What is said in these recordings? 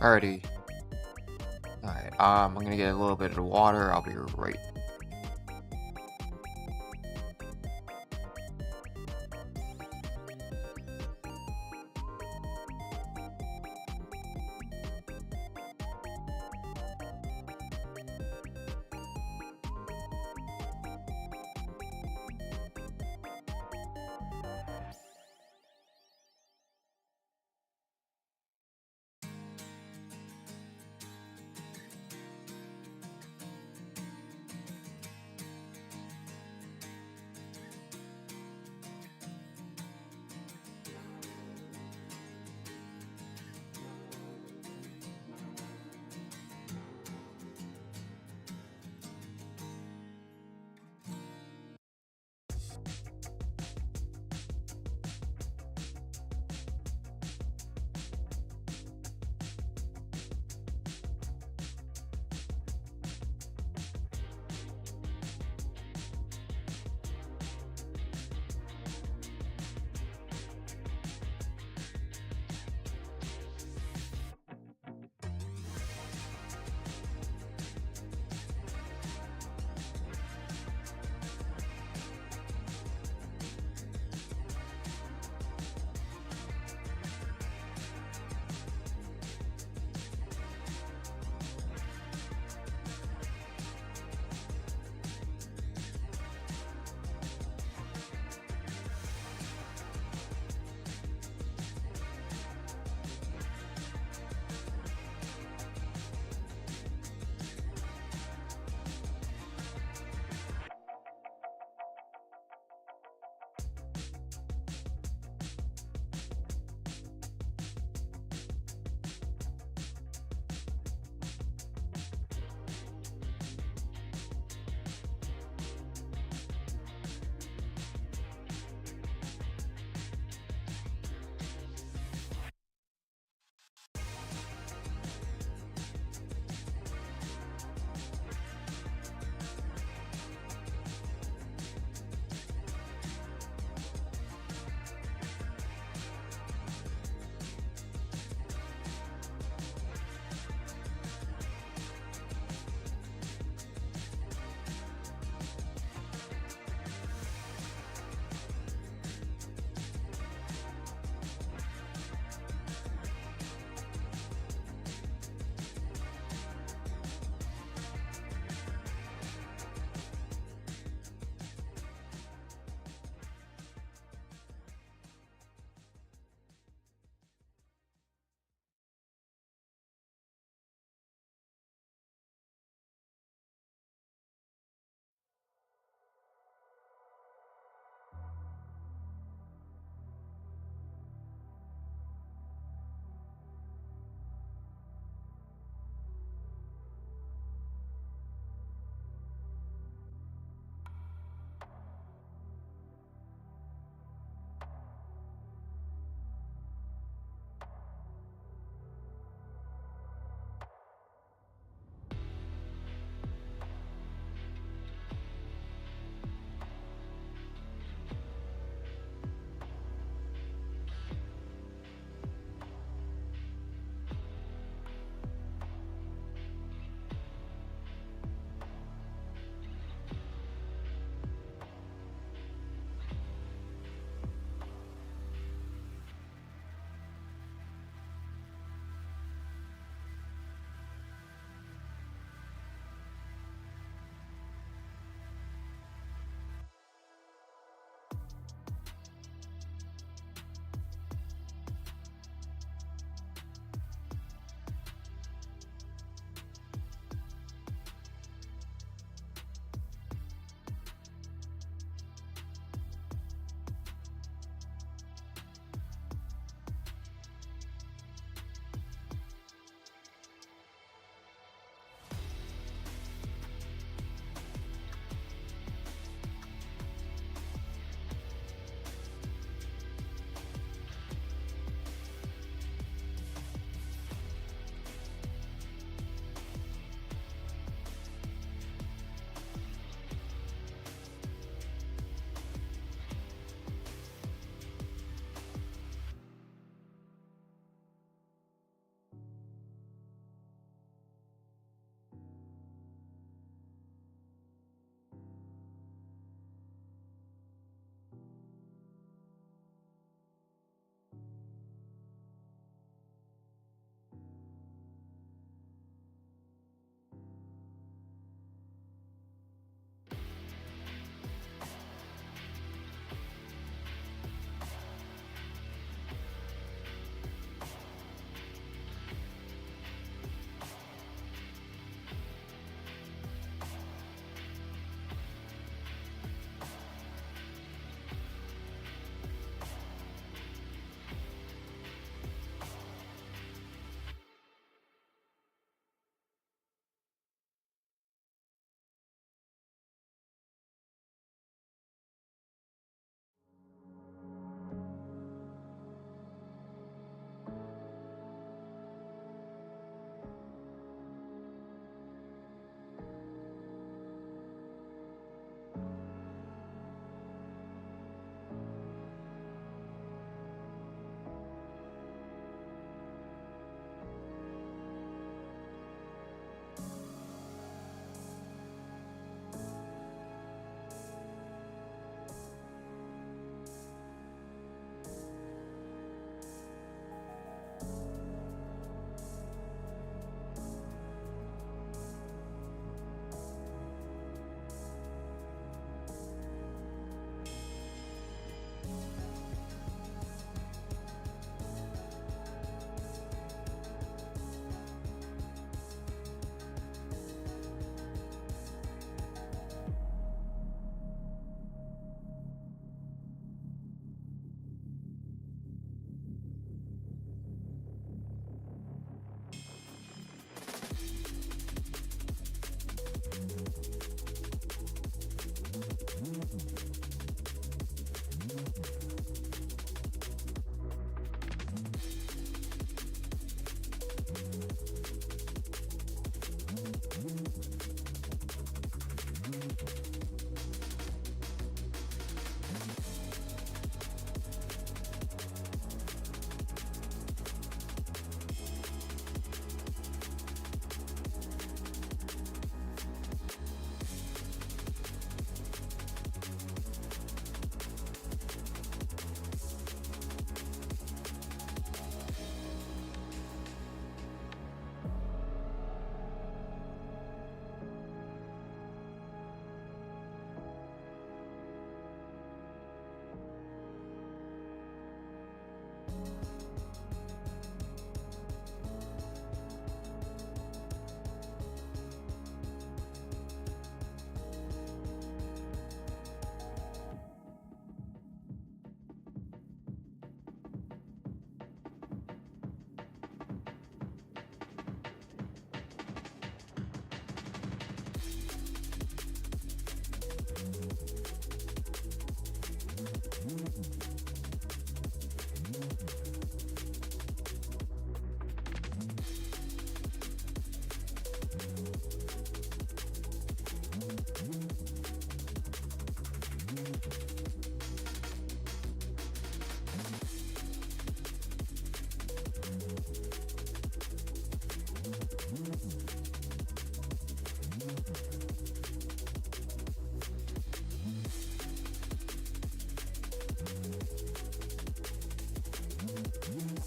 Alrighty. Alright, I'm gonna get a little bit of water. I'll be right.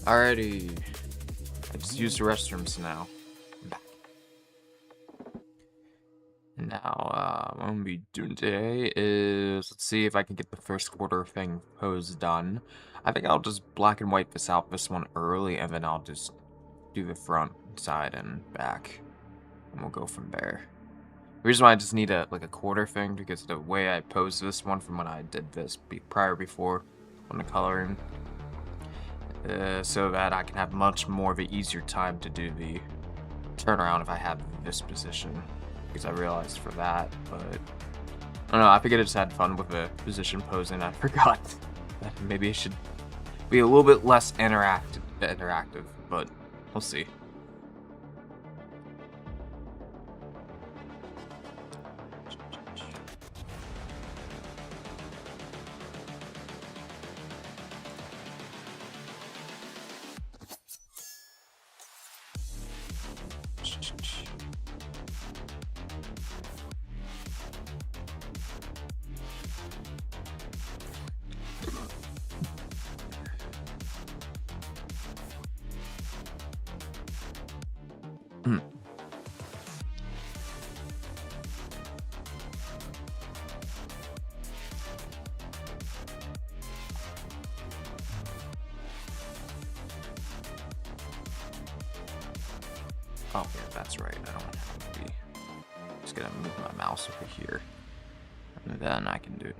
Alrighty. I just used the restrooms now. I'm back. Now, what I'm gonna be doing today is, let's see if I can get the first quarter thing posed done. I think I'll just black and white this one early, and then I'll just do the front, side, and back, and we'll go from there. The reason why I just need a quarter thing, because the way I posed this one from when I did this before on the coloring, so that I can have much more of an easier time to do the turnaround if I have this position. Because I realized for that, but I don't know, I figured I just had fun with the position posing. I forgot that maybe it should be a little bit less interactive, but we'll see. Oh, yeah, that's right. I don't have to be. Just gonna move my mouse over here, and then I can do it.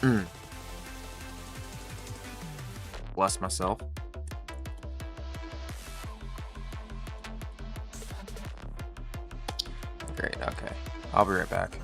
Mm. Bless myself. Great, okay. I'll be right back.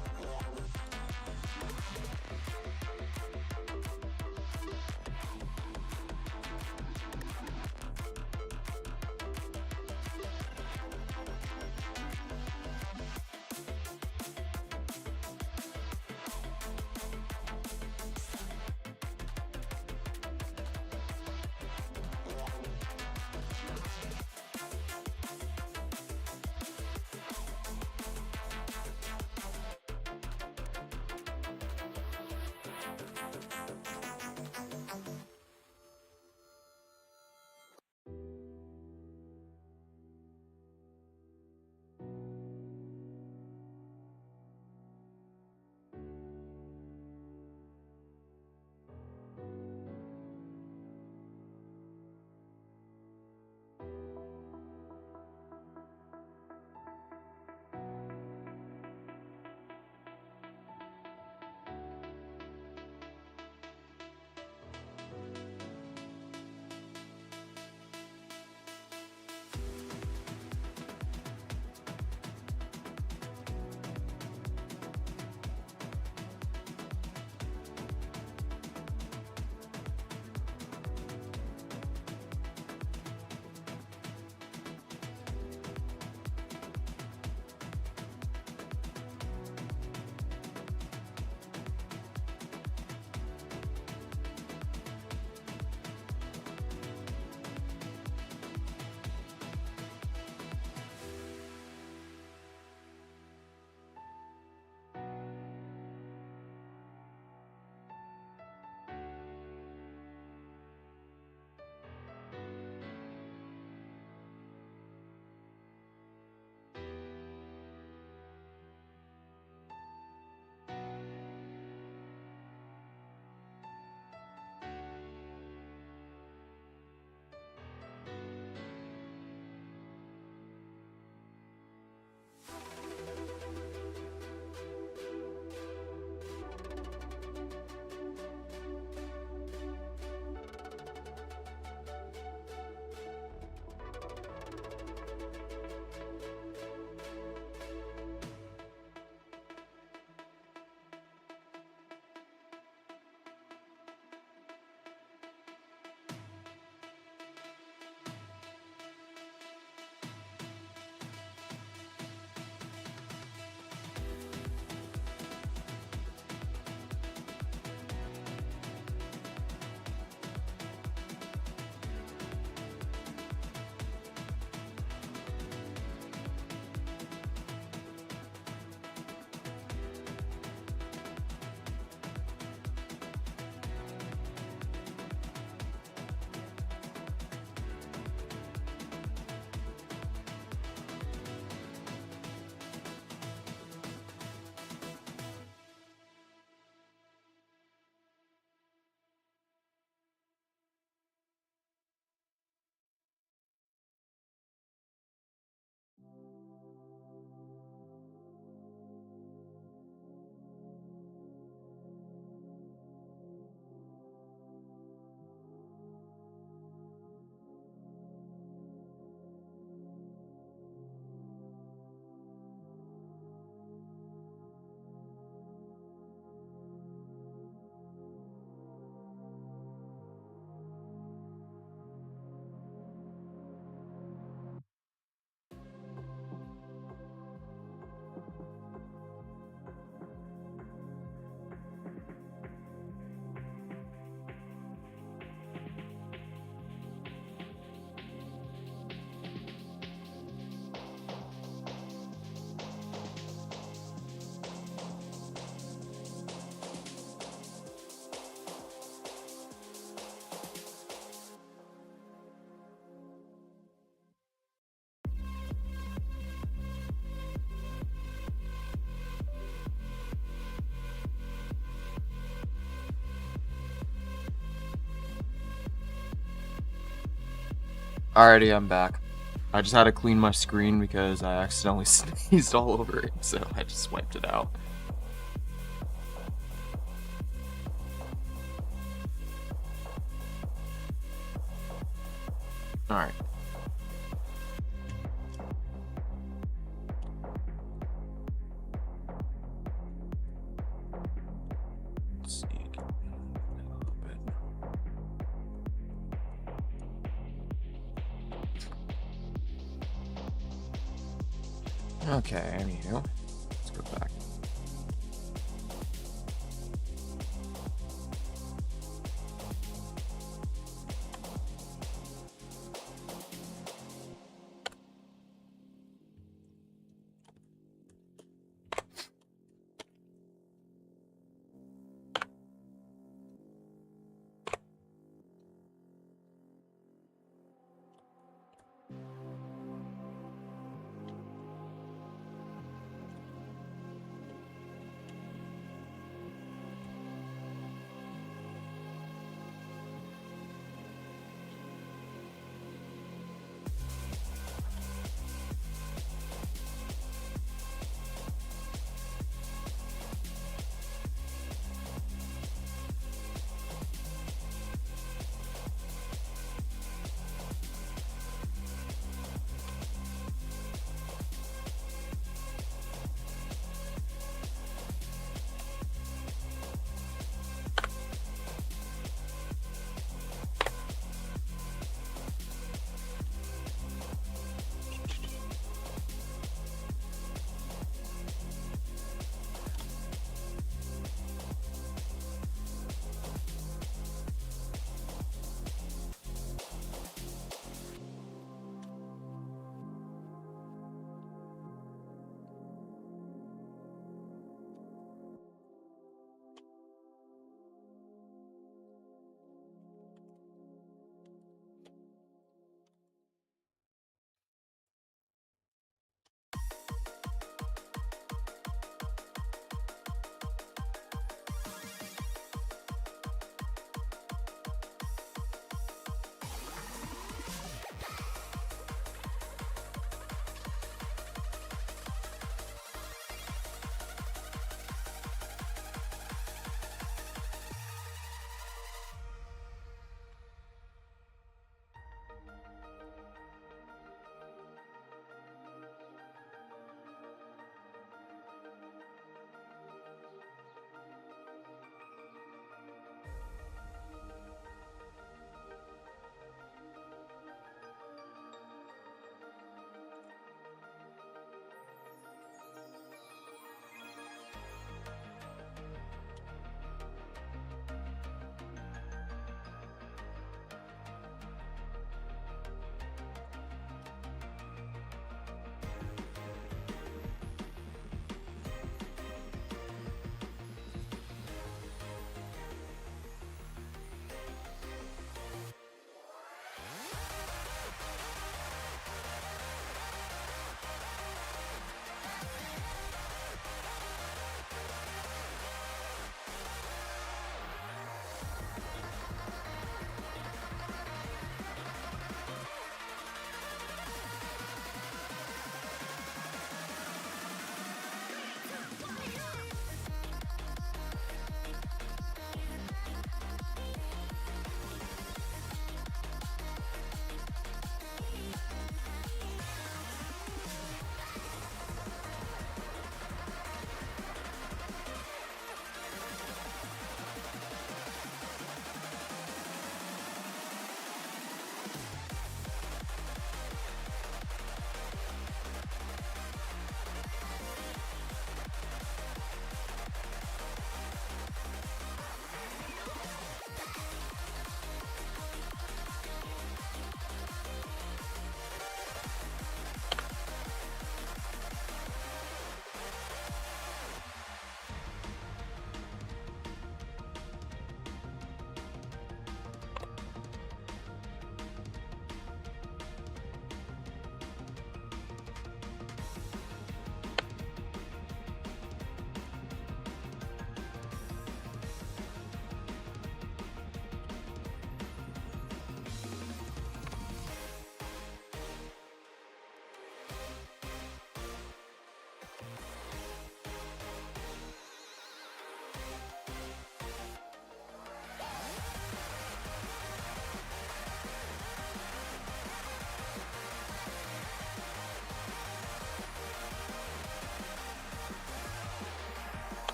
Alrighty, I'm back. I just had to clean my screen because I accidentally sneezed all over it, so I just wiped it out. Alright. Let's see. A little bit. Okay, anywho. Let's go back.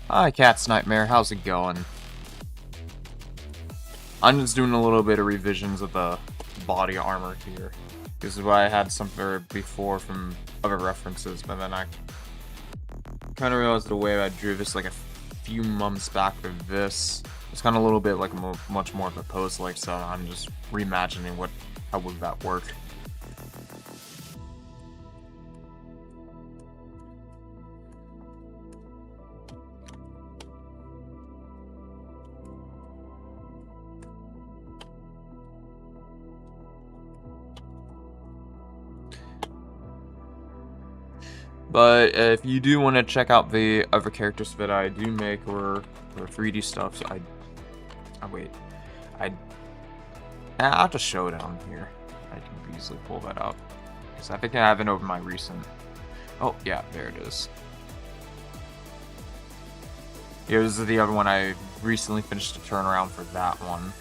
Hi, Cat's Nightmare. How's it going? I'm just doing a little bit of revisions of the body armor here. This is why I had some before from other references, but then I kind of realized the way I drew this like a few months back for this. It's kind of a little bit like much more of a pose like, so I'm just reimagining how would that work. But if you do want to check out the other characters that I do make or 3D stuff, so I'll just show it down here. I can easily pull that up because I think I have it over my recent. Oh yeah, there it is. Yeah, this is the other one I recently finished the turnaround for that one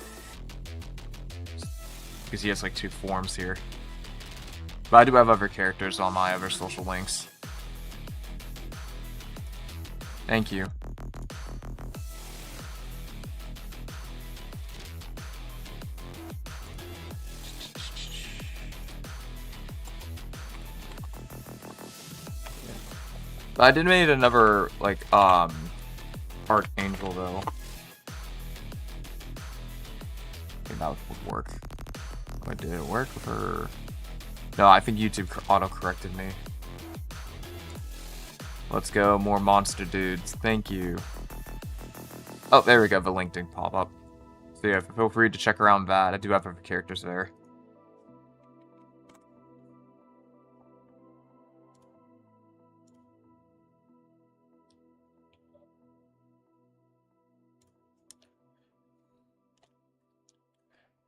because he has like 2 forms here. But I do have other characters on my other social links. Thank you. But I did make another like Archangel though. I think that would work. Oh, did it work for? No, I think YouTube auto-corrected me. Let's go, more monster dudes. Thank you. Oh, there we go. The link didn't pop up. So yeah, feel free to check around that. I do have other characters there.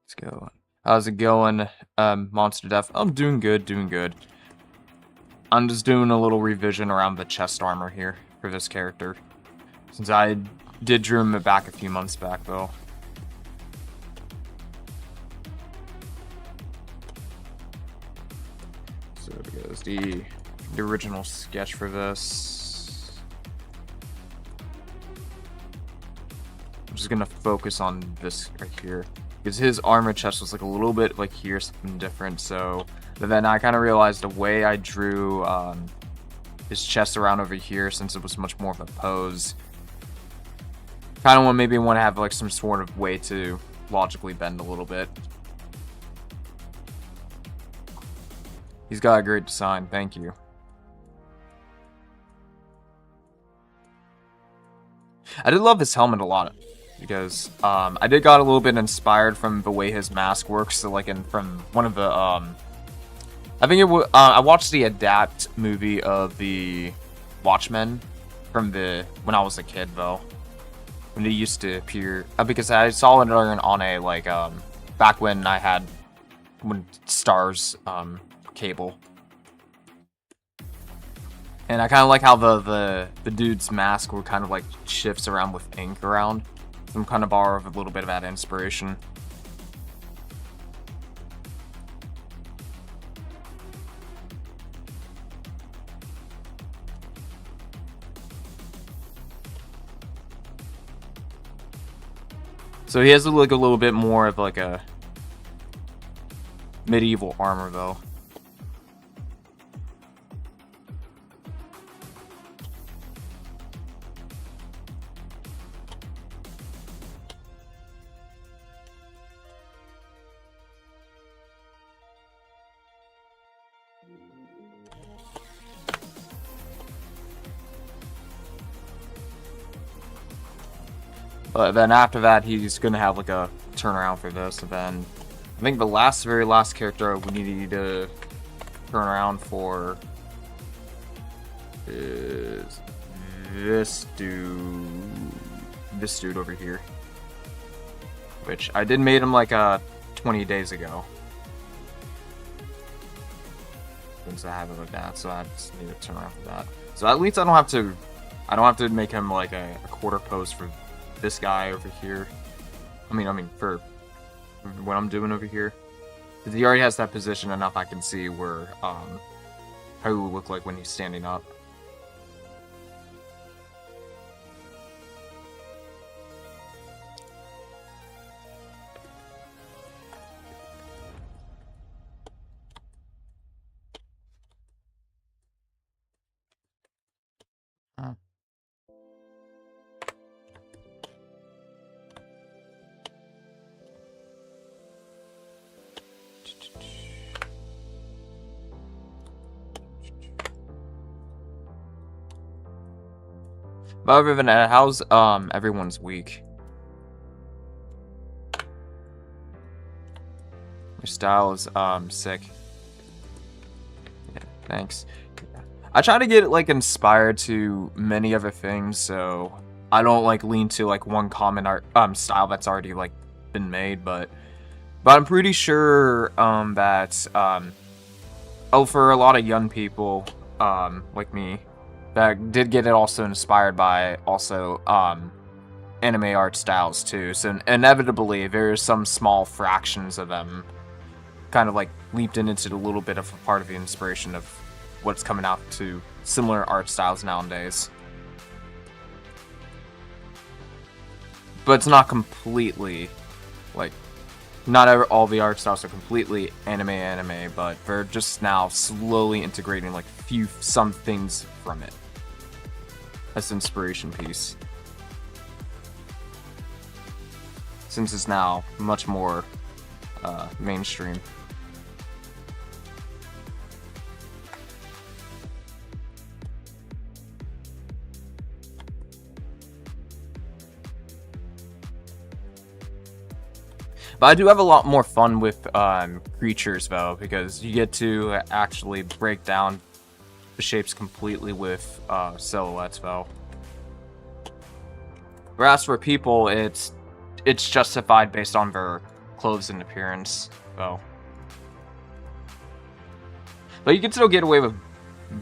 Let's go. How's it going, Monster Def? I'm doing good, doing good. I'm just doing a little revision around the chest armor here for this character. Since I did drew him back a few months back, though. So there goes the original sketch for this. I'm just gonna focus on this right here. Because his armor chest was like a little bit like here, something different, so... But then I kind of realized the way I drew his chest around over here, since it was much more of a pose, kind of maybe want to have like some sort of way to logically bend a little bit. He's got a great design, thank you. I did love his helmet a lot, because I did got a little bit inspired from the way his mask works, so like from one of the I think it was I watched the adapt movie of the Watchmen from when I was a kid though, when it used to appear, because I saw it on a like back when I had Stars cable, and I kind of like how the dude's mask were kind of like shifts around with ink around. I'm kind of borrow a little bit of that inspiration. So he has like a little bit more of like a medieval armor though. But then after that, he's gonna have like a turnaround for this, and then I think the very last character we need to turn around for is this dude over here, which I did made him like 20 days ago. Since I have it like that, so I just need to turn around for that. So at least I don't have to make him like a quarter pose for this guy over here. I mean for what I'm doing over here, because he already has that position enough. I can see where how he will look like when he's standing up. But other than that, how's everyone's week? Your style is sick. Yeah, thanks. I try to get like inspired to many other things, so I don't like lean to like one common art style that's already like been made, but I'm pretty sure that oh, for a lot of young people like me that did get it also inspired by also anime art styles too. So inevitably there's some small fractions of them kind of like leaped into a little bit of a part of the inspiration of what's coming out to similar art styles nowadays. But it's not completely like not all the art styles are completely anime, but they're just now slowly integrating like some things from it as inspiration piece. Since it's now much more mainstream. But I do have a lot more fun with creatures, though, because you get to actually break down the shapes completely with silhouettes, though. Whereas for people, it's justified based on their clothes and appearance, though. But you can still get away with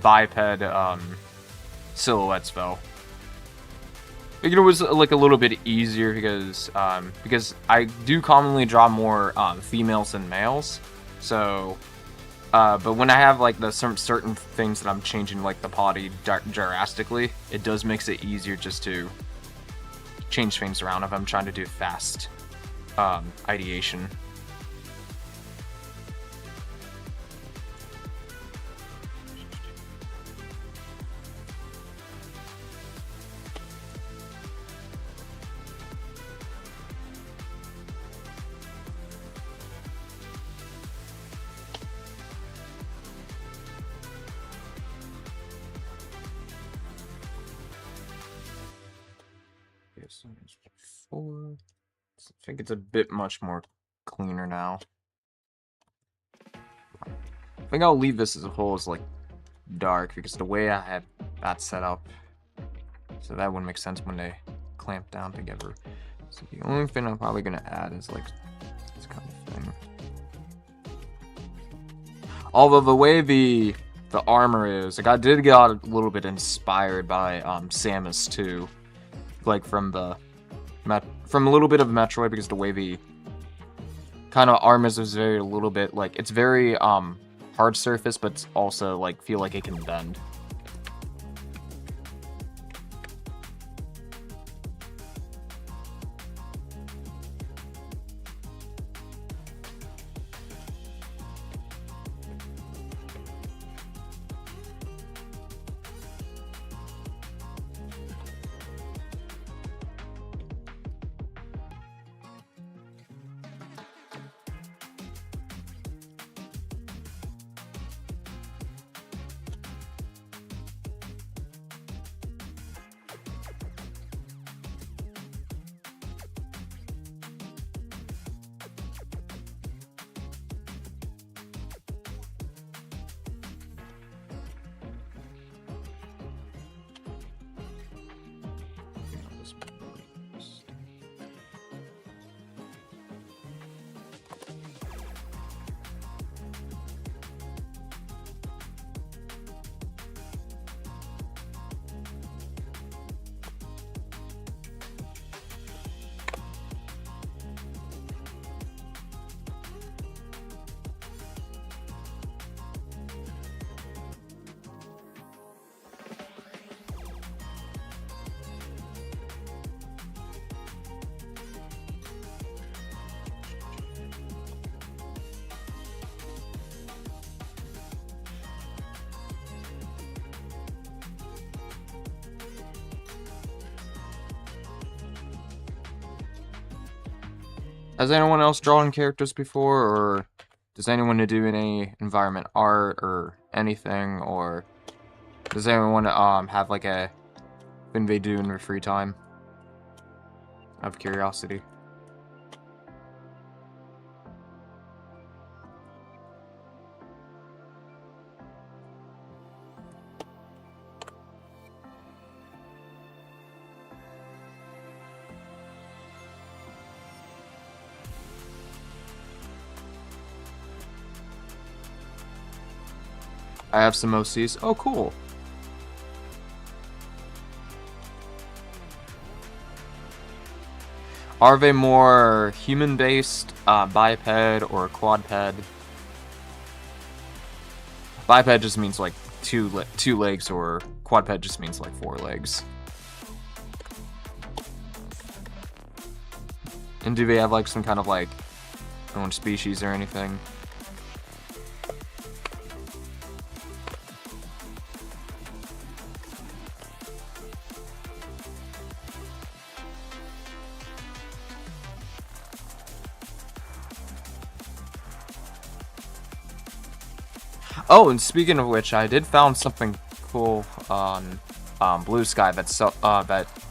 biped silhouettes, though. It was like a little bit easier because I do commonly draw more females than males, so but when I have like the certain things that I'm changing like the body drastically, it does makes it easier just to change things around if I'm trying to do fast ideation. Four. I think it's a bit much more cleaner now. I think I'll leave this as a whole as like dark because the way I had that set up, so that wouldn't make sense when they clamp down together. So the only thing I'm probably gonna add is like this kind of thing. Although the way the armor is, like I did get a little bit inspired by Samus too, like from a little bit of Metroid, because the way the kind of armor is very a little bit like it's very hard surface, but it's also like feel like it can bend. Has anyone else drawn characters before, or does anyone do any environment art or anything, or does anyone have like a thing they do in their free time? Out of curiosity. I have some OCs. Oh, cool. Are they more human-based, biped, or quadped? Biped just means like two legs, or quadped just means like 4 legs. And do they have like some kind of like own species or anything? Oh, and speaking of which, I did found something cool on Blue Sky that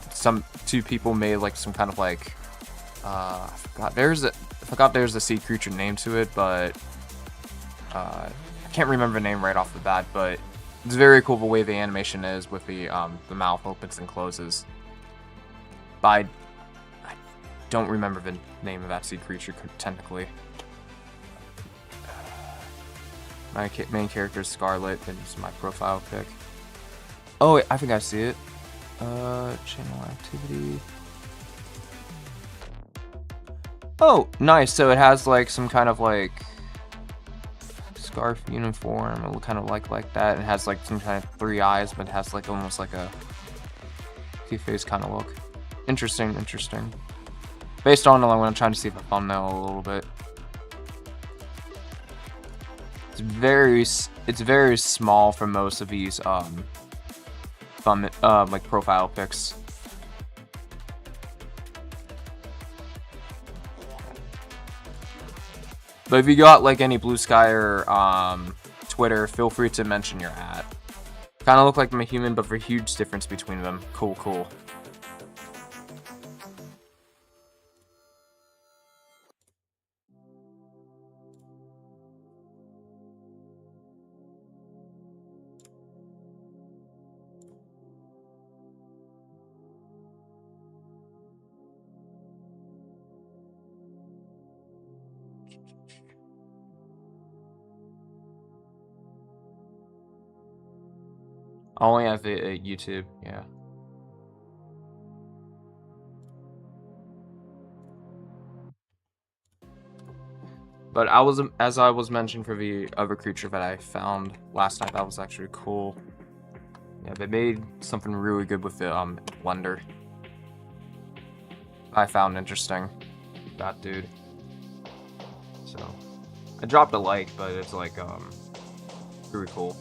some 2 people made like some kind of like I forgot there's a sea creature name to it, but I can't remember the name right off the bat, but it's very cool the way the animation is with the mouth opens and closes. But I don't remember the name of that sea creature technically. My main character is Scarlet, and it's my profile pic. Oh, wait, I think I see it. Channel activity. Oh, nice. So it has like some kind of like scarf uniform, it kind of like that. It has like some kind of 3 eyes, but it has like almost like a T-face kind of look. Interesting, interesting. Based on, I'm trying to see the thumbnail a little bit. It's very small for most of these like profile pics. But if you got like any Blue Sky or Twitter, feel free to mention your @. Kind of look like I'm a human, but for a huge difference between them. Cool, cool. I only have YouTube, yeah. But as I was mentioning for the other creature that I found last night, that was actually cool. Yeah, they made something really good with the blender. I found interesting. That dude. So I dropped a like, but it's like really cool.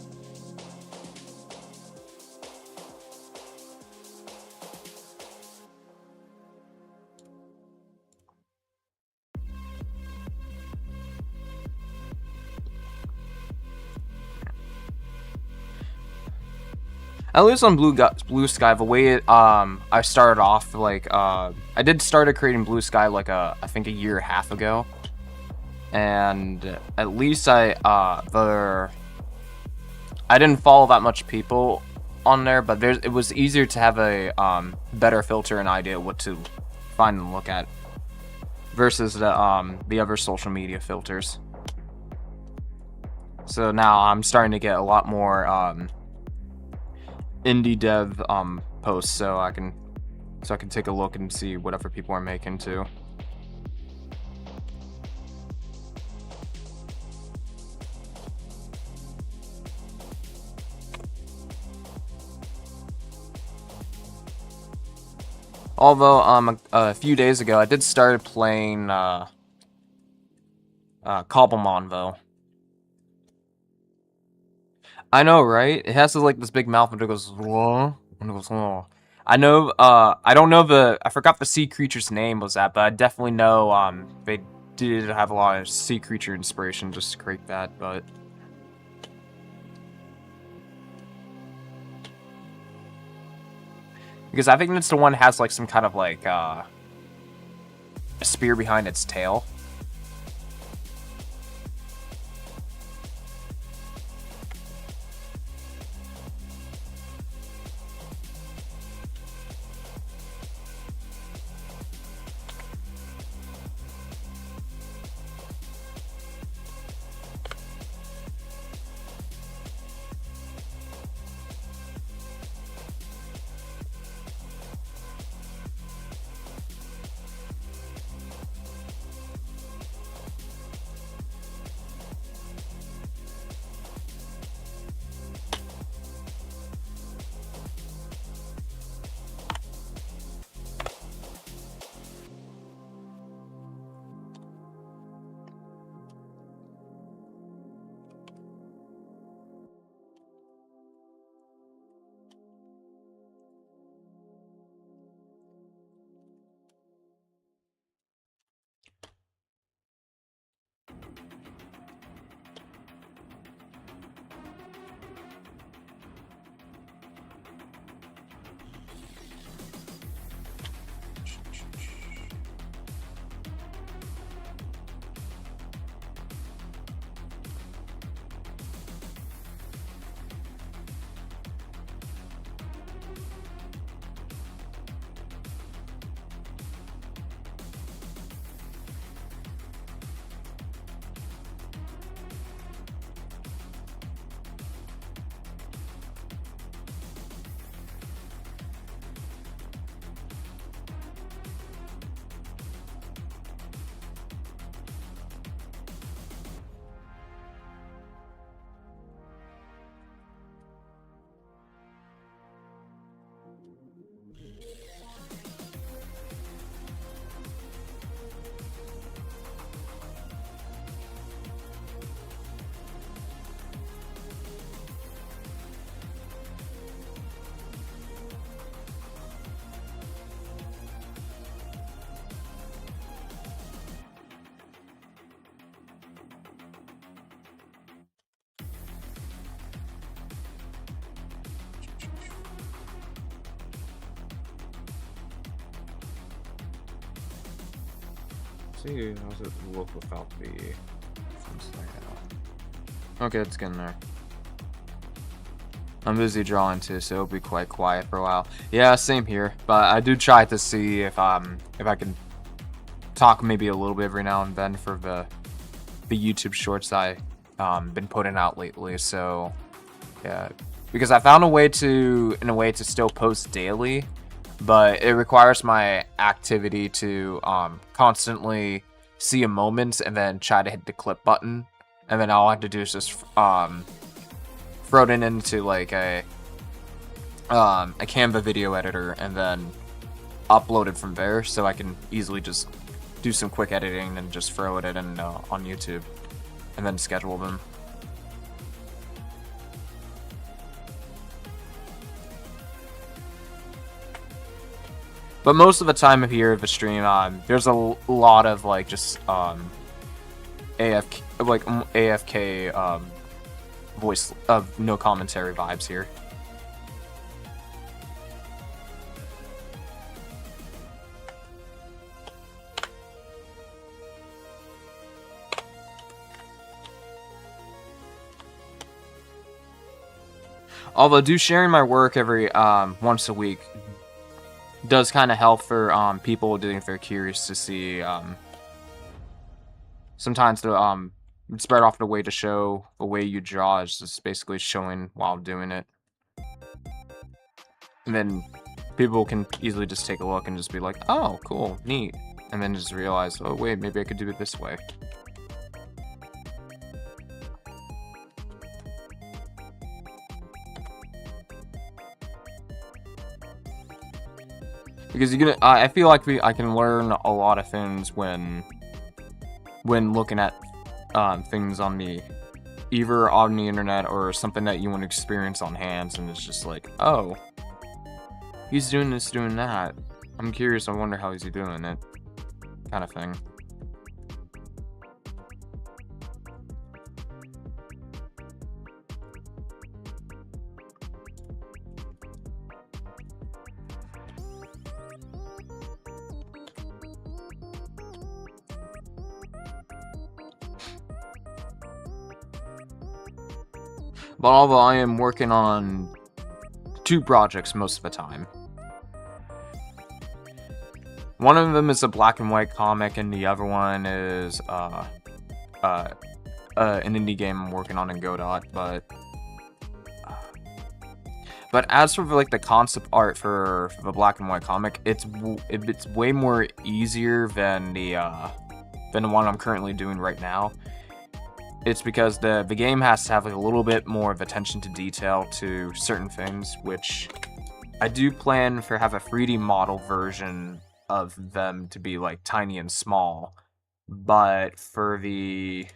At least on Blue Sky, the way it, I started off, like, I started creating Blue Sky, like, I think a year and a half ago. And at least I didn't follow that much people on there, but it was easier to have a, better filter and idea what to find and look at. Versus the other social media filters. So now I'm starting to get a lot more, indie dev posts, so I can take a look and see whatever people are making too. Although a few days ago I did start playing Cobblemon though. I know, right? It has like this big mouth and it goes, whoa, and it goes, whoa. I know, I don't know I forgot the sea creature's name was that, but I definitely know, they did have a lot of sea creature inspiration just to create that, but... Because I think it's the one that has like some kind of like a spear behind its tail. See, how's it look without the fence layout? Okay, it's getting there. I'm busy drawing too, so it'll be quite quiet for a while. Yeah, same here. But I do try to see if I can talk maybe a little bit every now and then for the YouTube shorts I been putting out lately. So yeah, because I found a way to still post daily, but it requires my activity to constantly see a moment and then try to hit the clip button, and then all I have to do is just throw it into like a Canva video editor and then upload it from there, so I can easily just do some quick editing and just throw it in on YouTube and then schedule them. But most of the time here of the stream, there's a lot of like just AFK voice of no commentary vibes here. Although sharing my work every once a week does kind of help for people if they're curious to see. Sometimes the it's better off the way to show the way you draw is just basically showing while doing it, and then people can easily just take a look and just be like, "Oh, cool, neat," and then just realize, "Oh wait, maybe I could do it this way." Because I feel like I can learn a lot of things when looking at things on either on the internet or something that you want to experience on hands, and it's just like, oh, he's doing this, doing that. I'm curious. I wonder how he's doing it, kind of thing. But although I am working on 2 projects most of the time. One of them is a black and white comic, and the other one is an indie game I'm working on in Godot. But as for like the concept art for the black and white comic, it's way more easier than the one I'm currently doing right now. It's because the game has to have like a little bit more of attention to detail to certain things, which I do plan for have a 3D model version of them to be like tiny and small. But for the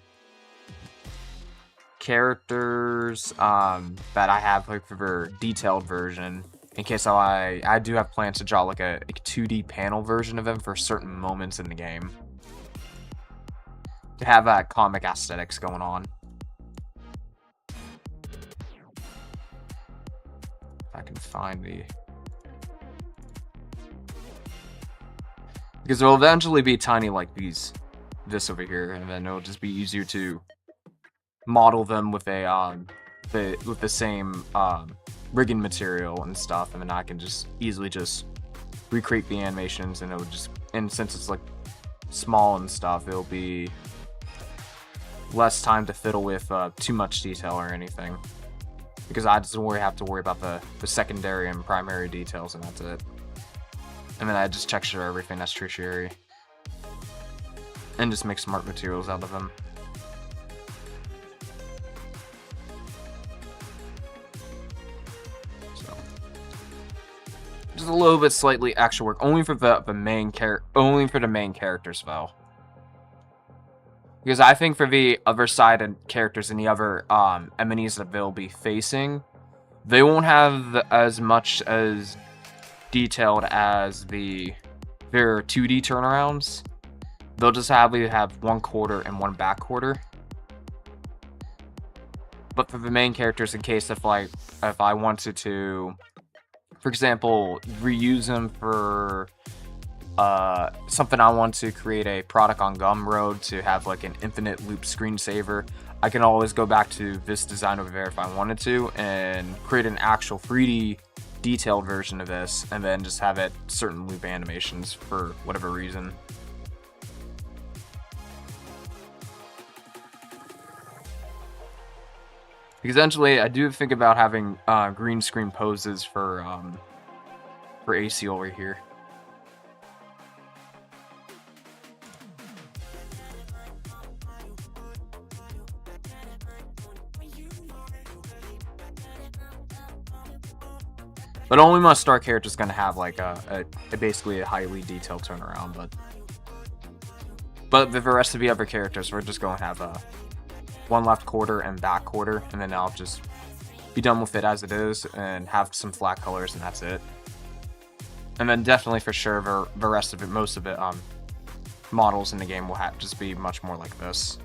characters that I have like for the detailed version, in case I do have plans to draw like a 2D panel version of them for certain moments in the game to have that comic aesthetics going on. If I can find because they'll eventually be tiny like this over here, and then it'll just be easier to model them with a with the same rigging material and stuff, and then I can just easily just recreate the animations, and it would just, and since it's like small and stuff, it'll be less time to fiddle with too much detail or anything, because I just have to worry about the secondary and primary details, and that's it. And then I just texture everything that's tertiary and just make smart materials out of them. So just a little bit slightly extra work, only for the main characters though. Because I think for the other side and characters and the other enemies that they'll be facing, they won't have as much as detailed as their 2D turnarounds. They'll just have one quarter and one back quarter. But for the main characters, in case if I wanted to, for example, reuse them for something, I want to create a product on Gumroad to have like an infinite loop screensaver, I can always go back to this design over there if I wanted to and create an actual 3D detailed version of this, and then just have it certain loop animations for whatever reason. Because eventually, I do think about having green screen poses for AC over here. But only my star character is going to have like basically a highly detailed turnaround. But the rest of the other characters, we're just going to have one left quarter and back quarter, and then I'll just be done with it as it is and have some flat colors, and that's it. And then definitely for sure the rest of it, most of it, models in the game will just be much more like this.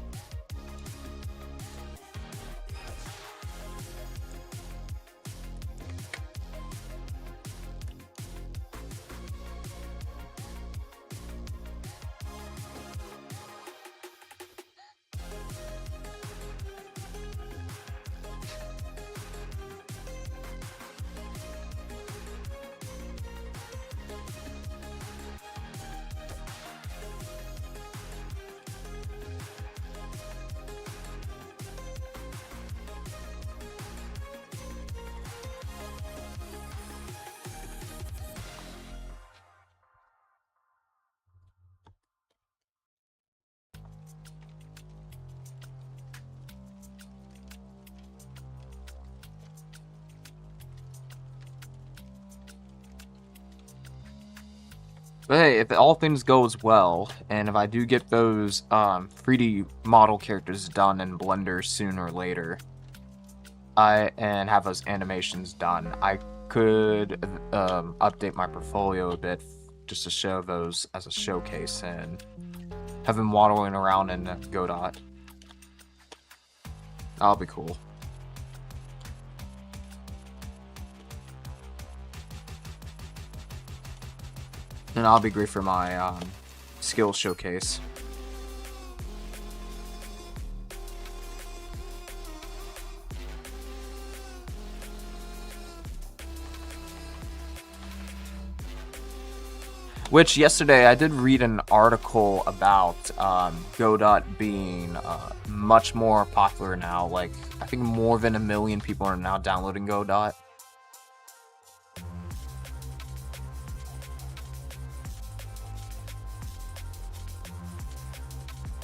But hey, if all things goes well, and if I do get those 3D model characters done in Blender sooner or later, and have those animations done, I could update my portfolio a bit just to show those as a showcase and have them waddling around in Godot. That'll be cool. And that'll be great for my skill showcase. Which yesterday I did read an article about Godot being much more popular now. Like, I think more than 1 million people are now downloading Godot.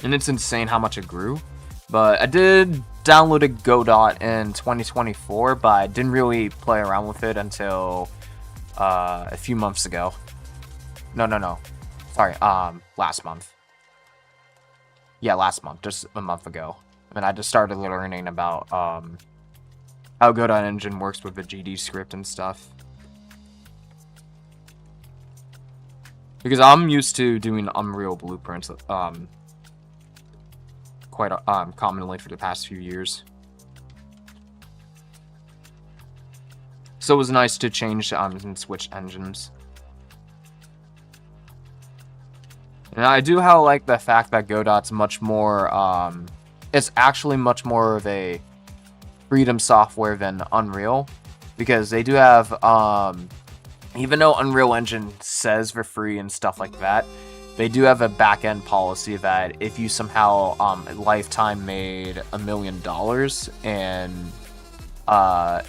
And it's insane how much it grew. But I did download Godot in 2024, but I didn't really play around with it until a few months ago. No. Sorry, last month. Yeah, last month, just a month ago. And I just started learning about how Godot engine works with the GD script and stuff. Because I'm used to doing Unreal blueprints quite commonly for the past few years. So it was nice to change and switch engines. And I do like the fact that Godot's much more, it's actually much more of a freedom software than Unreal. Because they do have, even though Unreal Engine says for free and stuff like that, they do have a back-end policy that if you somehow, lifetime made $1 million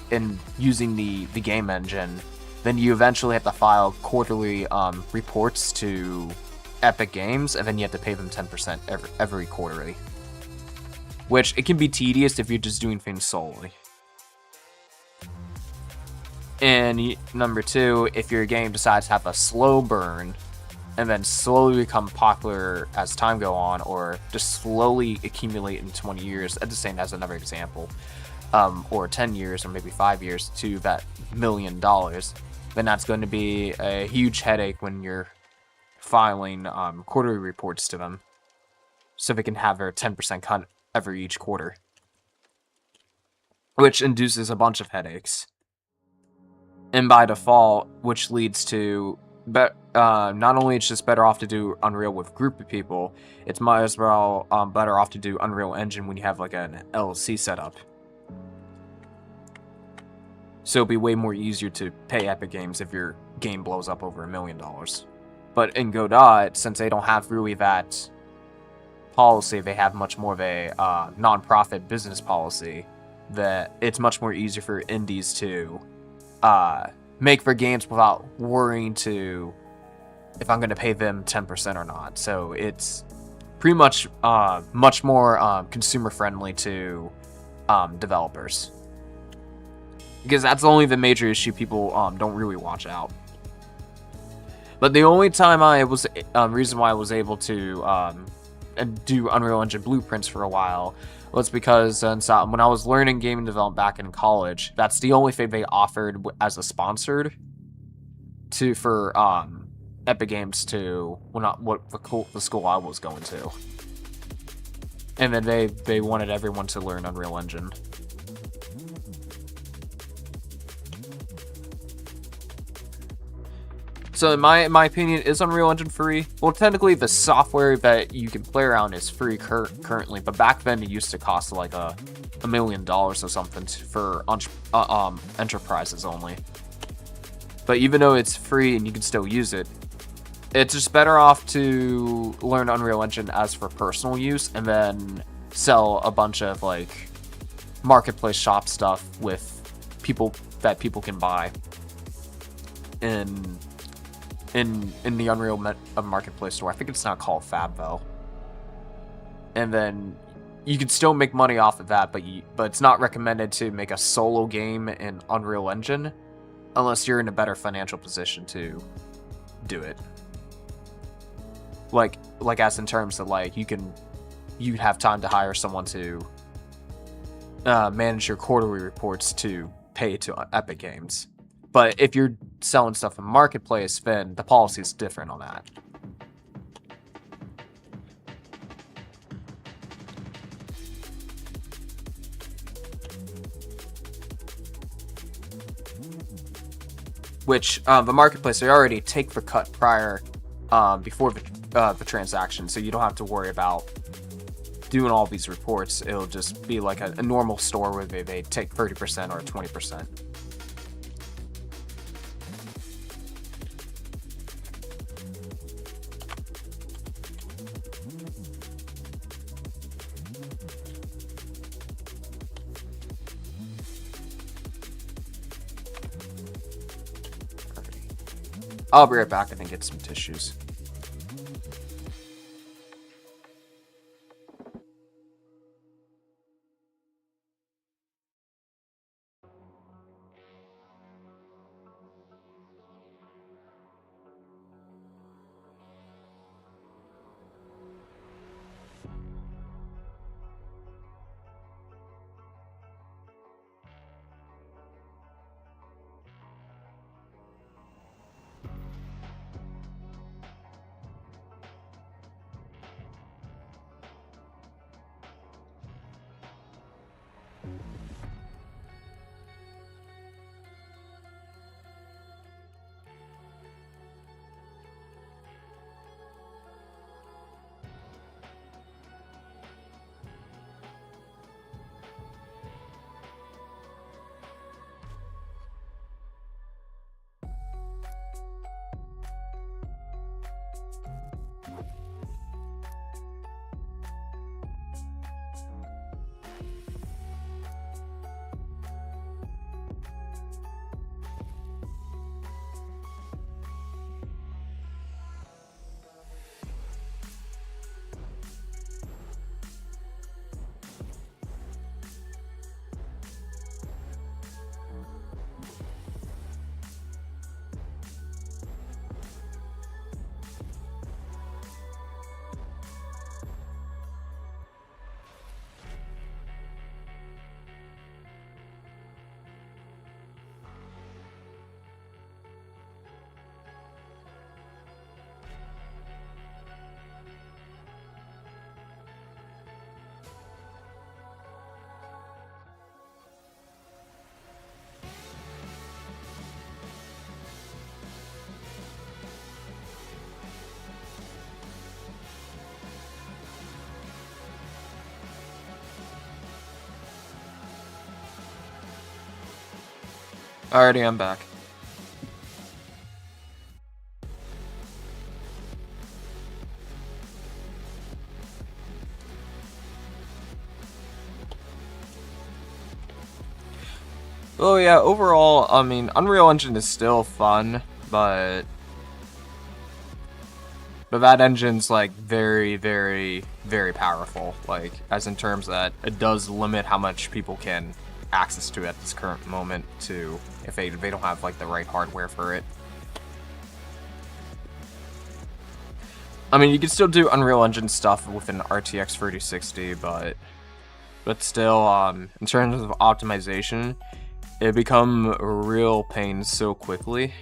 and using the game engine, then you eventually have to file quarterly reports to Epic Games, and then you have to pay them 10% every quarterly. Which, it can be tedious if you're just doing things solely. And number 2, if your game decides to have a slow burn, and then slowly become popular as time go on, or just slowly accumulate in 20 years, at the same as another example, or 10 years, or maybe 5 years to that $1 million, then that's going to be a huge headache when you're filing quarterly reports to them, so they can have their 10% cut every each quarter, which induces a bunch of headaches. And by default, which leads to not only it's just better off to do Unreal with a group of people, it's might as well better off to do Unreal Engine when you have like an LLC setup. So it'll be way more easier to pay Epic Games if your game blows up over $1 million. But in Godot, since they don't have really that policy, they have much more of a non-profit business policy, that it's much more easier for indies to make their games without worrying to if I'm going to pay them 10% or not. So it's pretty much much more consumer friendly to developers, because that's only the major issue people don't really watch out. But the only time I was reason why I was able to do Unreal Engine blueprints for a while was because when I was learning game development back in college, that's the only thing they offered as a sponsored for Epic Games to, well, not what the school I was going to. And then they wanted everyone to learn Unreal Engine. So in my opinion, is Unreal Engine free? Well, technically the software that you can play around is free currently, but back then it used to cost like $1 million or something for enterprises only. But even though it's free and you can still use it, it's just better off to learn Unreal Engine as for personal use and then sell a bunch of like marketplace shop stuff with people that people can buy in the Unreal Marketplace store. I think it's not called Fab though. And then you can still make money off of that, but it's not recommended to make a solo game in Unreal Engine unless you're in a better financial position to do it. Like as in terms of like you'd have time to hire someone to manage your quarterly reports to pay to Epic Games. But if you're selling stuff in Marketplace, then the policy is different on that. Which, the Marketplace, they already take the cut prior, before the transaction, so you don't have to worry about doing all these reports. It'll just be like a normal store where they take 30% or 20%. I'll be right back and get some tissues. Alrighty, I'm back. Oh yeah, overall, I mean, Unreal Engine is still fun, but that engine's like very, very, very powerful. Like, as in terms that it does limit how much people can access to at this current moment to if they don't have like the right hardware for it. I mean, you can still do Unreal Engine stuff with an RTX 3060, but still, in terms of optimization, it become a real pain so quickly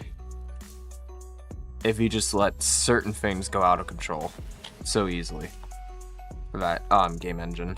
if you just let certain things go out of control so easily for that game engine.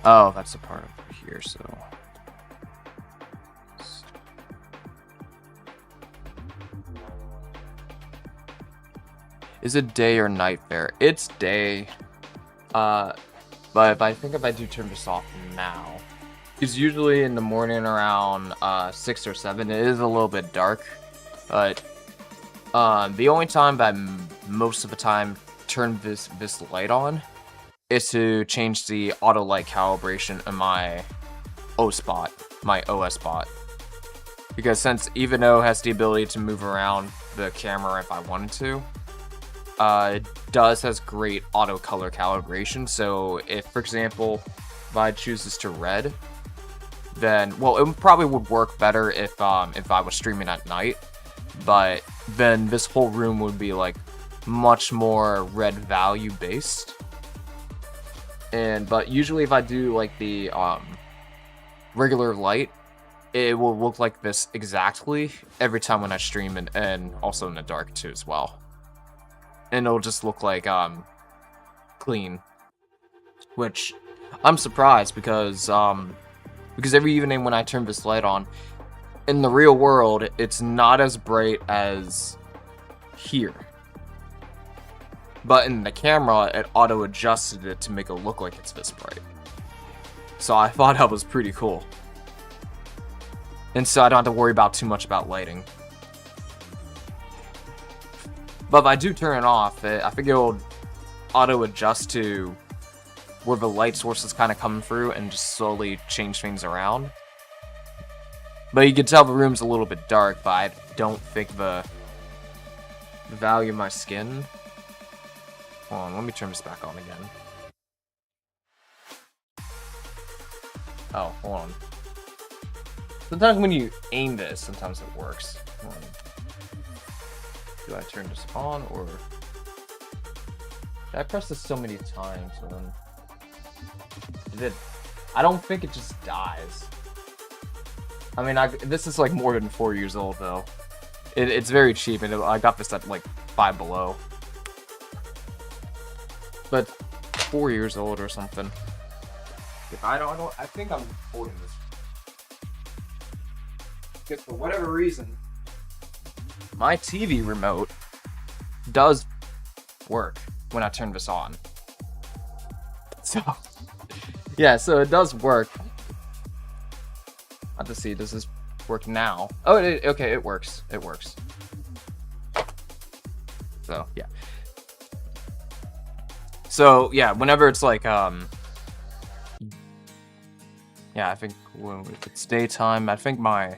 Oh, that's a part of here, so... Is it day or night there? It's day. But I think if I do turn this off now, it's usually in the morning around 6 or 7. It is a little bit dark, but the only time that most of the time turn this light on is to change the auto light calibration in my OS bot. Because since even though it has the ability to move around the camera if I wanted to, it has great auto color calibration. So if, for example, if I choose this to red, then, well, it probably would work better if I was streaming at night, but then this whole room would be like much more red value based. But usually if I do like the regular light, it will look like this exactly every time when I stream, and also in the dark too as well. And it'll just look like clean, which I'm surprised because every evening when I turn this light on, in the real world, it's not as bright as here. But in the camera, it auto-adjusted it to make it look like it's this bright. So I thought that was pretty cool. And so I don't have to worry about too much about lighting. But if I do turn it off, I think it'll auto-adjust to where the light source is kind of coming through and just slowly change things around. But you can tell the room's a little bit dark, but I don't think the value of my skin... Hold on, let me turn this back on again. Oh, hold on. Sometimes when you aim this, sometimes it works. Hold on. Do I turn this on, or... Did I press this so many times, and then... I don't think it just dies. I mean, this is like more than 4 years old, though. It's very cheap, and I got this at like 5 Below. But 4 years old or something. I think I'm holding this. Because for whatever reason, my TV remote does work when I turn this on. So, yeah, so it does work. I'll have to see, does this work now? Oh, okay, it works. It works. So, yeah. So, yeah, whenever it's like, yeah, I think if it's daytime, I think my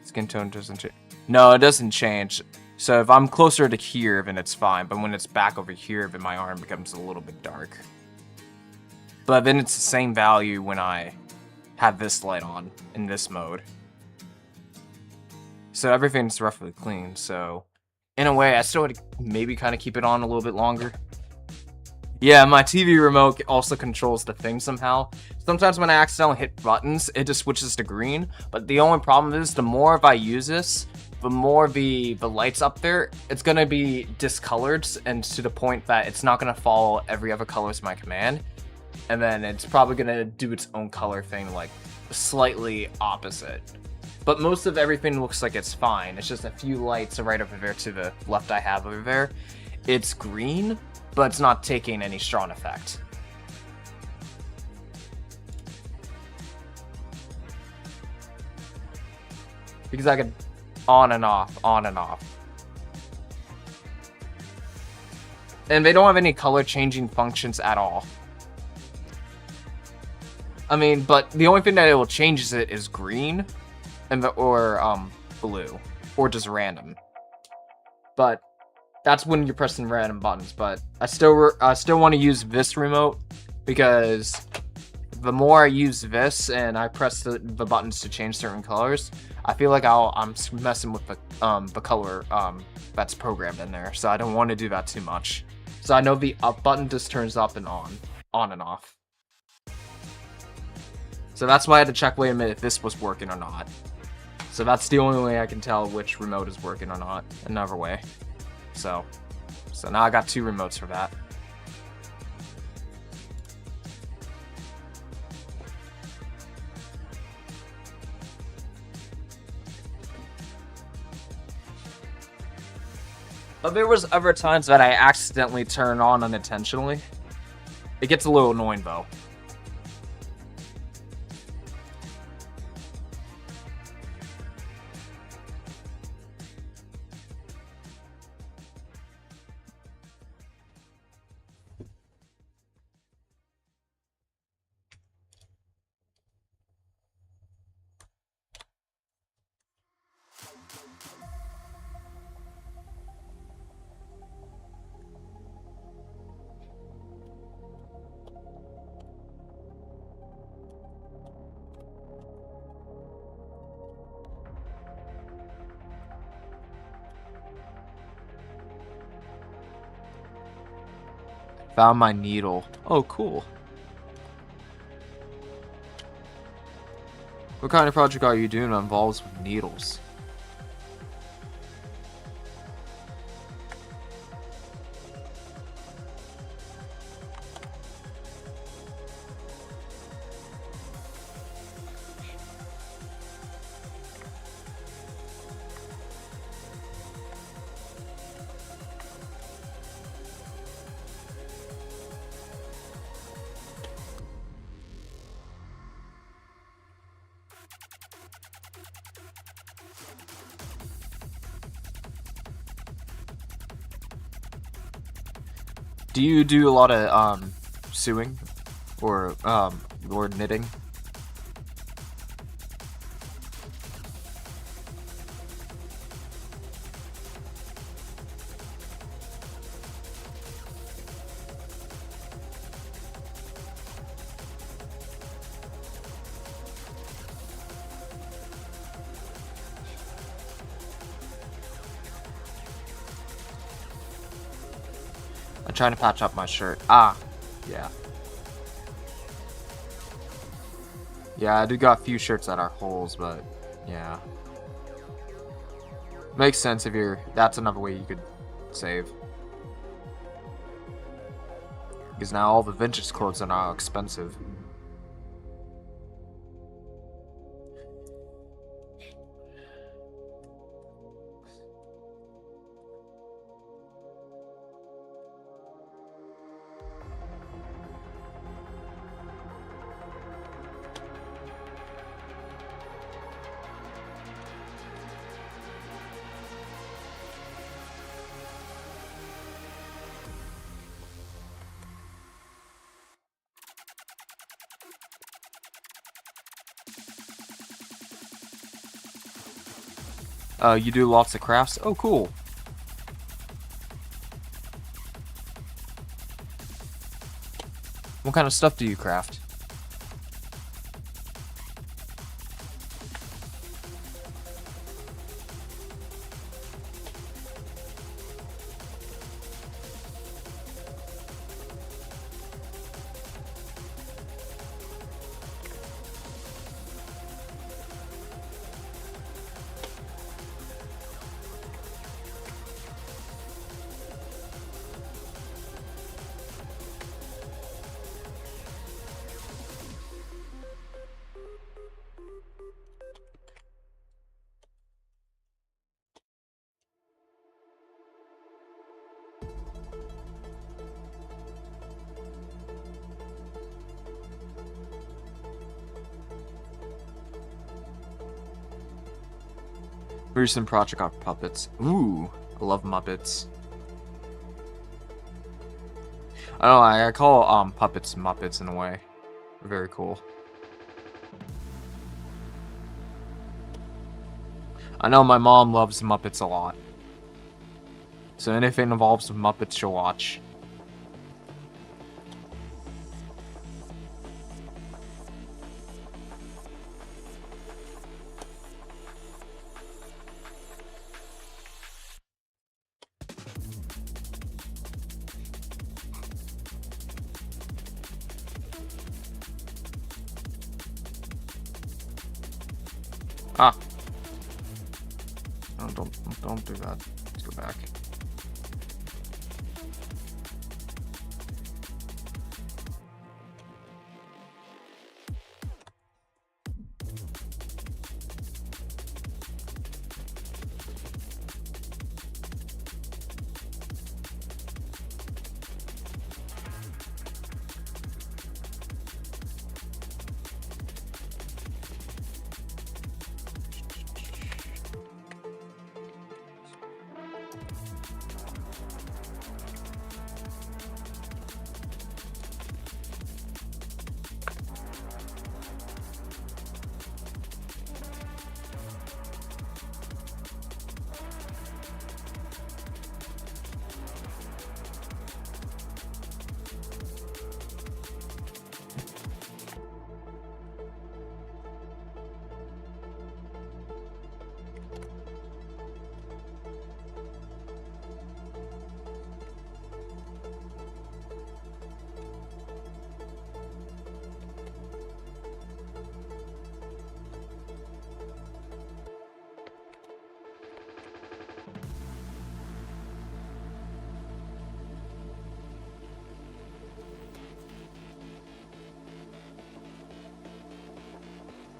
skin tone doesn't change. No, it doesn't change. So if I'm closer to here, then it's fine. But when it's back over here, then my arm becomes a little bit dark. But then it's the same value when I have this light on in this mode. So everything's roughly clean. So in a way, I still would maybe kind of keep it on a little bit longer. Yeah, my TV remote also controls the thing somehow. Sometimes when I accidentally hit buttons, it just switches to green. But the only problem is, the more if I use this, the more the lights up there, it's going to be discolored, and to the point that it's not going to follow every other color as my command. And then it's probably going to do its own color thing, like slightly opposite. But most of everything looks like it's fine. It's just a few lights right over there to the left I have over there. It's green, but it's not taking any strong effect. Because I could on and off, on and off. And they don't have any color changing functions at all. I mean, but the only thing that it will change it is green, and or blue, or just random. But that's when you're pressing random buttons. But I still want to use this remote, because the more I use this and I press the buttons to change certain colors, I feel like I'm messing with the color that's programmed in there. So I don't want to do that too much. So I know the up button just turns up and on and off. So that's why I had to check, wait a minute, if this was working or not. So that's the only way I can tell which remote is working or not. Another way. So now I got 2 remotes for that. There was other times that I accidentally turn on unintentionally. It gets a little annoying though. Found my needle. Oh, cool. What kind of project are you doing that involves with needles? Do you do a lot of sewing or knitting? I'm trying to patch up my shirt. Ah, yeah. Yeah, I do got a few shirts that are holes, but yeah. Makes sense if you're... That's another way you could save. Because now all the vintage clothes are now expensive. You do lots of crafts? Oh, cool. What kind of stuff do you craft? Recent project on puppets. Ooh, I love Muppets. I don't know, I call puppets Muppets in a way. Very cool. I know my mom loves Muppets a lot. So anything involves Muppets she'll watch. Ah. No, don't do that. Let's go back.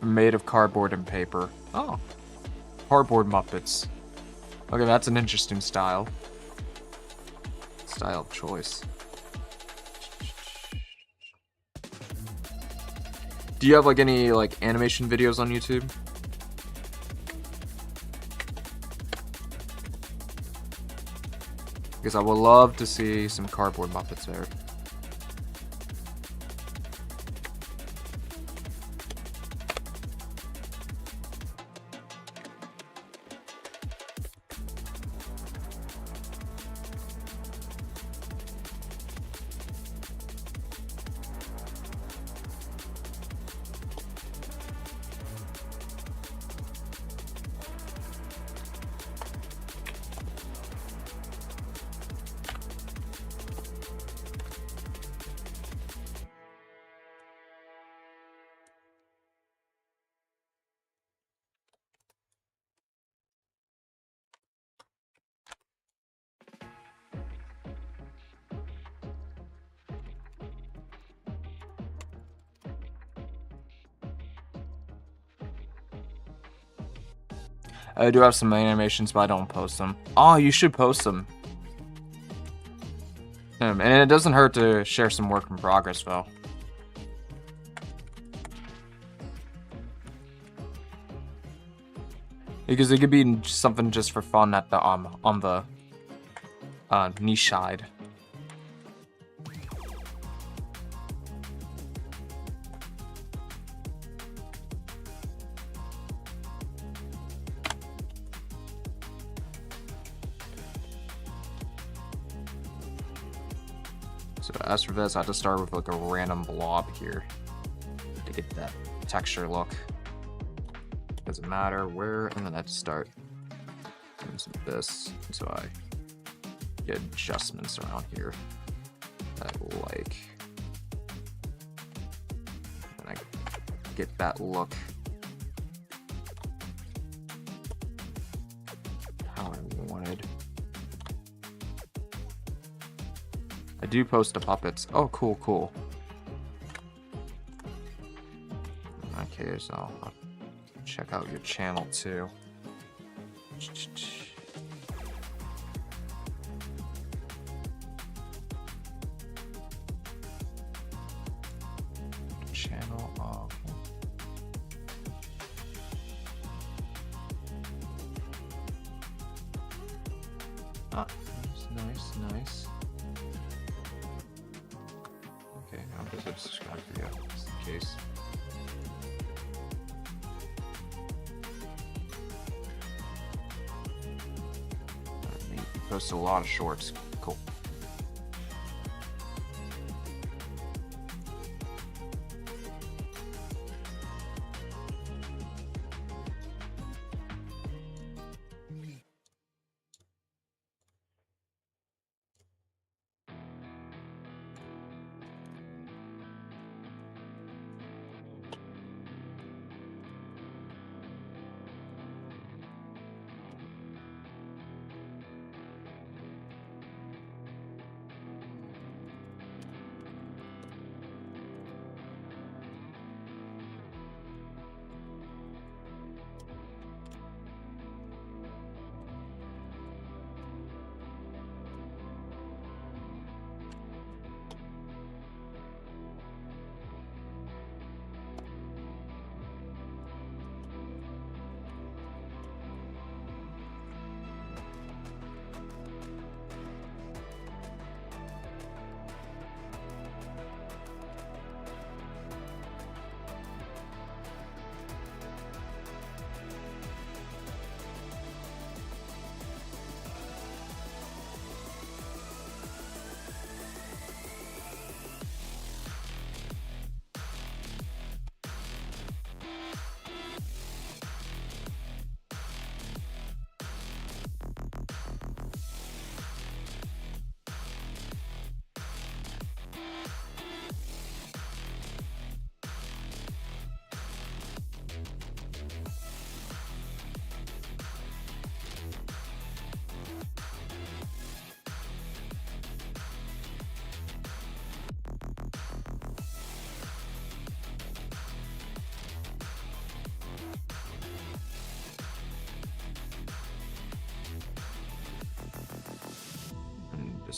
Made of cardboard and paper. Oh. Cardboard Muppets. Okay, that's an interesting style. Style of choice. Do you have like any like animation videos on YouTube? Because I would love to see some cardboard Muppets there. I do have some animations, but I don't post them. Oh, you should post them. And it doesn't hurt to share some work in progress, though. Because it could be something just for fun at the on the niche side. So as for this, I have to start with like a random blob here to get that texture look. Doesn't matter where, and then I have to start doing some of this, so I get adjustments around here that I like. And I get that look how I wanted. I do post the puppets. Oh, cool, cool. In that case, I'll check out your channel too. Channel of. Ah, nice, nice. Okay, I'll just hit subscribe for you, just in case. You post a lot of shorts. Cool.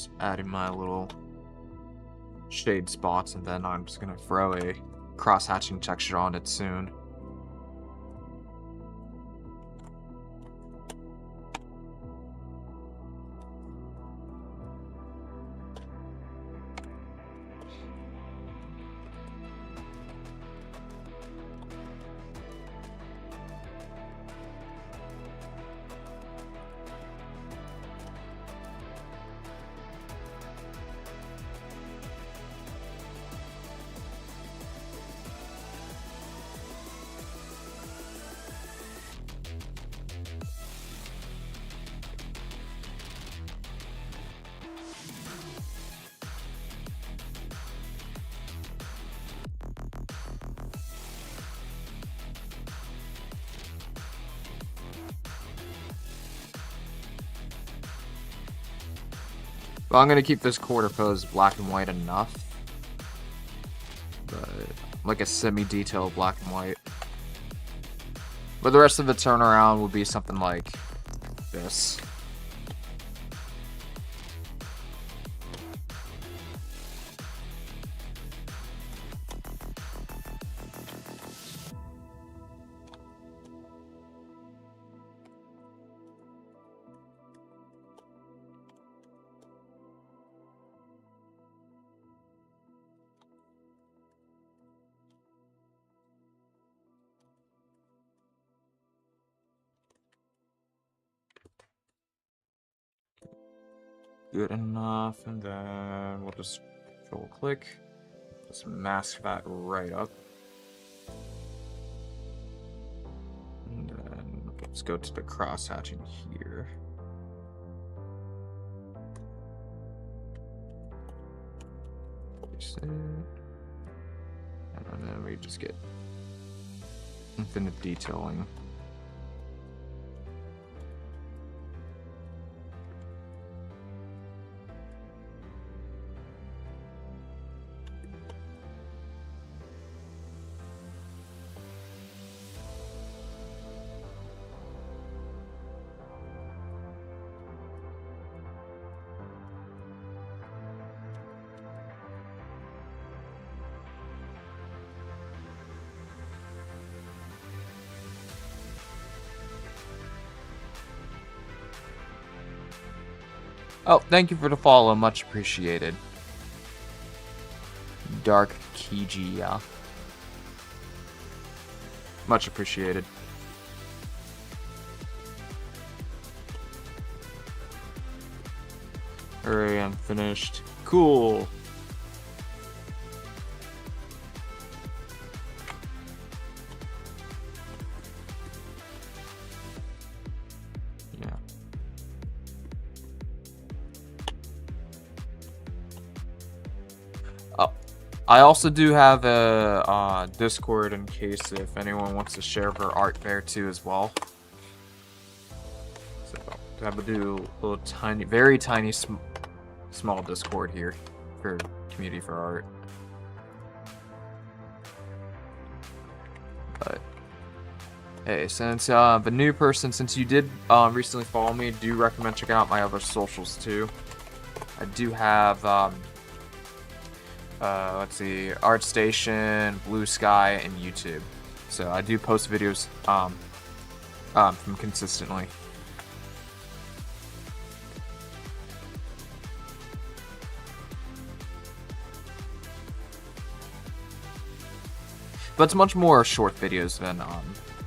Just adding my little shade spots, and then I'm just gonna throw a cross-hatching texture on it soon. Well, I'm gonna keep this quarter pose black and white enough, but like a semi-detailed black and white. But the rest of the turnaround will be something like this. Good enough, and then we'll just control click, just mask that right up. And then let's go to the cross hatching here. And then we just get infinite detailing. Oh, thank you for the follow, much appreciated. Dark Kijia. Much appreciated. Hooray, I'm finished. Cool. Yeah. Oh, I also do have a Discord in case if anyone wants to share their art there too as well. So I will do a little tiny, very tiny, small Discord here for Community for Art. But hey, since the new person, since you did recently follow me, do recommend checking out my other socials too. I do have let's see, ArtStation, Blue Sky, and YouTube. So I do post videos from consistently. But it's much more short videos than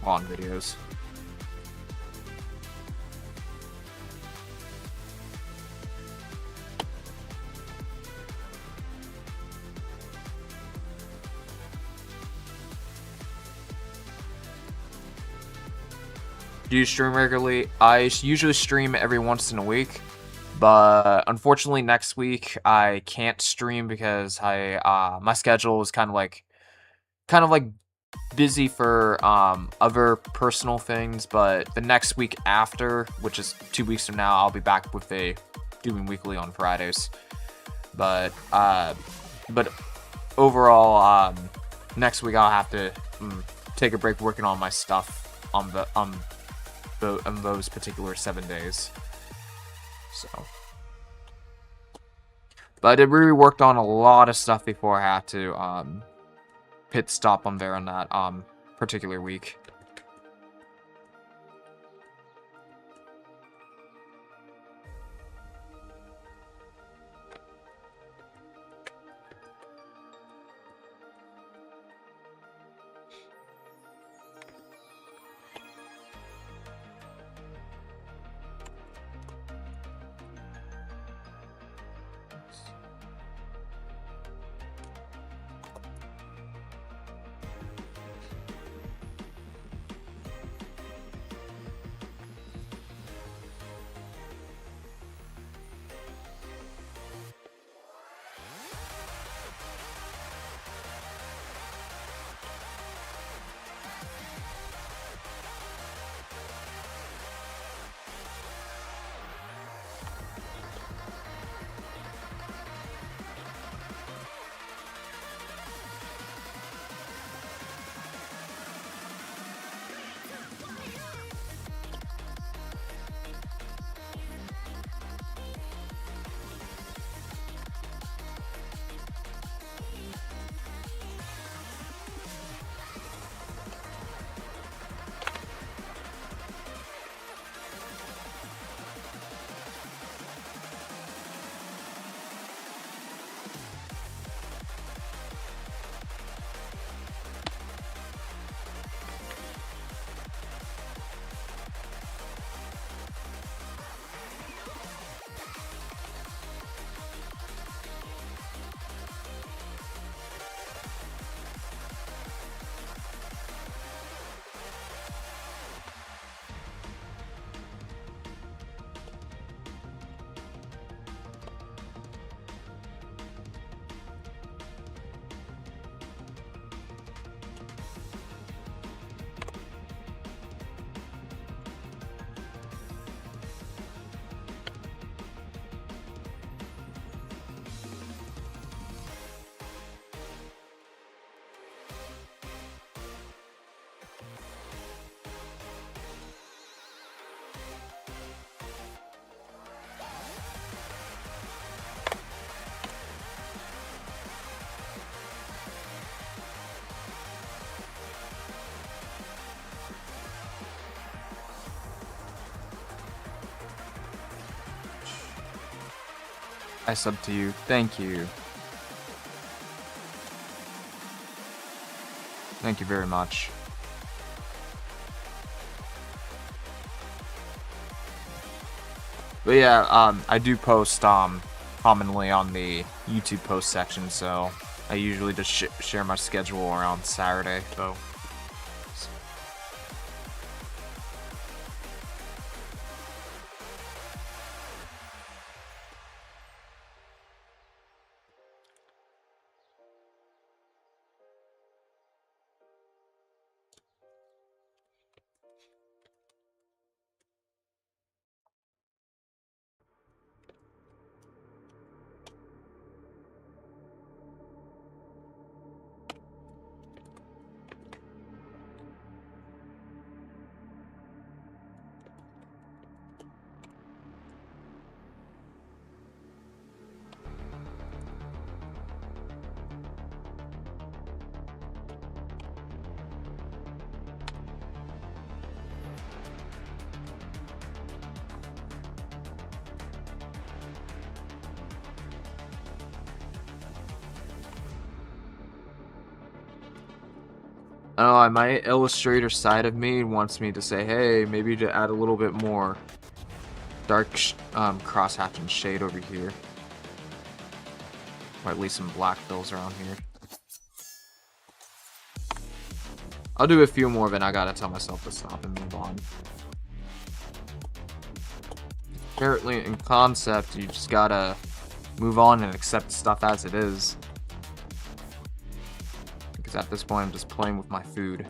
long videos. Do you stream regularly? I usually stream every once in a week, but unfortunately next week I can't stream because my schedule is kind of like busy for other personal things. But the next week after, which is 2 weeks from now, I'll be back with doing weekly on Fridays. But overall, next week I'll have to take a break working on my stuff on those particular 7 days. So But I did really worked on a lot of stuff before I had to pit stop on there on that particular week. I sub to you. Thank you. Thank you very much. But yeah, I do post commonly on the YouTube post section, so I usually just share my schedule around Saturday, so. I don't know, my illustrator side of me wants me to say, hey, maybe to add a little bit more dark crosshatch and shade over here. Or at least some black fills around here. I'll do a few more, but I gotta tell myself to stop and move on. Apparently, in concept, you just gotta move on and accept stuff as it is. Because at this point, I'm just playing with my food.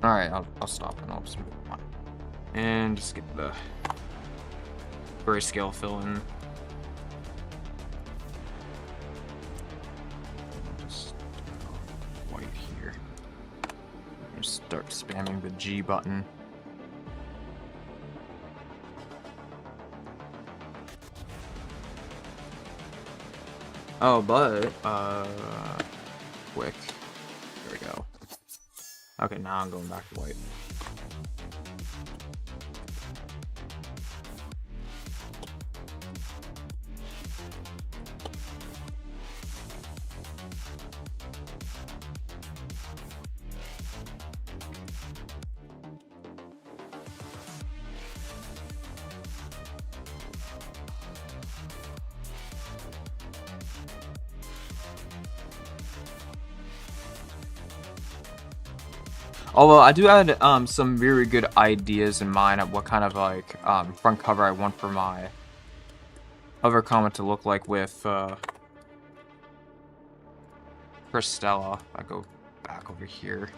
Alright, I'll stop and I'll just move on. And just get the grayscale fill in. Just white here. Just start spamming the G button. Oh, but quick. There we go. Okay, now I'm going back to white. Although I do have some very good ideas in mind of what kind of like front cover I want for my other comic to look like with Christella. I go back over here.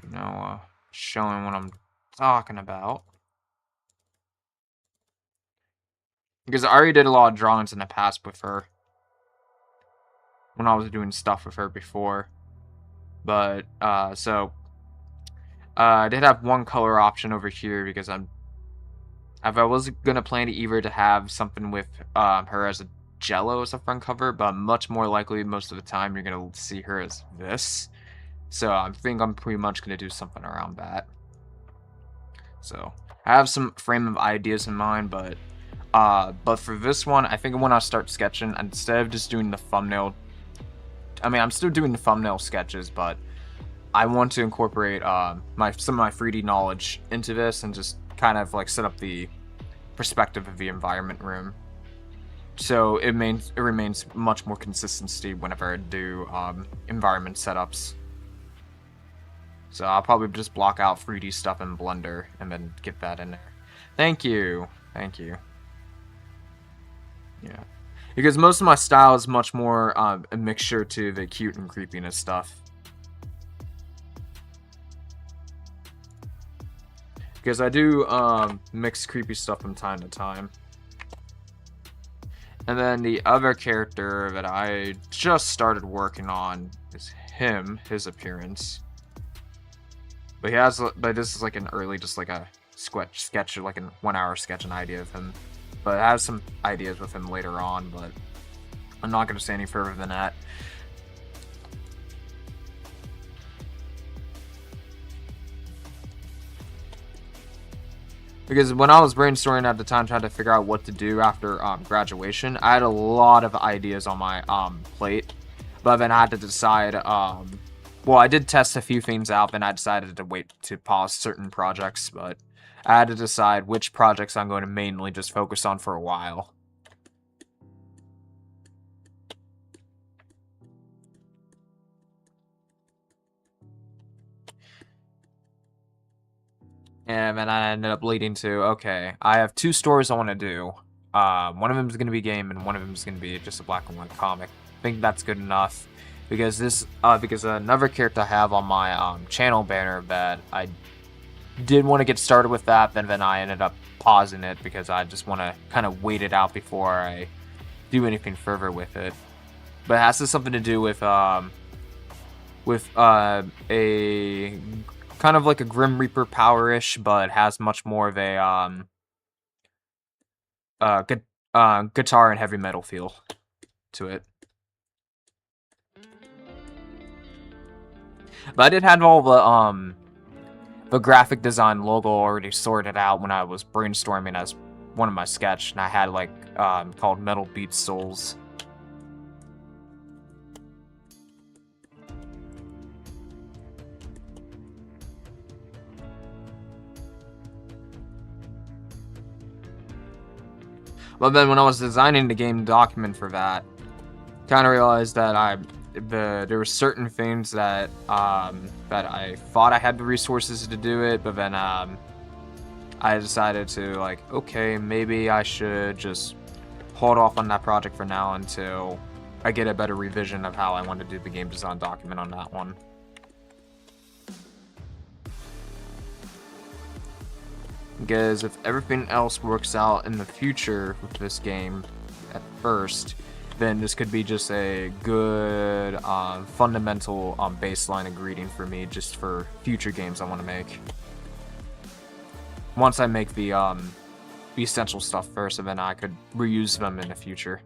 You know, showing what I'm talking about. Because I already did a lot of drawings in the past with her. When I was doing stuff with her before. But, so, I did have one color option over here because if I was gonna plan either to have something with, her as a Jello as a front cover, but much more likely most of the time you're gonna see her as this. So I think I'm pretty much gonna do something around that. So, I have some frame of ideas in mind, but for this one, I think when I start sketching, instead of just doing the thumbnail, I mean, I'm still doing the thumbnail sketches, but I want to incorporate some of my 3D knowledge into this and just kind of like set up the perspective of the environment room. So it remains much more consistency whenever I do environment setups. So I'll probably just block out 3D stuff in Blender and then get that in there. Thank you. Thank you. Yeah. Because most of my style is much more a mixture to the cute and creepiness stuff. Because I do mix creepy stuff from time to time. And then the other character that I just started working on is his appearance. But this is like an early, just like a sketch, like a 1 hour sketch, an idea of him. But I have some ideas with him later on, but I'm not going to say any further than that. Because when I was brainstorming at the time, trying to figure out what to do after graduation, I had a lot of ideas on my plate. But then I had to decide, well, I did test a few things out, and I decided to wait to pause certain projects, but I had to decide which projects I'm going to mainly just focus on for a while. And then I ended up leading to, okay, I have 2 stories I want to do. One of them is going to be game, and one of them is going to be just a black and white comic. I think that's good enough. Because because another character I have on my channel banner that I did want to get started with that, then I ended up pausing it because I just want to kind of wait it out before I do anything further with it. But it has something to do with a kind of like a Grim Reaper power-ish, but has much more of a guitar and heavy metal feel to it. But I did have all the graphic design logo already sorted out when I was brainstorming as one of my sketch, and I had like called Metal Beats Souls. But then when I was designing the game document for that, kind of realized that there were certain things that that I thought I had the resources to do it, but then I decided to, like, okay, maybe I should just hold off on that project for now until I get a better revision of how I want to do the game design document on that one. Because if everything else works out in the future with this game at first, then this could be just a good fundamental baseline of greeting for me just for future games I want to make. Once I make the essential stuff first, and then I could reuse them in the future.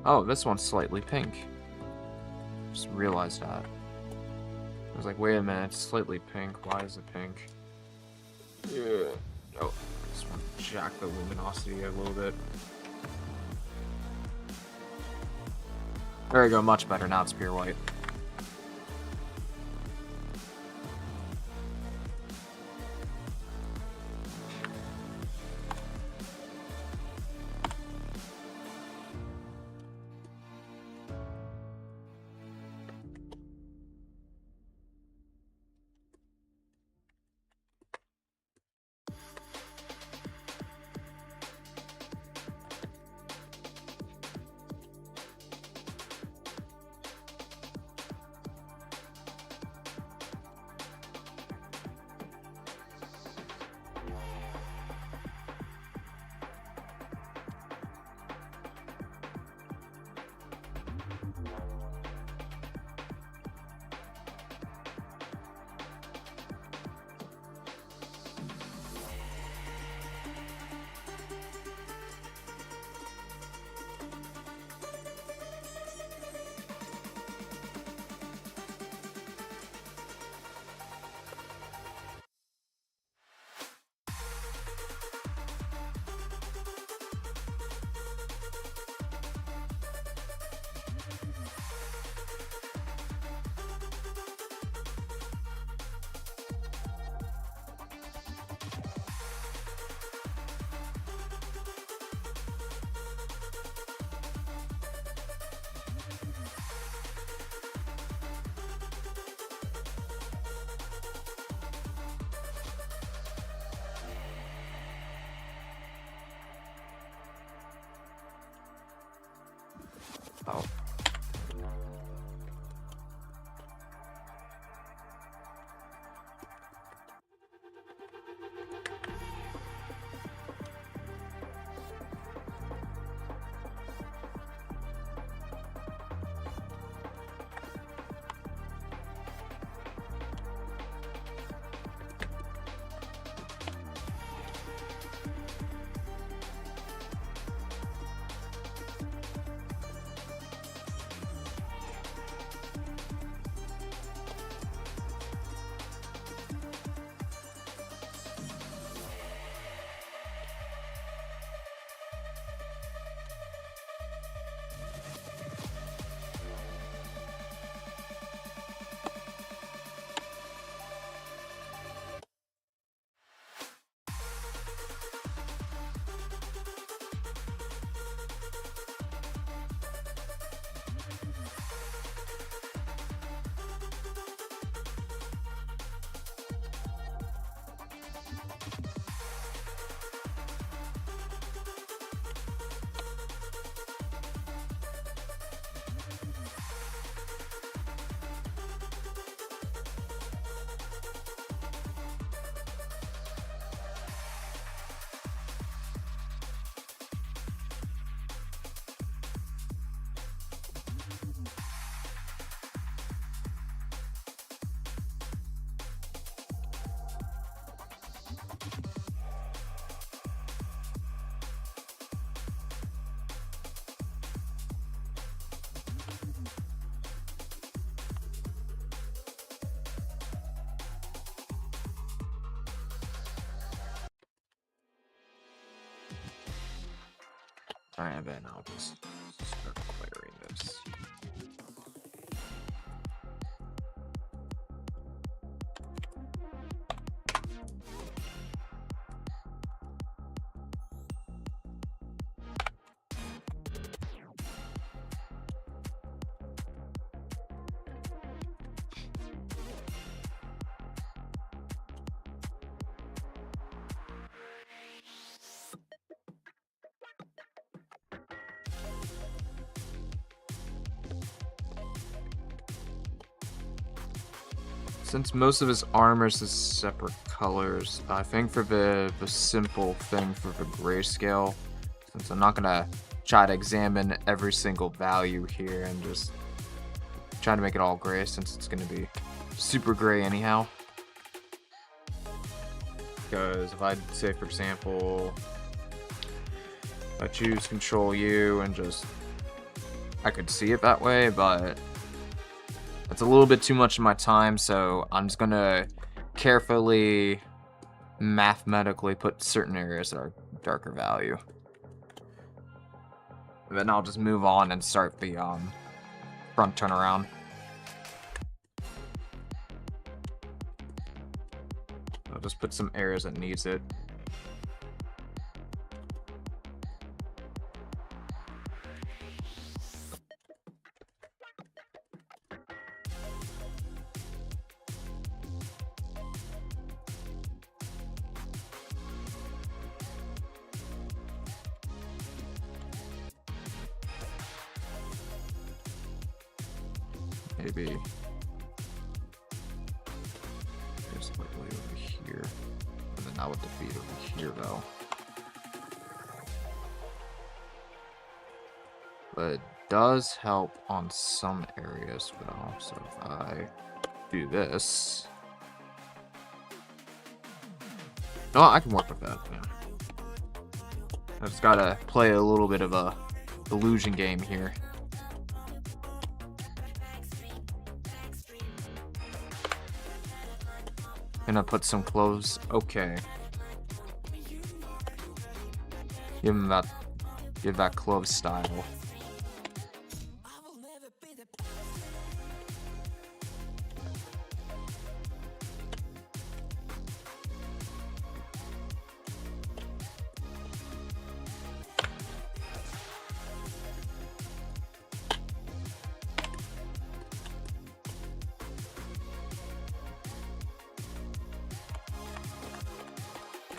Oh, this one's slightly pink. Just realized that. I was like, wait a minute, it's slightly pink. Why is it pink? Yeah. Oh, I just want to jack the luminosity a little bit. There we go, much better. Now it's pure white. Oh. Alright, then I'll just start clearing this. Since most of his armors is separate colors, I think for the simple thing for the grayscale, since I'm not gonna try to examine every single value here and just try to make it all gray, since it's gonna be super gray anyhow. Because if I say, for example, I choose Control U and just, I could see it that way, but it's a little bit too much of my time, so I'm just gonna carefully, mathematically put certain areas that are darker value. And then I'll just move on and start the front turnaround. I'll just put some areas that needs it. Maybe there's like way over here, and then I would defeat over here though. But it does help on some areas though. So if I do this, no, I can work with that. Yeah. I just gotta play a little bit of a illusion game here. Gonna put some clothes. Okay. Give that clothes style.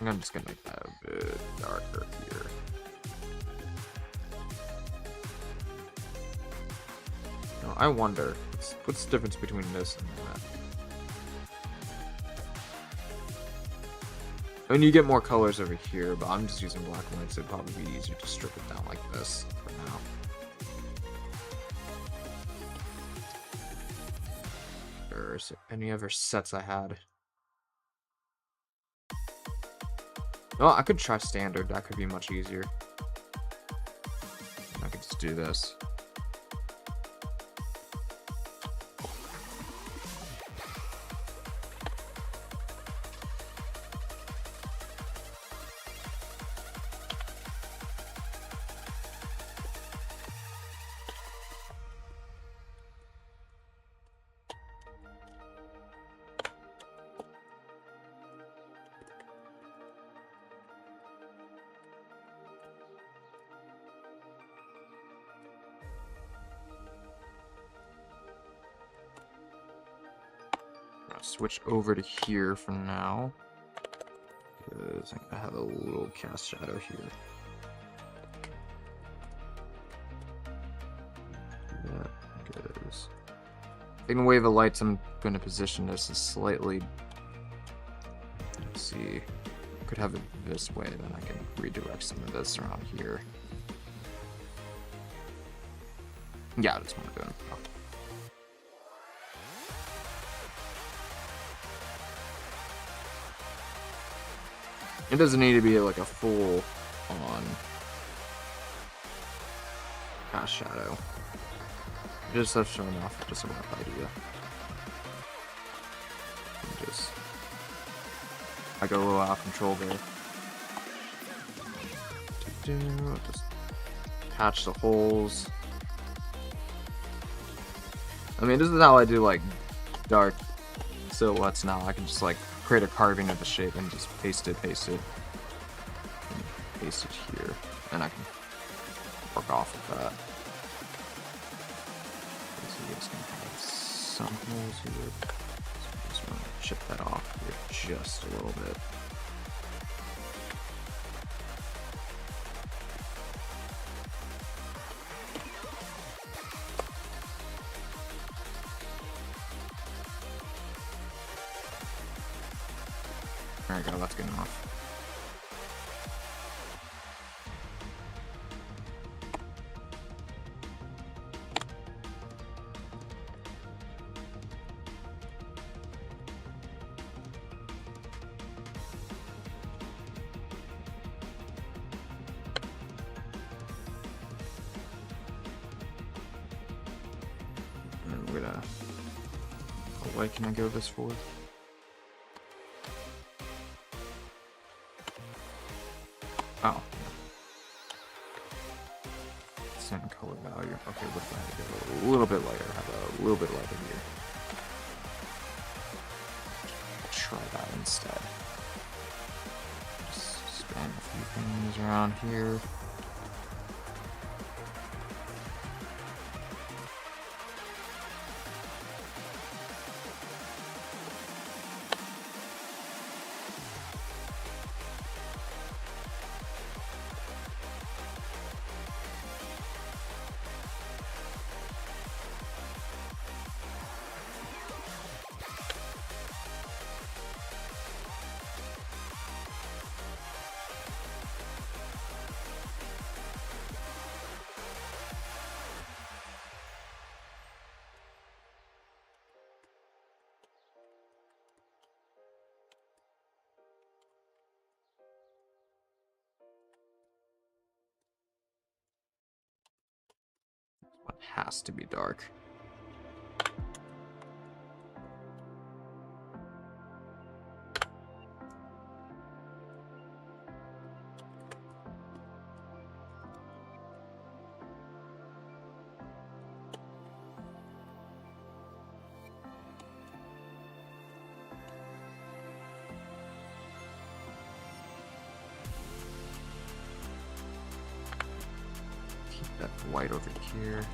I'm just gonna make that a bit darker here. Now, I wonder, what's the difference between this and that? I mean, you get more colors over here, but I'm just using black and white, so it'd probably be easier to strip it down like this for now. Or is there any other sets I had? Oh, I could try standard. That could be much easier. I could just do this. Switch over to here for now, because I have a little cast shadow here. That goes. Taking away the lights, I'm going to position this as slightly. Let's see. Could have it this way, then I can redirect some of this around here. Yeah, that's what I'm doing. It doesn't need to be like a full on cast shadow. Just have shown off just a rough idea. I go a little out of control there. Just patch the holes. I mean, this is how I do, like, dark silhouettes now. I can just, like, create a carving of the shape and just paste it, and paste it here. And I can work off of that. So you guys can have some holes here. So I just want to chip that off here just a little bit. There we go, that's good enough. And then we're gonna... What way can I go this for? Oh. Same color value. Okay, what if I go a little bit lighter? How about a little bit lighter here? Try that instead. Just spam a few things around here. One has to be dark. Keep that white over here.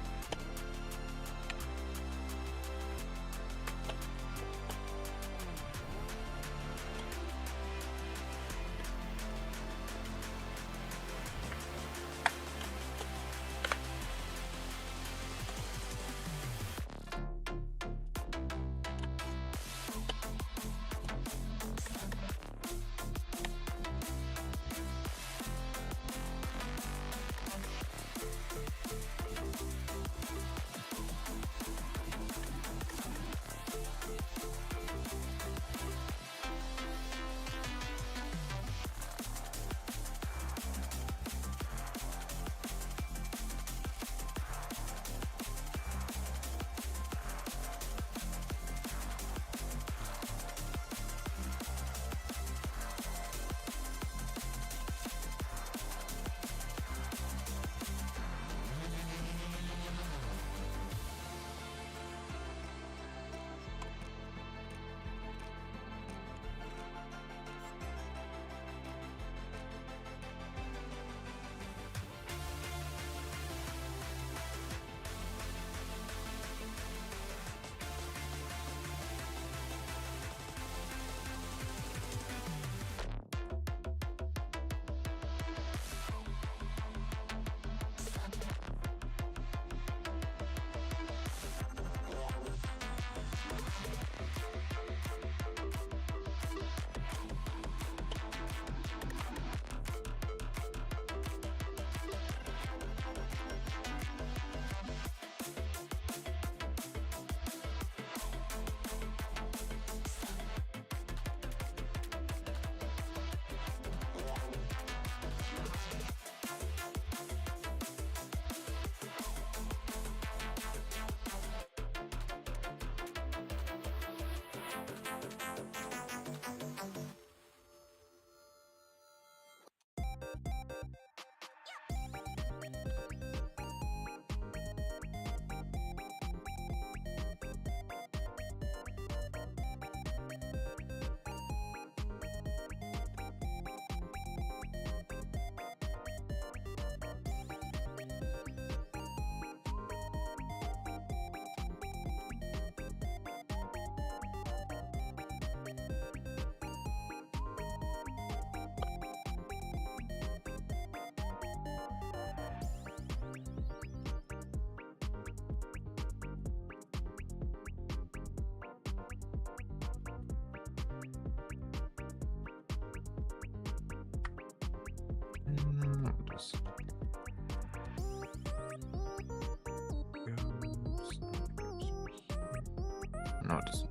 No, it doesn't.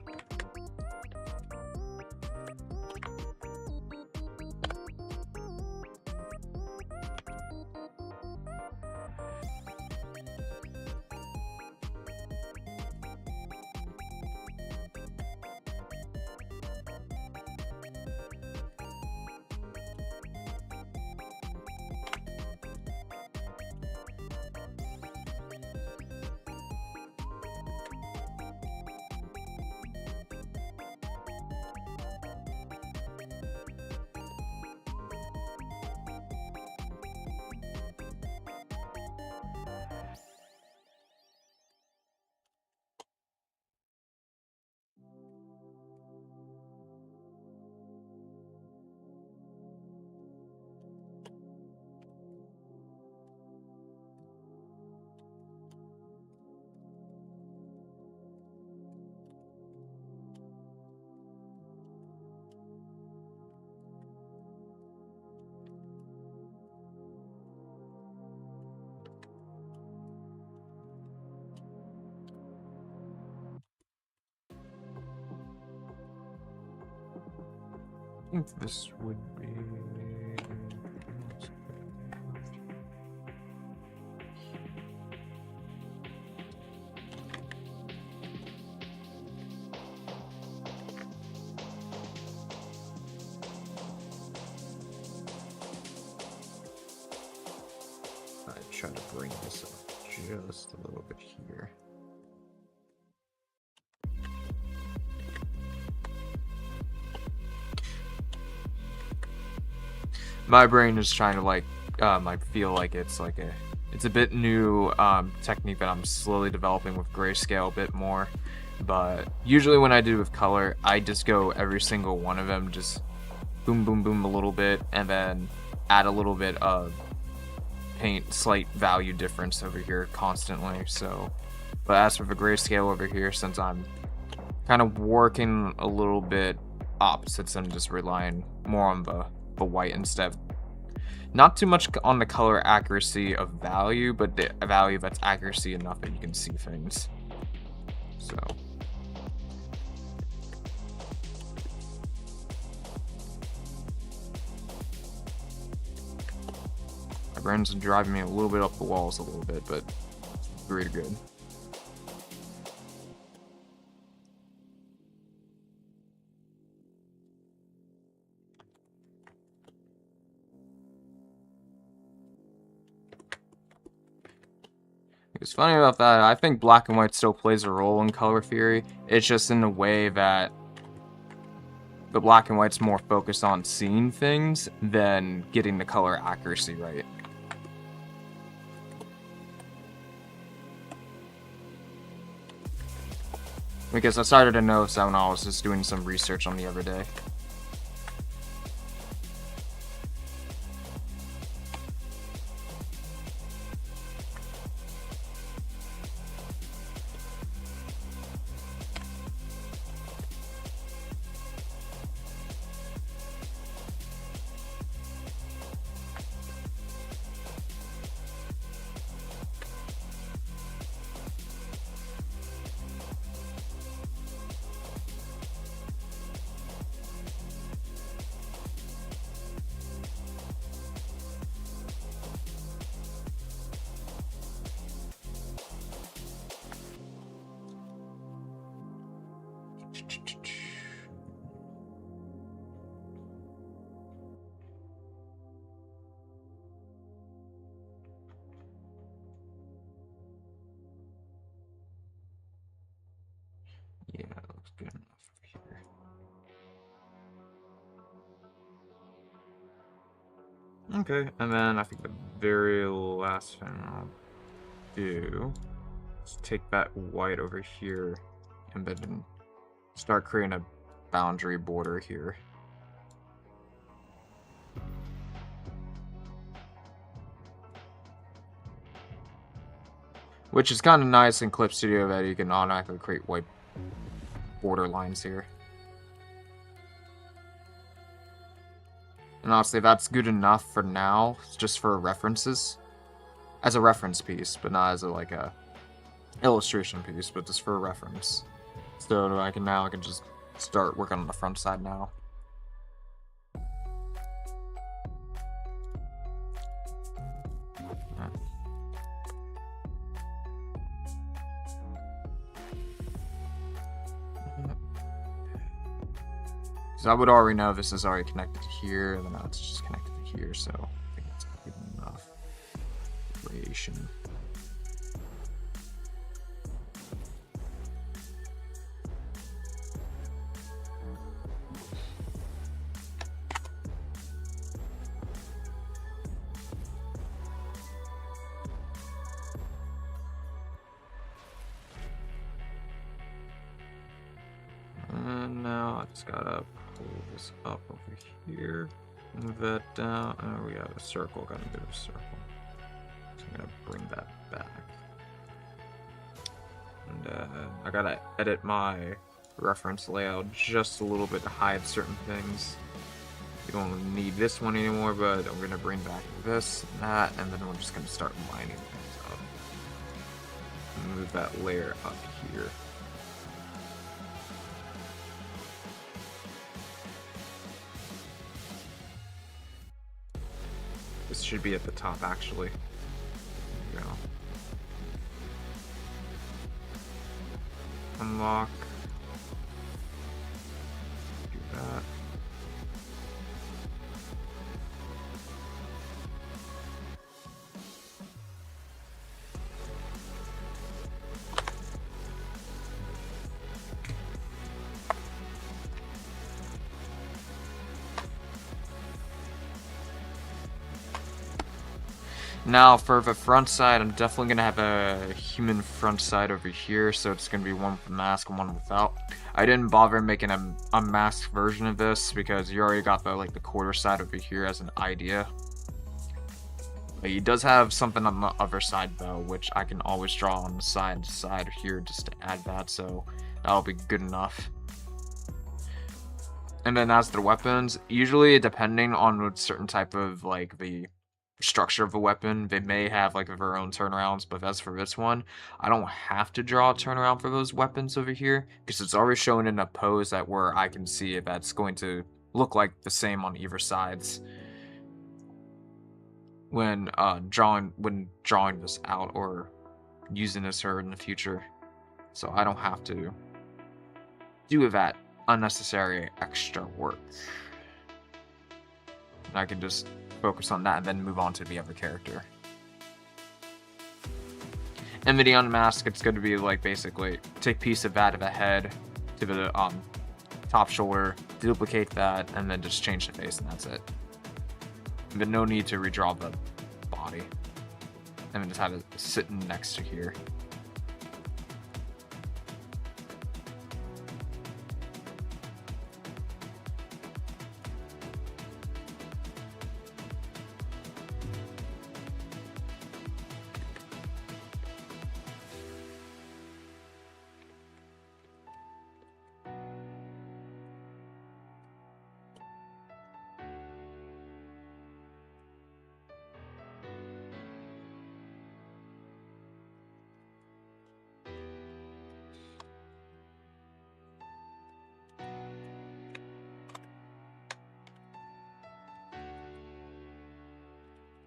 I think this would be... I try to bring this up just a little bit here. My brain is trying to like, I feel like it's like it's a bit new technique that I'm slowly developing with grayscale a bit more. But usually when I do with color, I just go every single one of them, just boom, boom, boom a little bit, and then add a little bit of paint, slight value difference over here constantly. So, but as for the grayscale over here, since I'm kind of working a little bit opposites, I'm just relying more on the white instead. Not too much on the color accuracy of value, but the value that's accuracy enough that you can see things. So. My brain's driving me a little bit up the walls a little bit, but it's pretty good. It's funny about that, I think black and white still plays a role in color theory. It's just in the way that the black and white's more focused on seeing things than getting the color accuracy right. Because I started to notice that when I was just doing some research on the other day. Yeah, that looks good enough here. Okay, and then I think the very last thing I'll do is take that white over here and then start creating a boundary border here. Which is kind of nice in Clip Studio that you can automatically create white border lines here. And honestly, that's good enough for now, just for references. As a reference piece, but not as a, like a illustration piece, but just for a reference. So I can just start working on the front side now. So I would already know this is already connected to here, and then now it's just connected to here, so I think that's good enough. Creation. And now I just gotta pull this up over here, move that down, and we have a circle, gotta do a circle. So I'm gonna bring that back. And I gotta edit my reference layout just a little bit to hide certain things. We don't need this one anymore, but I'm gonna bring back this and that, and then we're just gonna start lining things up. Move that layer up here. This should be at the top, actually. There we go. Unlock. Do that. Now, for the front side, I'm definitely going to have a human front side over here, so it's going to be one with a mask and one without. I didn't bother making a unmasked version of this, because you already got the, the quarter side over here as an idea. But he does have something on the other side, though, which I can always draw on the side here just to add that, so that'll be good enough. And then as the weapons, usually depending on what certain type of, the structure of a weapon, they may have their own turnarounds, but as for this one, I don't have to draw a turnaround for those weapons over here, because it's already shown in a pose that where I can see if that's going to look like the same on either sides when drawing this out or using this in the future. So I don't have to do that unnecessary extra work. And I can just focus on that and then move on to the other character. And with the unmask, it's going to be basically take piece of that of the head to the top shoulder, duplicate that, and then just change the face, and that's it. But no need to redraw the body. And then just have it sitting next to here.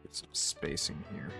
Get some spacing here.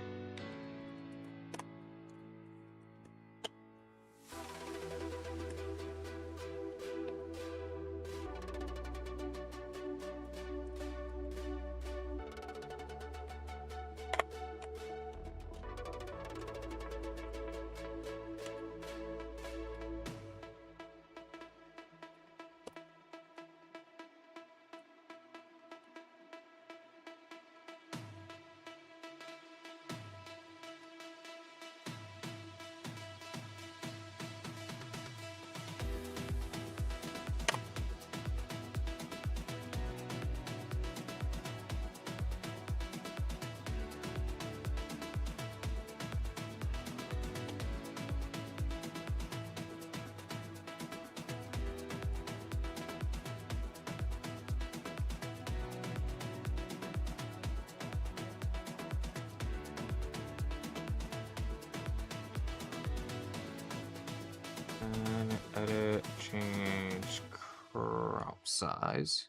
Edit, change crop size.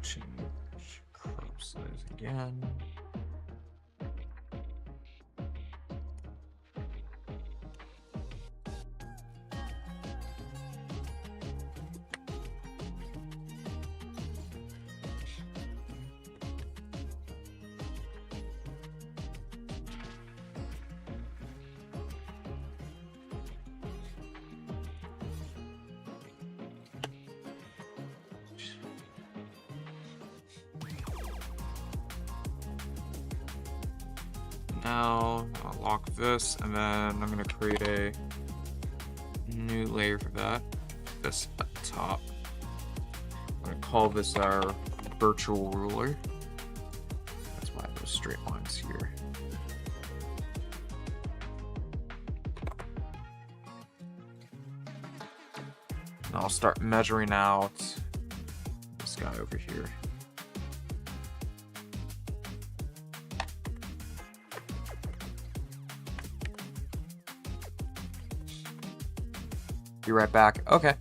Change crop size again. Now I'll lock this, and then I'm gonna create a new layer for that. This at the top. I'm gonna call this our virtual ruler. That's why those straight lines here. And I'll start measuring out this guy over here. Be right back. Okay.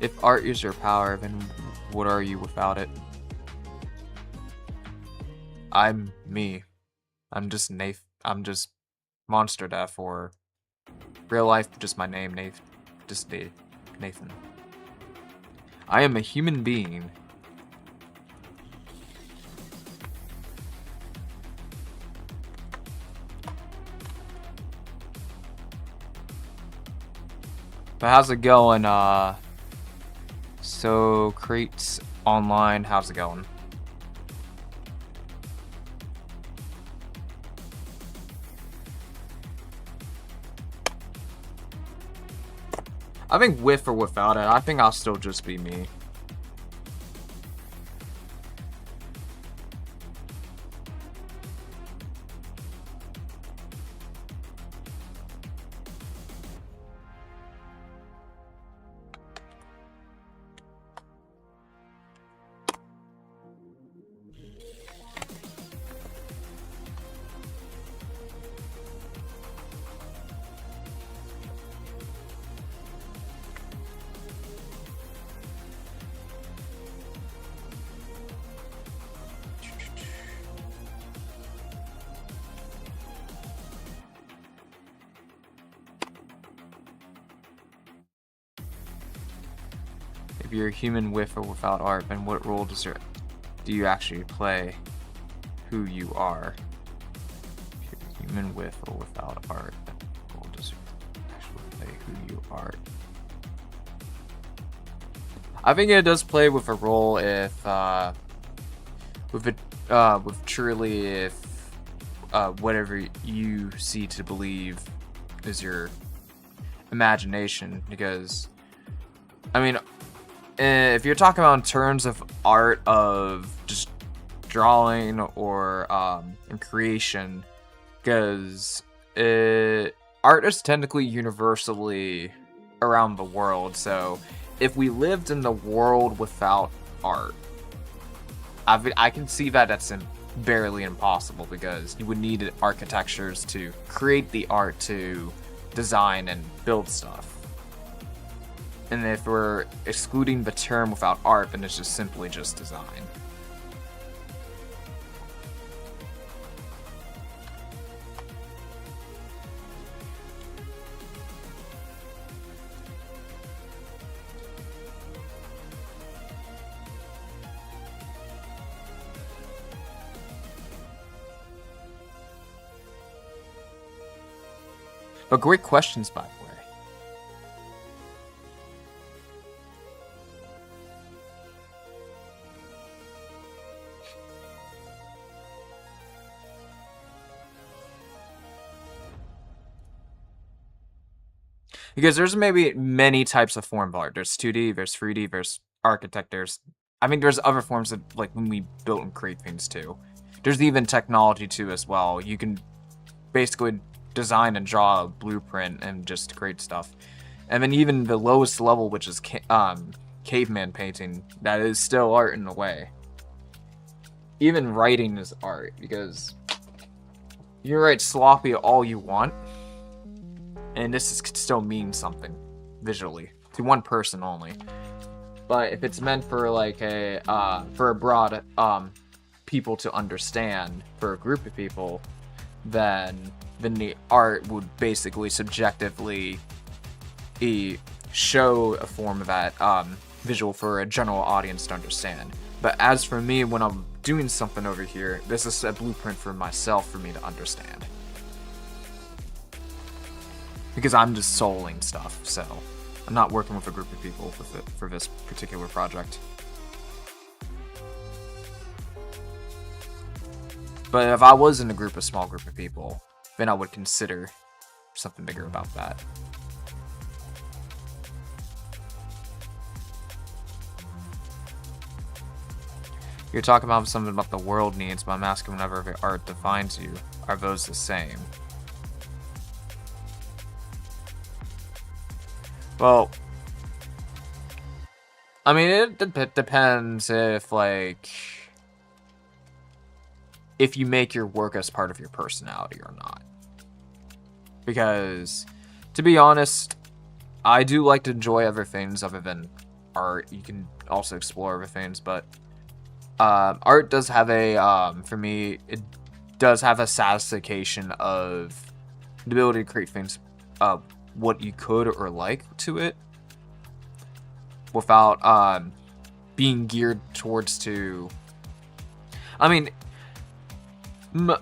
If art is your power, then what are you without it? I'm me. I'm just Nath. I'm just Monster Death, or real life, just my name, Nath. Just Nathan. I am a human being. But how's it going, So, Crates Online, how's it going? I think with or without it, I think I'll still just be me. If you're a human with or without art, then what role do you actually play who you are? If you're a human with or without art, then what role does it actually play who you are? I think it does play with a role if, truly if, whatever you see to believe is your imagination, because, I mean, if you're talking about in terms of art of just drawing or in creation, because art is technically universally around the world, so if we lived in the world without art, I can see that that's barely impossible, because you would need architectures to create the art to design and build stuff. And if we're excluding the term without art, then it's just simply just design. But great questions, by the way. Because there's maybe many types of form of art. There's 2D, there's 3D, there's architect, there's other forms of, like, when we build and create things too. There's even technology too as well. You can basically design and draw a blueprint and just create stuff. And then even the lowest level, which is caveman painting, that is still art in a way. Even writing is art, because you can write sloppy all you want, and this could still mean something visually to one person only. But if it's meant for like for a broad people to understand, for a group of people, then the art would basically subjectively show a form of that visual for a general audience to understand. But as for me, when I'm doing something over here, this is a blueprint for myself for me to understand. Because I'm just souling stuff, so I'm not working with a group of people for this particular project. But if I was in a small group of people, then I would consider something bigger about that. You're talking about something about the world needs, but I'm asking whenever the art defines you, are those the same? Well, I mean, it depends if, like, if you make your work as part of your personality or not. Because, to be honest, I do like to enjoy other things other than art. You can also explore other things, but art does have for me, it does have a satisfaction of the ability to create things, what you could or like to it, without being geared towards to. I mean,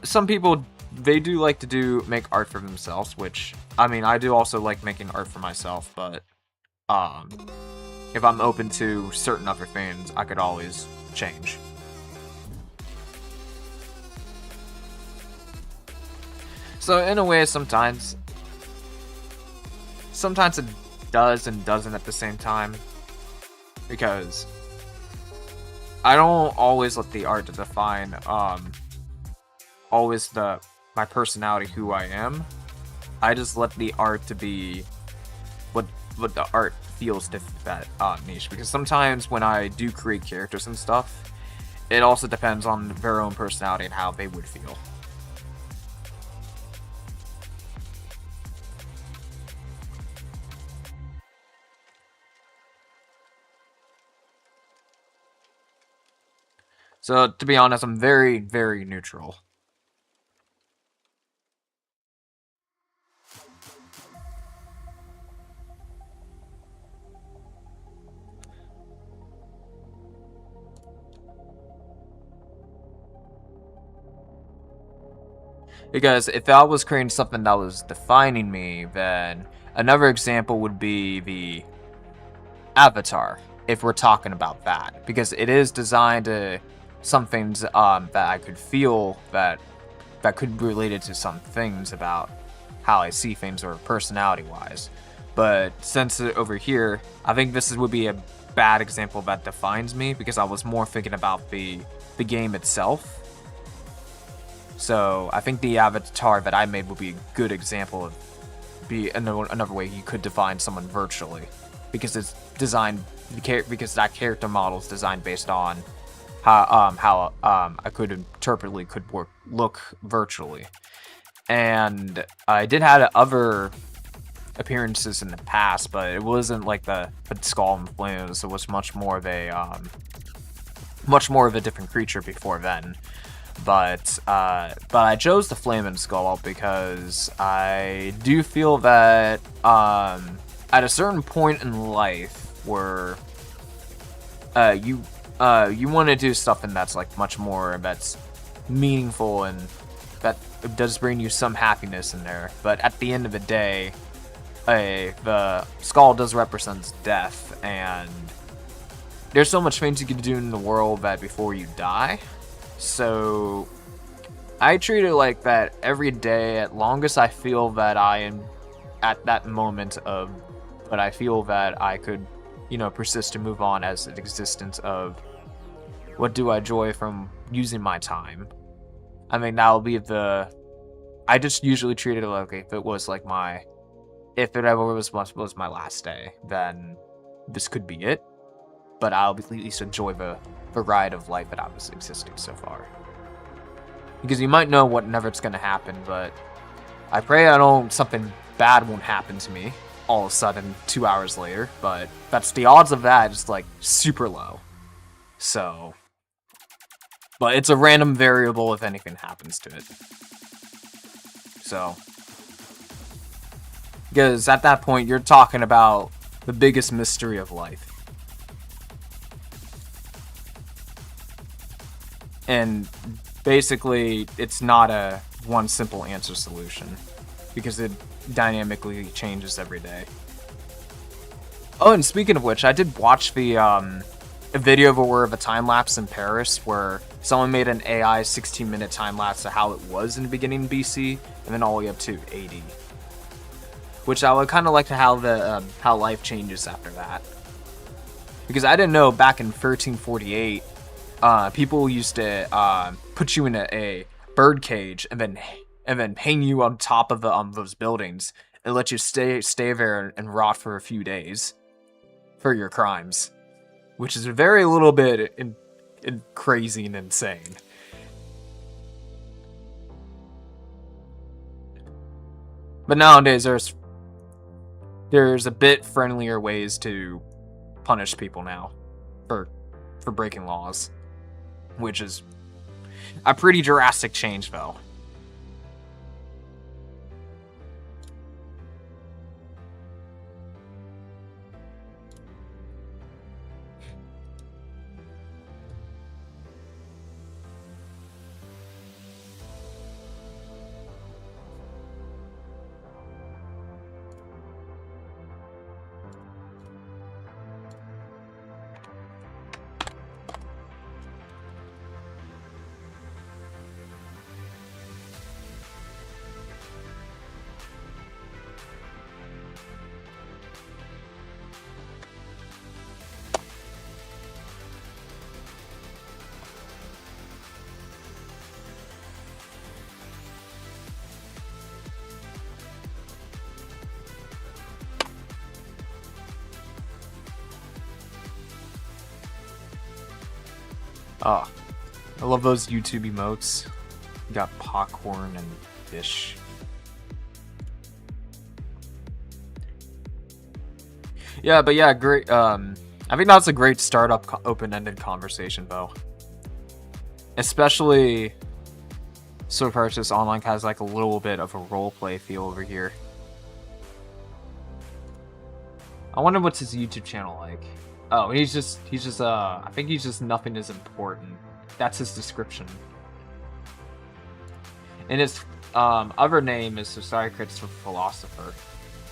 some people, they do like to make art for themselves, which, I mean, I do also like making art for myself, but if I'm open to certain other things, I could always change. So in a way, sometimes it does and doesn't at the same time, because I don't always let the art define always my personality, who I am. I just let the art to be what the art feels to that niche, because sometimes when I do create characters and stuff, it also depends on their own personality and how they would feel. So, to be honest, I'm very, very neutral. Because if I was creating something that was defining me, then another example would be the avatar, if we're talking about that. Because it is designed to some things that I could feel that could be related to some things about how I see things or personality-wise. But since over here, I think this would be a bad example that defines me, because I was more thinking about the game itself. So I think the avatar that I made would be a good example of another way you could define someone virtually, because it's designed because that character model is designed based on how I could interpretedly look virtually. And I did have other appearances in the past, but it wasn't like the skull and flames. It was much more of a different creature before then. But I chose the Flaming Skull because I do feel that at a certain point in life where you want to do something that's like much more that's meaningful and that it does bring you some happiness in there. But at the end of the day, the skull does represent death, and there's so much things you can do in the world that before you die. So I treat it like that every day, as long as I feel that I am at that moment of, but I feel that I could, persist to move on as an existence of what do I enjoy from using my time. I mean, that'll be I just usually treat it like if it was like if it ever was my last day, then this could be it. But I'll at least enjoy the ride of life that I was existing so far. Because you might know what never it's gonna happen, but I pray something bad won't happen to me all of a sudden 2 hours later, but that's the odds of that is like super low. So, but it's a random variable if anything happens to it. So, because at that point you're talking about the biggest mystery of life. And basically, it's not a one simple answer solution, because it dynamically changes every day. Oh, and speaking of which, I did watch a video of a time lapse in Paris where someone made an AI 16-minute time lapse of how it was in the beginning BC, and then all the way up to 80. Which I would kind of like to how life changes after that, because I didn't know back in 1348. People used to put you in a bird cage and then hang you on top of those buildings and let you stay there and rot for a few days for your crimes, which is very little bit crazy and insane. But nowadays there's a bit friendlier ways to punish people now for breaking laws, which is a pretty drastic change, though. Oh, I love those YouTube emotes. You got popcorn and fish. Yeah, but yeah, great. I think that's a great startup open-ended conversation, though. Especially so far, this online has like a little bit of a roleplay feel over here. I wonder what's his YouTube channel like. Oh, he's just I think he's just nothing is important. That's his description. And his other name is Socialmedia Philosopher.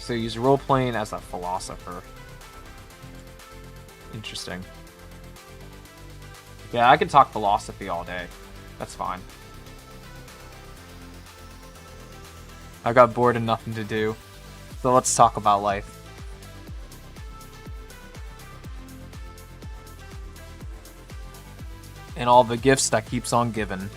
So he's role-playing as a philosopher. Interesting. Yeah, I can talk philosophy all day. That's fine. I got bored and nothing to do. So let's talk about life. And all the gifts that keeps on giving.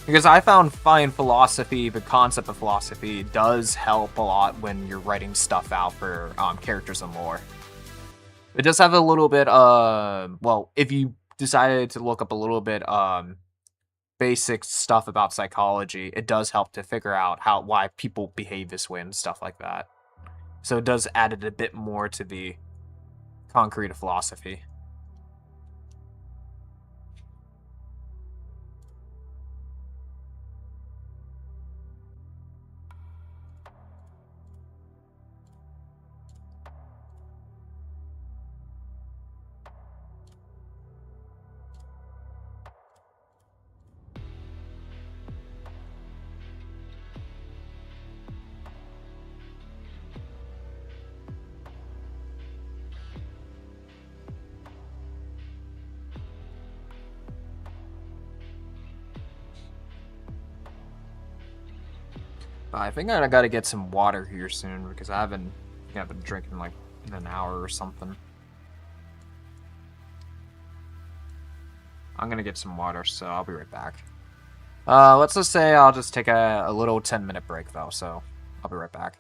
Because I found philosophy, the concept of philosophy, does help a lot when you're writing stuff out for characters and lore. It does have a little bit, well, if you decided to look up a little bit, basic stuff about psychology, it does help to figure out why people behave this way and stuff like that. So it does add it a bit more to the concrete of philosophy. I think I gotta get some water here soon because I haven't been drinking like in an hour or something. I'm gonna get some water, so I'll be right back. Let's just say I'll just take a little 10-minute break though, so I'll be right back.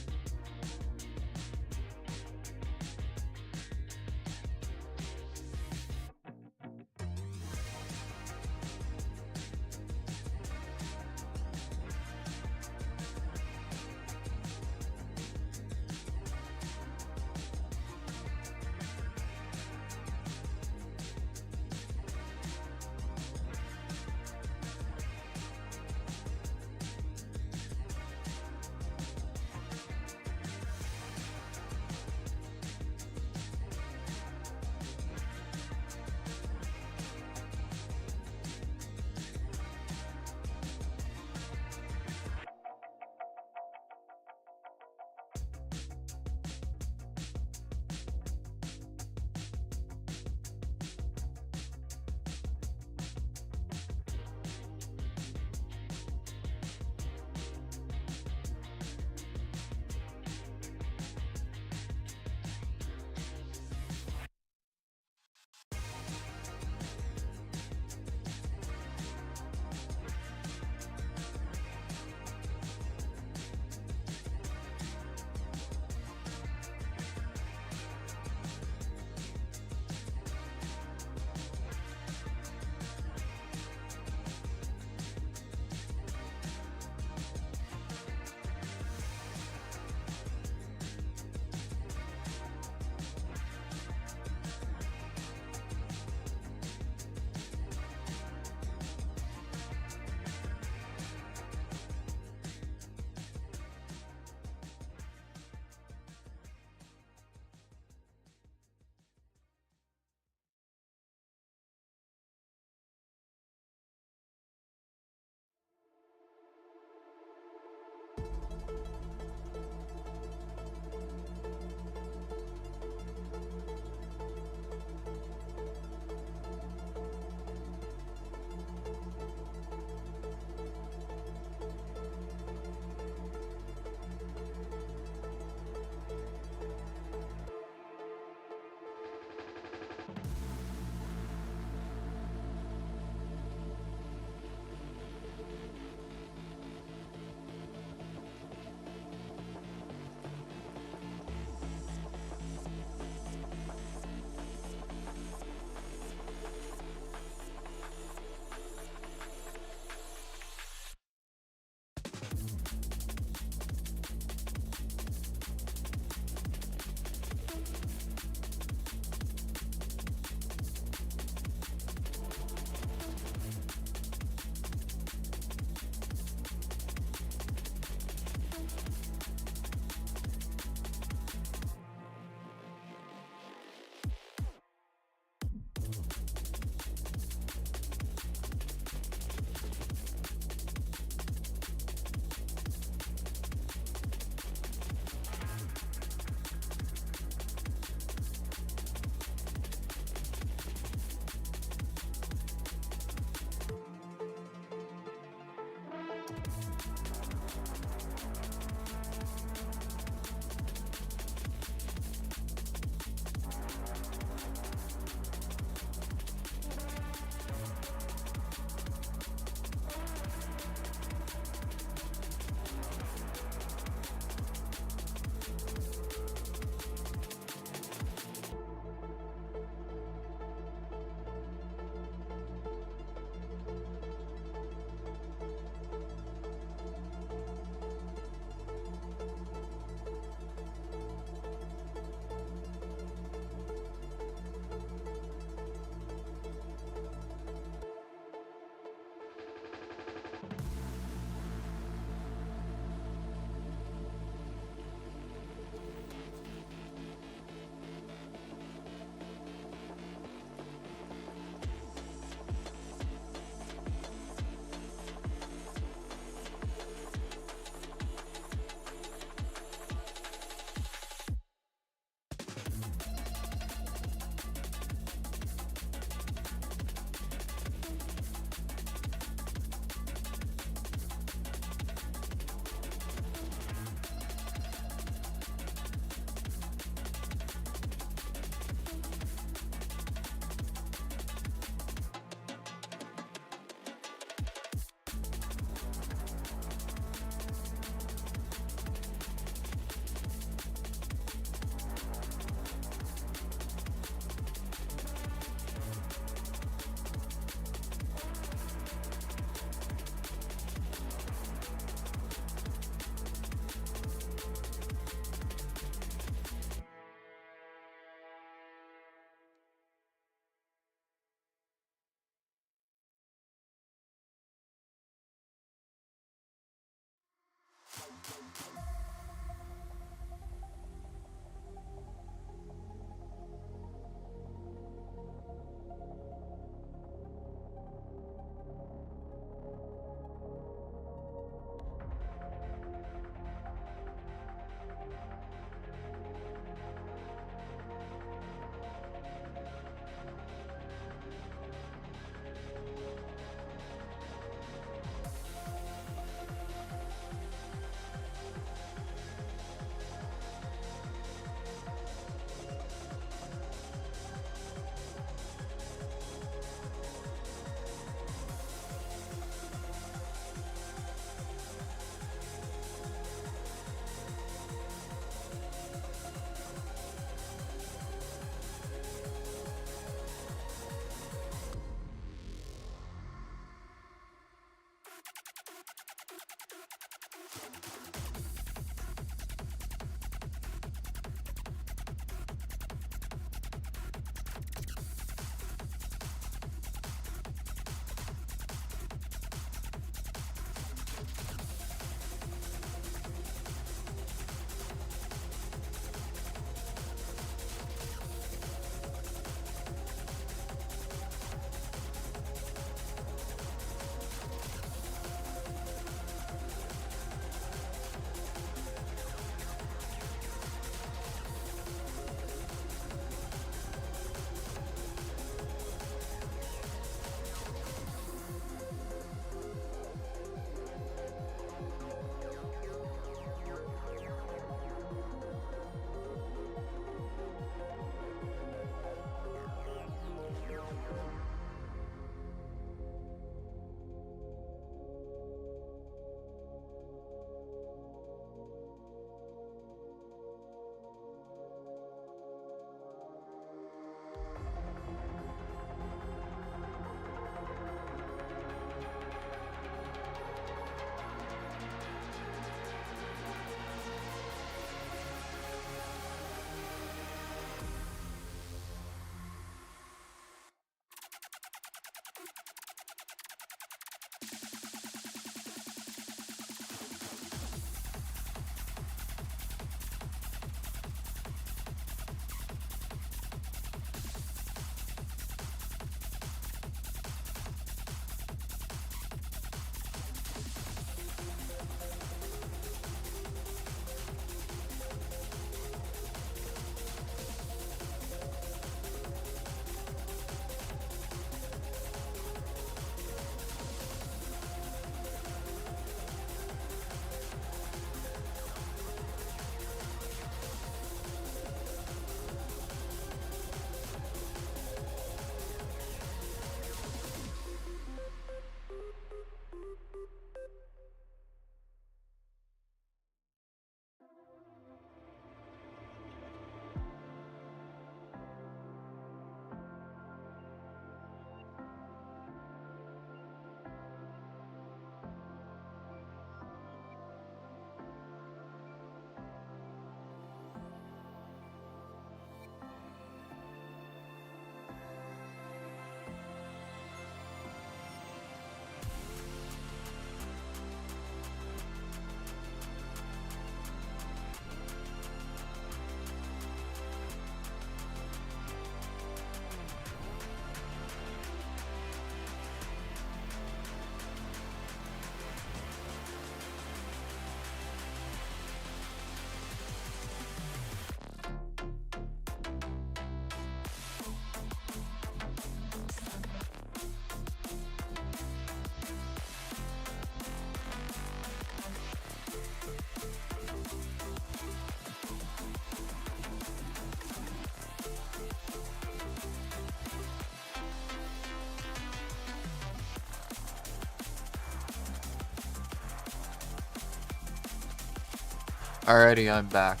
Alrighty, I'm back.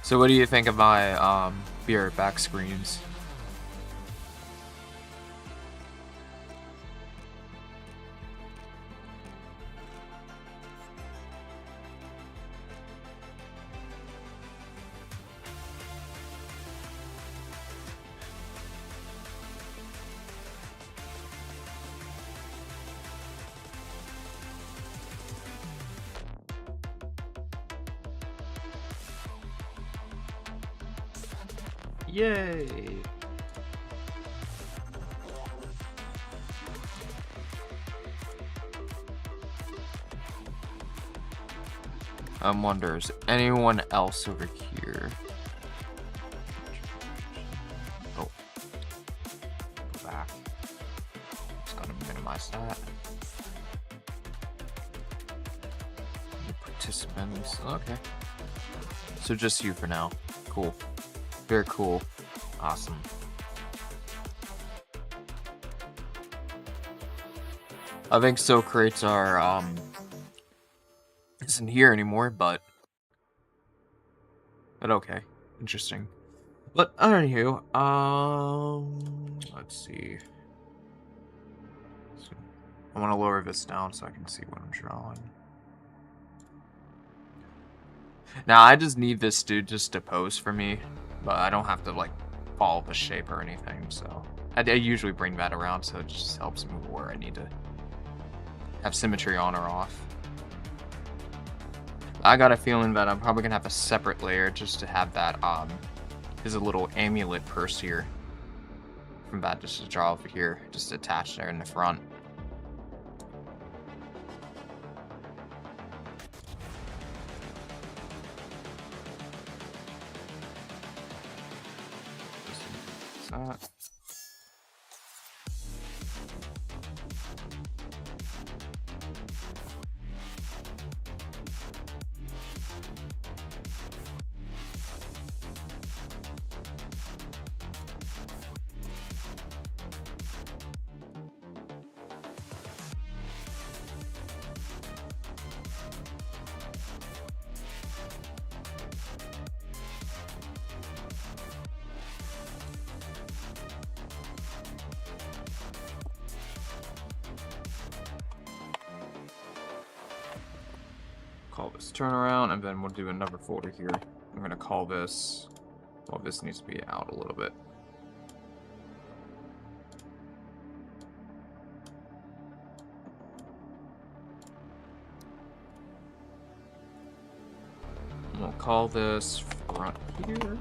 So what do you think of my beer back screens? Yay! I wonder, is anyone else over here? Oh. Go back. Just gotta minimize that. The participants. Okay. So just you for now. Cool. Very cool. Awesome. I think Socrates are, isn't here anymore, but okay. Interesting. But, anywho, let's see. So, I want to lower this down so I can see what I'm drawing. Now, I just need this dude just to pose for me, but I don't have to, like, follow the shape or anything, so. I usually bring that around, so it just helps me where I need to have symmetry on or off. I got a feeling that I'm probably gonna have a separate layer just to have that, there's a little amulet purse here. From that, just to draw over here, just attached there in the front. That. Call this turnaround, and then we'll do another folder here. I'm going to call this, well, this needs to be out a little bit. And we'll call this front here.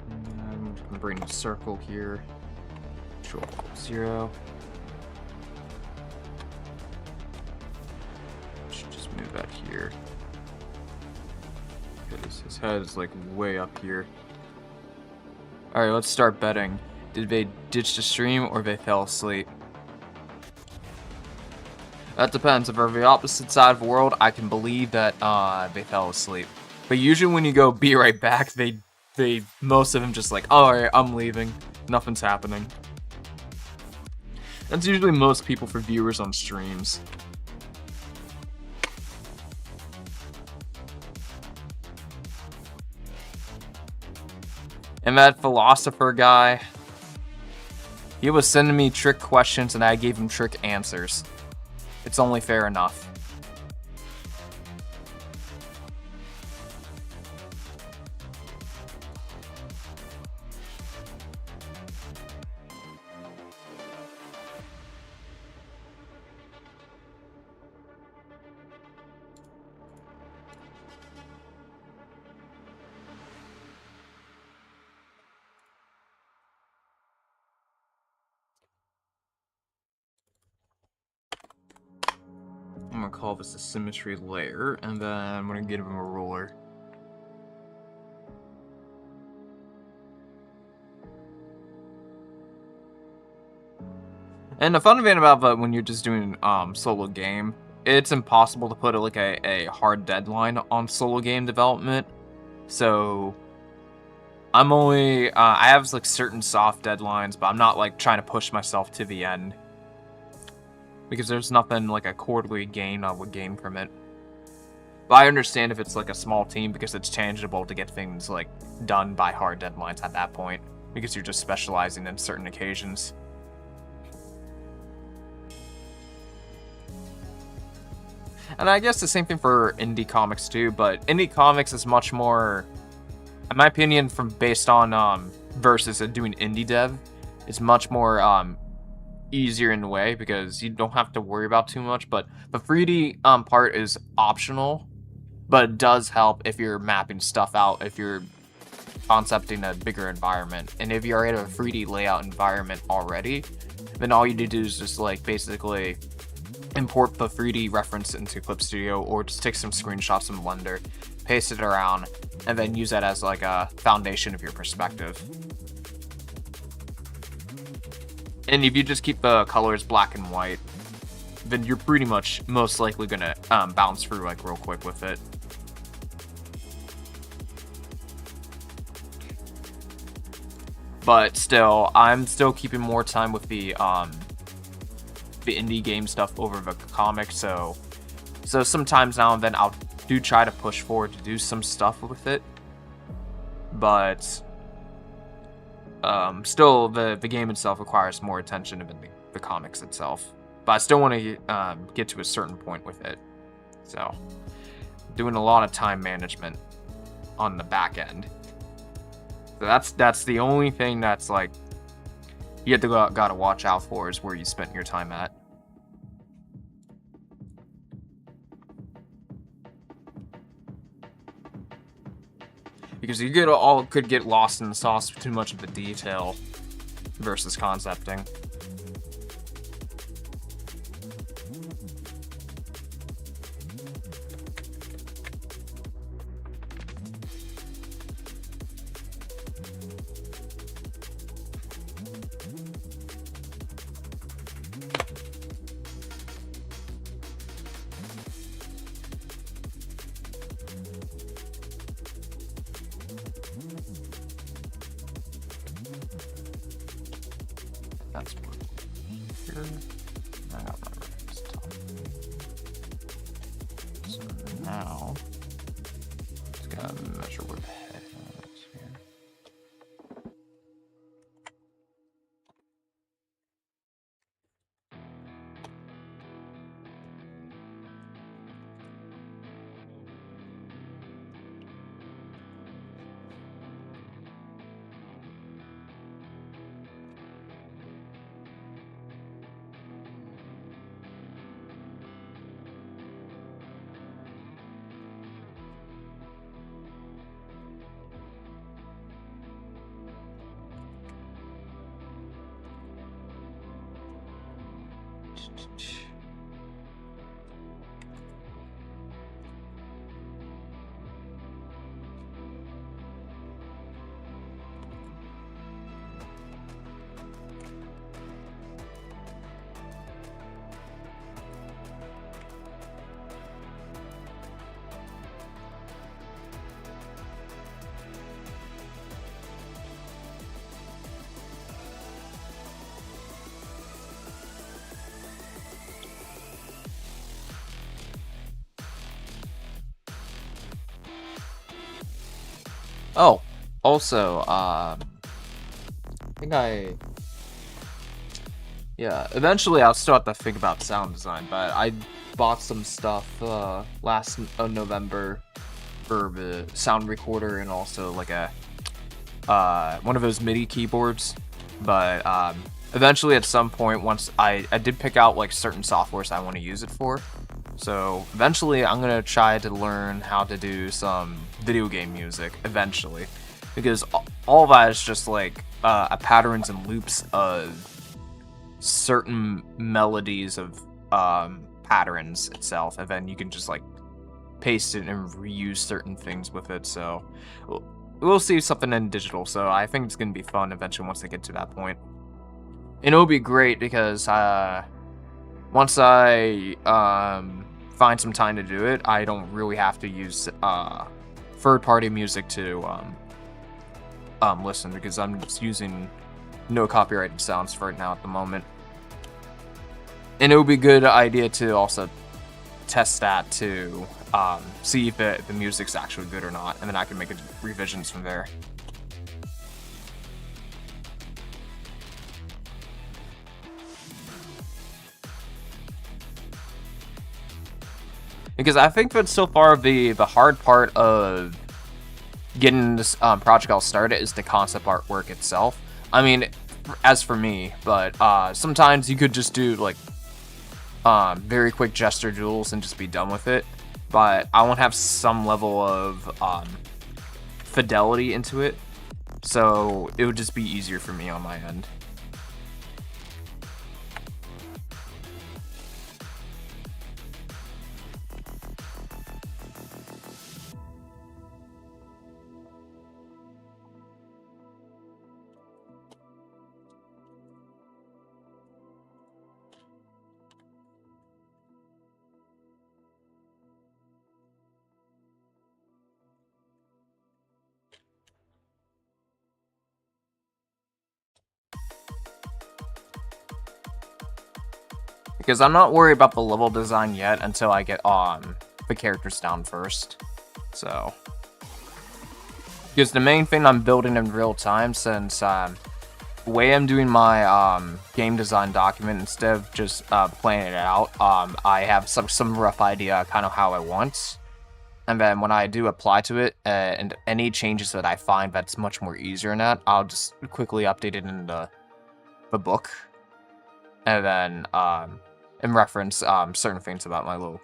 And I'm going to bring a circle here. Control 0. Move that here. Because his head is like way up here. Alright, let's start betting. Did they ditch the stream or they fell asleep? That depends. If they're the opposite side of the world, I can believe that they fell asleep. But usually when you go be right back, they most of them just like, oh, alright, I'm leaving. Nothing's happening. That's usually most people for viewers on streams. And that philosopher guy, he was sending me trick questions and I gave him trick answers. It's only fair enough. I'm gonna call this a symmetry layer, and then I'm gonna give him a ruler. And the fun thing about that when you're just doing solo game, it's impossible to put like a hard deadline on solo game development. So I'm only, I have like certain soft deadlines, but I'm not like trying to push myself to the end. Because there's nothing like a quarterly gain I would gain from it. But I understand if it's like a small team because it's tangible to get things like done by hard deadlines at that point. Because you're just specializing in certain occasions. And I guess the same thing for indie comics too, but indie comics is much more, in my opinion, from based on versus doing indie dev, it's much more easier in a way because you don't have to worry about too much. But the 3D part is optional, but it does help if you're mapping stuff out, if you're concepting a bigger environment. And if you're in a 3D layout environment already, then all you need to do is just like basically import the 3D reference into Clip Studio or just take some screenshots from Blender, paste it around, and then use that as like a foundation of your perspective. And if you just keep the colors black and white, then you're pretty much most likely gonna bounce through like real quick with it. But still, I'm still keeping more time with the indie game stuff over the comic, so sometimes now and then I'll do try to push forward to do some stuff with it, but still the game itself requires more attention than the comics itself. But I still want to get to a certain point with it, so doing a lot of time management on the back end. So that's the only thing that's like you have to gotta watch out for, is where you spent your time at. Because you could get lost in the sauce with too much of the detail versus concepting. That's here. I got my reference top. So now, just gotta measure where the head is here. Oh, also, yeah, eventually I'll still have to think about sound design, but I bought some stuff, last November for the sound recorder and also like a, one of those MIDI keyboards, but, eventually at some point, once I did pick out like certain softwares I want to use it for. So eventually I'm going to try to learn how to do some video game music eventually, because all of that is just like a patterns and loops of certain melodies of patterns itself, and then you can just like paste it and reuse certain things with it. So we'll see something in digital, so I think it's going to be fun eventually once I get to that point. And it'll be great because once I find some time to do it, I don't really have to use third-party music to listen, because I'm just using no copyrighted sounds for it now at the moment. And it would be a good idea to also test that to see if the music's actually good or not, and then I can make revisions from there. Because I think that so far the hard part of getting this project all started is the concept artwork itself. I mean, as for me, but sometimes you could just do like very quick gesture duels and just be done with it. But I want to have some level of fidelity into it, so it would just be easier for me on my end. Because I'm not worried about the level design yet until I get the characters down first. So, because the main thing I'm building in real time, since the way I'm doing my game design document, instead of just planning it out, I have some rough idea kind of how I want. And then when I do apply to it, and any changes that I find that's much more easier in that, I'll just quickly update it in the book. And then and reference certain things about my little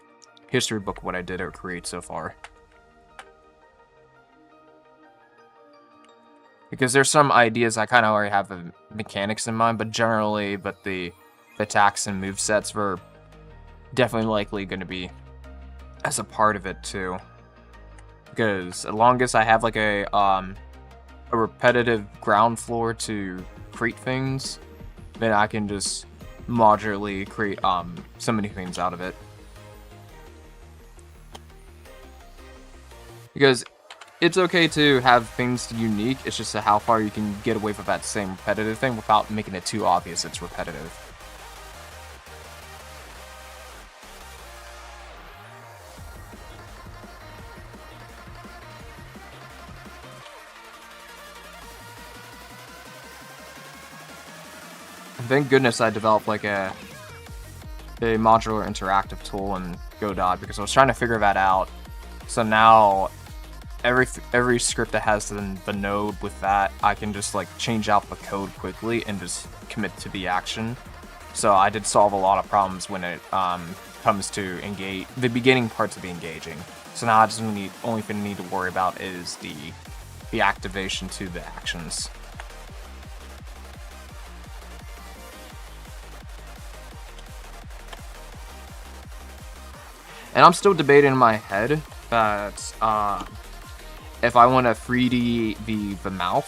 history book, what I did or create so far. Because there's some ideas I kind of already have the mechanics in mind, but generally, the attacks and movesets were definitely likely going to be as a part of it too. Because as long as I have like a repetitive ground floor to create things, then I can just modularly create so many things out of it. Because it's okay to have things unique, it's just how far you can get away from that same repetitive thing without making it too obvious it's repetitive. Thank goodness I developed like a modular interactive tool in Godot, because I was trying to figure that out. So now every script that has the node with that, I can just like change out the code quickly and just commit to the action. So I did solve a lot of problems when it comes to the beginning parts of the engaging. So now I just only thing I need to worry about is the activation to the actions. And I'm still debating in my head that if I want to 3D the mouth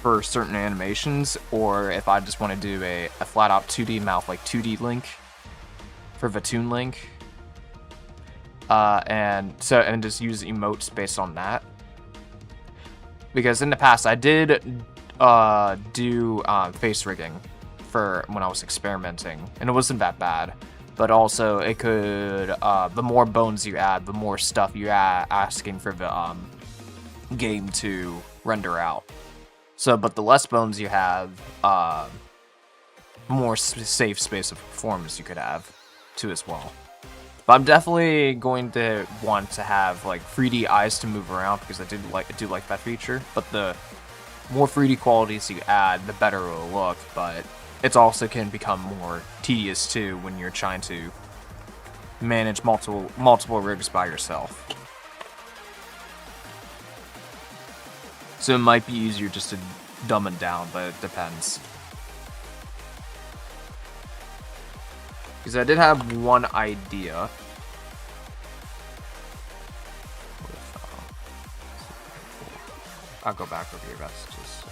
for certain animations, or if I just want to do a flat-out 2D mouth, like 2D Link for the Toon Link, and just use emotes based on that. Because in the past I did do face rigging for when I was experimenting, and it wasn't that bad. But also, it could, the more bones you add, the more stuff you're asking for the game to render out. So, but the less bones you have, more safe space of performance you could have, too, as well. But I'm definitely going to want to have, like, 3D eyes to move around, because I do like that feature. But the more 3D qualities you add, the better it'll look, but it also can become more tedious too when you're trying to manage multiple rigs by yourself. So it might be easier just to dumb it down, but it depends. Because I did have one idea. I'll go back over here, that's just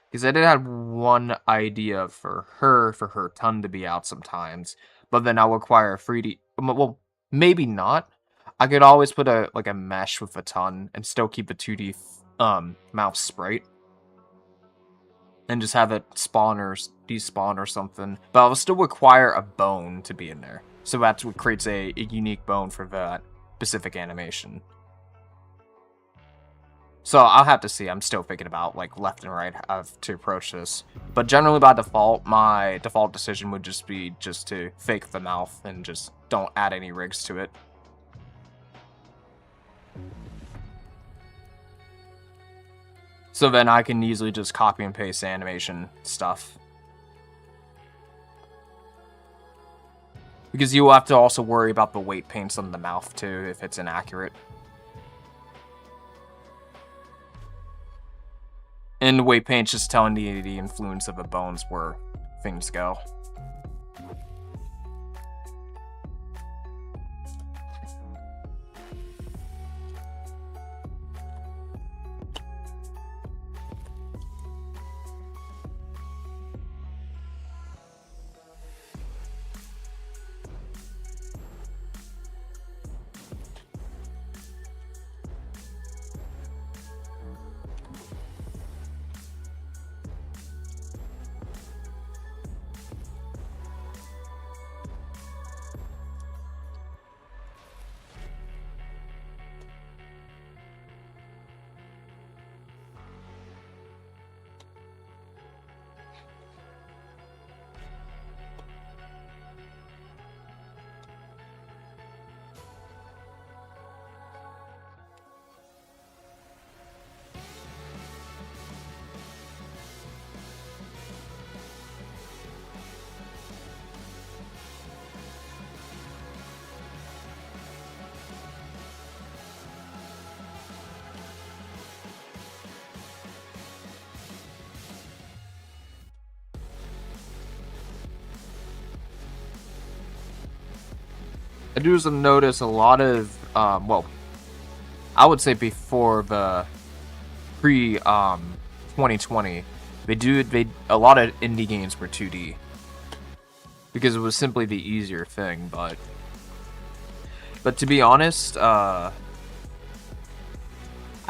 because I did have one idea for her ton to be out sometimes, but then I'll require a 3D. Well, maybe not. I could always put a mesh with a ton and still keep a 2D mouse sprite, and just have it spawn or despawn or something. But I'll still require a bone to be in there, so that's what creates a unique bone for that specific animation. So I'll have to see. I'm still thinking about like left and right how to approach this. But generally by default, my default decision would just be to fake the mouth and just don't add any rigs to it. So then I can easily just copy and paste animation stuff. Because you will have to also worry about the weight paints on the mouth too if it's inaccurate. And the weight paint's just telling the influence of the bones where things go. I do notice a lot of, well, I would say before the pre-2020, a lot of indie games were 2D. Because it was simply the easier thing, but to be honest, I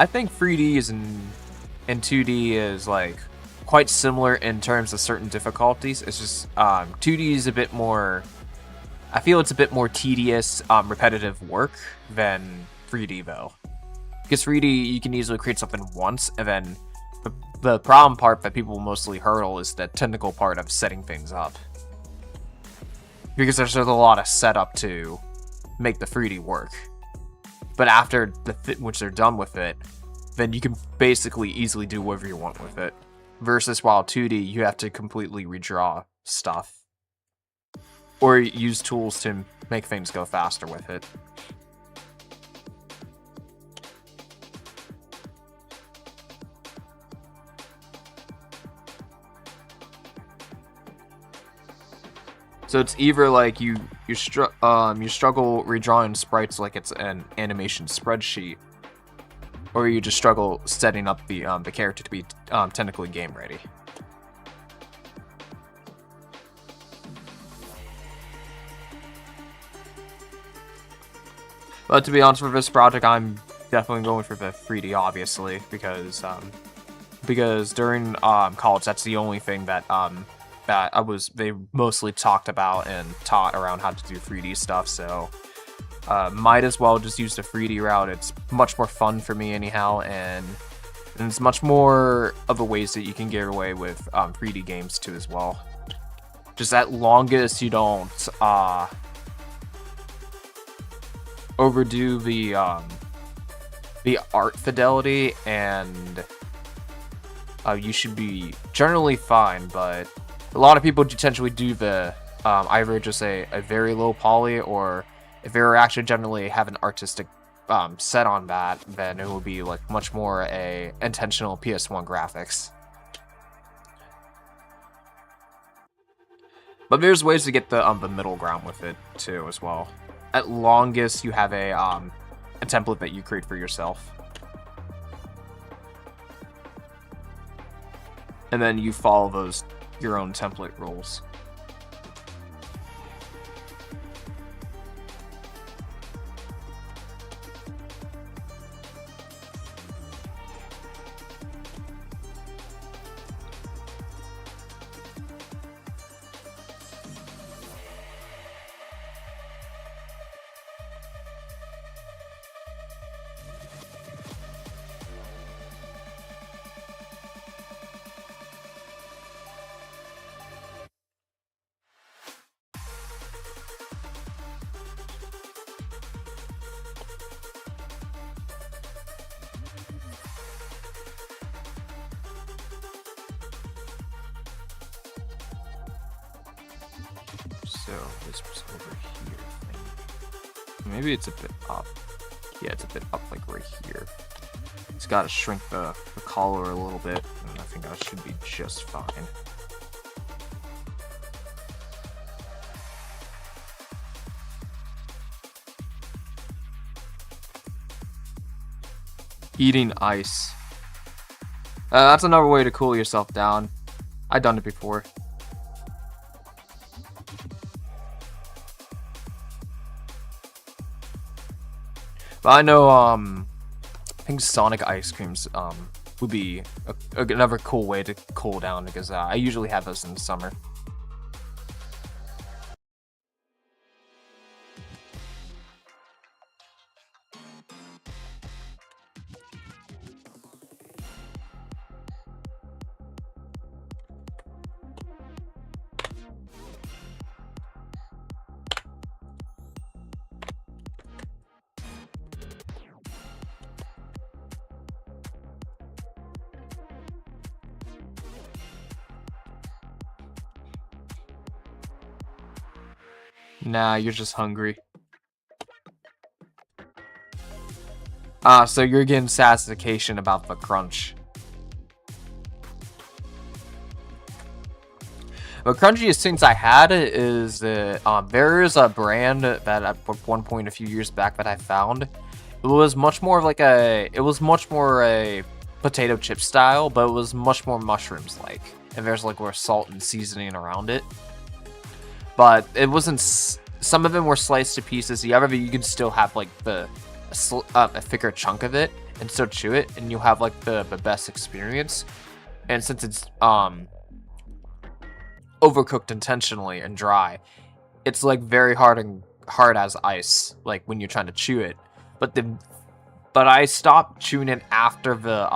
think 3D and 2D is, like, quite similar in terms of certain difficulties. It's just, 2D is a bit more... I feel it's a bit more tedious, repetitive work than 3D, though. Because 3D, you can easily create something once, and then the problem part that people mostly hurdle is the technical part of setting things up. Because there's a lot of setup to make the 3D work. But after once they're done with it, then you can basically easily do whatever you want with it. Versus while 2D, you have to completely redraw stuff. Or use tools to make things go faster with it. So it's either like you struggle redrawing sprites like it's an animation spreadsheet, or you just struggle setting up the character to be technically game ready. But to be honest, for this project, I'm definitely going for the 3D, obviously, because during college, that's the only thing that they mostly talked about and taught around how to do 3D stuff. So might as well just use the 3D route. It's much more fun for me anyhow, and it's much more of the ways that you can get away with 3D games too as well. Just at longest, you don't overdo the art fidelity, and you should be generally fine. But a lot of people potentially do the either just a very low poly, or if they're actually generally have an artistic set on that, then it will be like much more a intentional PS1 graphics. But there's ways to get the middle ground with it too as well. At longest, you have a template that you create for yourself. and then you follow your own template rules. So this was over here. Maybe it's a bit up. Yeah, it's a bit up, like right here. It's got to shrink the collar a little bit, and I think that should be just fine. Eating ice. That's another way to cool yourself down. I've done it before. But I know, I think Sonic ice creams, would be another cool way to cool down, because I usually have those in the summer. Nah, you're just hungry. So you're getting satisfaction about the crunch. The crunchiest things I had is there is a brand that at one point a few years back that I found. It was much more like a potato chip style, but it was much more mushrooms like, and there's like more salt and seasoning around it. But it wasn't. Some of them were sliced to pieces. The other, you can still have like a thicker chunk of it and still chew it, and you'll have like the best experience. And since it's overcooked intentionally and dry, it's like very hard as ice, like when you're trying to chew it. But I stopped chewing it after the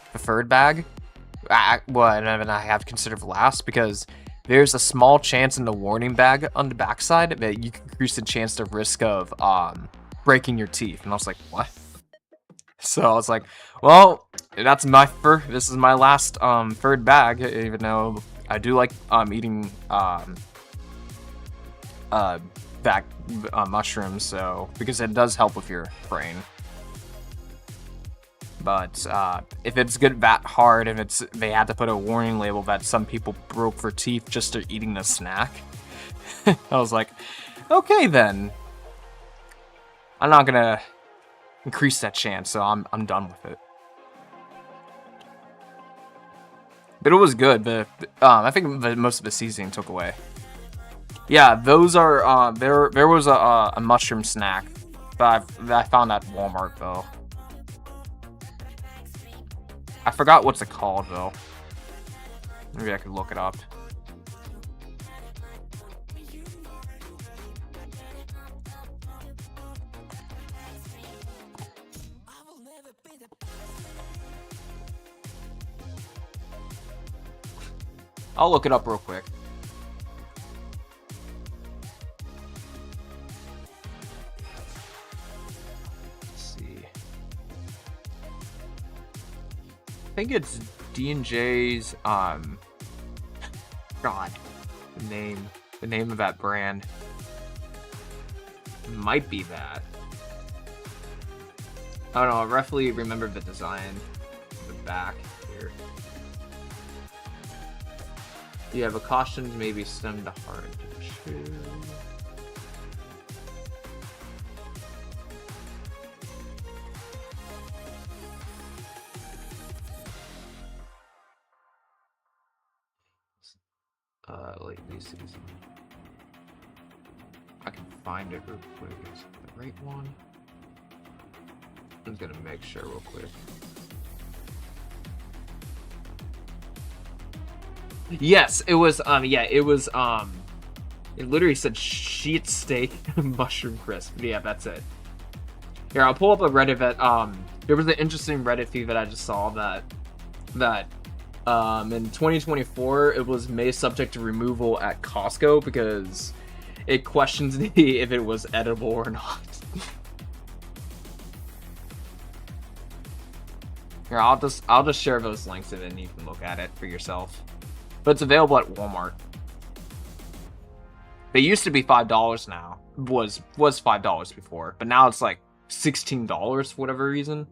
preferred bag. And I have considered last, because there's a small chance in the warning bag on the backside that you can increase the chance to risk of breaking your teeth. And I was like, what? So I was like, well, that's this is my last third bag, even though I do like eating mushrooms, so because it does help with your brain. But if it's good that hard, if they had to put a warning label that some people broke their teeth just to eating a snack, I was like, okay then. I'm not gonna increase that chance, so I'm done with it. But it was good. I think most of the seasoning took away. Yeah, those are there was a mushroom snack that I found at Walmart though. I forgot what's it called though. Maybe I could look it up. I'll look it up real quick. Let's see. I think it's D&J's, God, the name of that brand. It might be that. I don't know, I roughly remember the design of the back here. Yeah, the cautions may be stemmed to hard to chew. lately season. I can find it real quick. Is it the right one? I'm gonna make sure real quick. Yes, it was, yeah, it was, it literally said sheet steak mushroom crisp. Yeah, that's it. Here, I'll pull up a Reddit that, there was an interesting Reddit feed that I just saw that, in 2024, it was made subject to removal at Costco because it questions if it was edible or not. Here, I'll just share those links and then you can look at it for yourself. But it's available at Walmart. They used to be $5 now. Was $5 before, but now it's like $16 for whatever reason.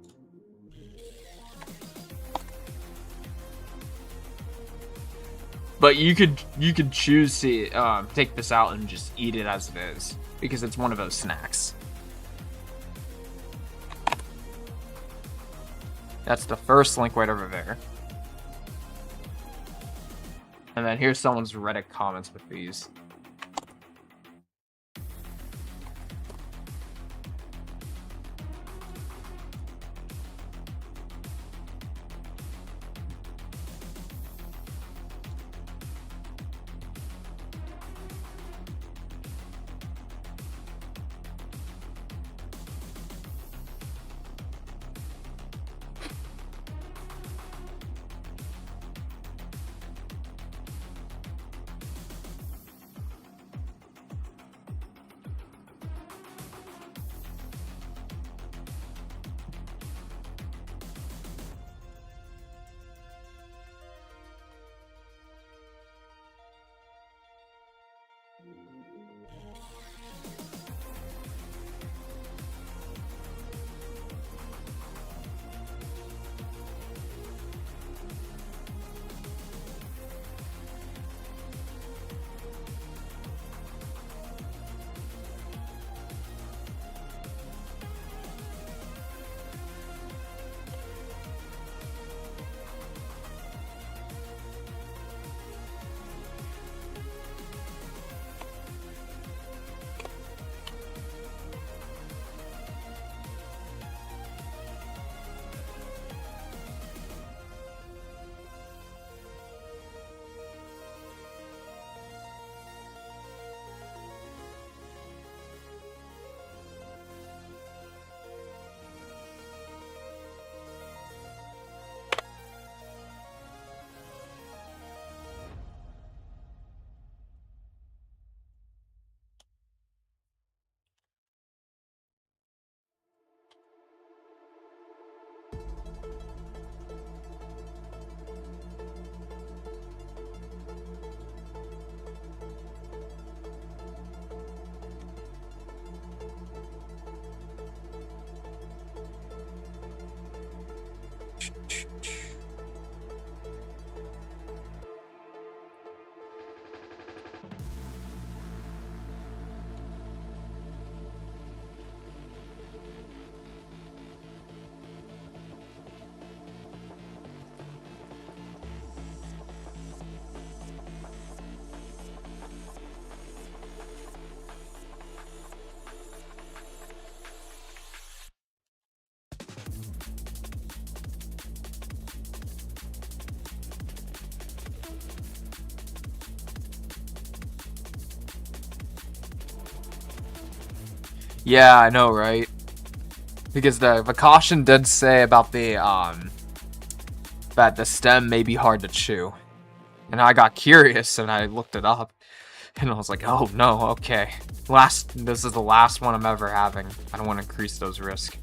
But you could choose to take this out and just eat it as it is because it's one of those snacks. That's the first link right over there. And then here's someone's Reddit comments with these. Yeah, I know, right? Because the caution did say about the that the stem may be hard to chew. And I got curious and I looked it up and I was like, oh no, okay. This is the last one I'm ever having. I don't want to increase those risks.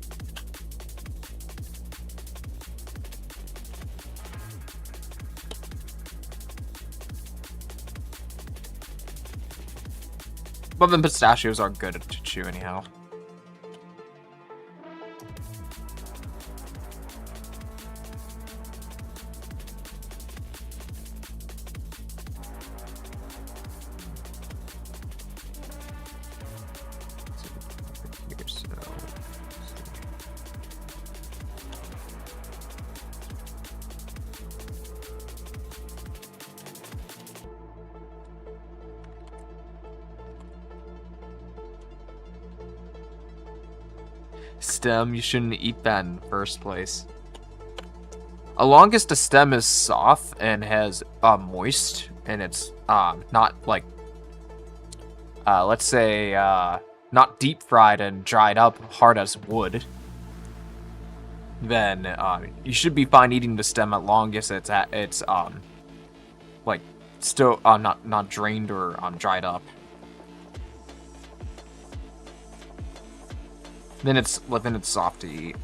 But the pistachios are good to chew anyhow. Stem, you shouldn't eat that in the first place. As long as the stem is soft and has moist, and it's not like let's say not deep fried and dried up hard as wood, then you should be fine eating the stem as long as it's like still not drained or dried up. Then it's soft to eat.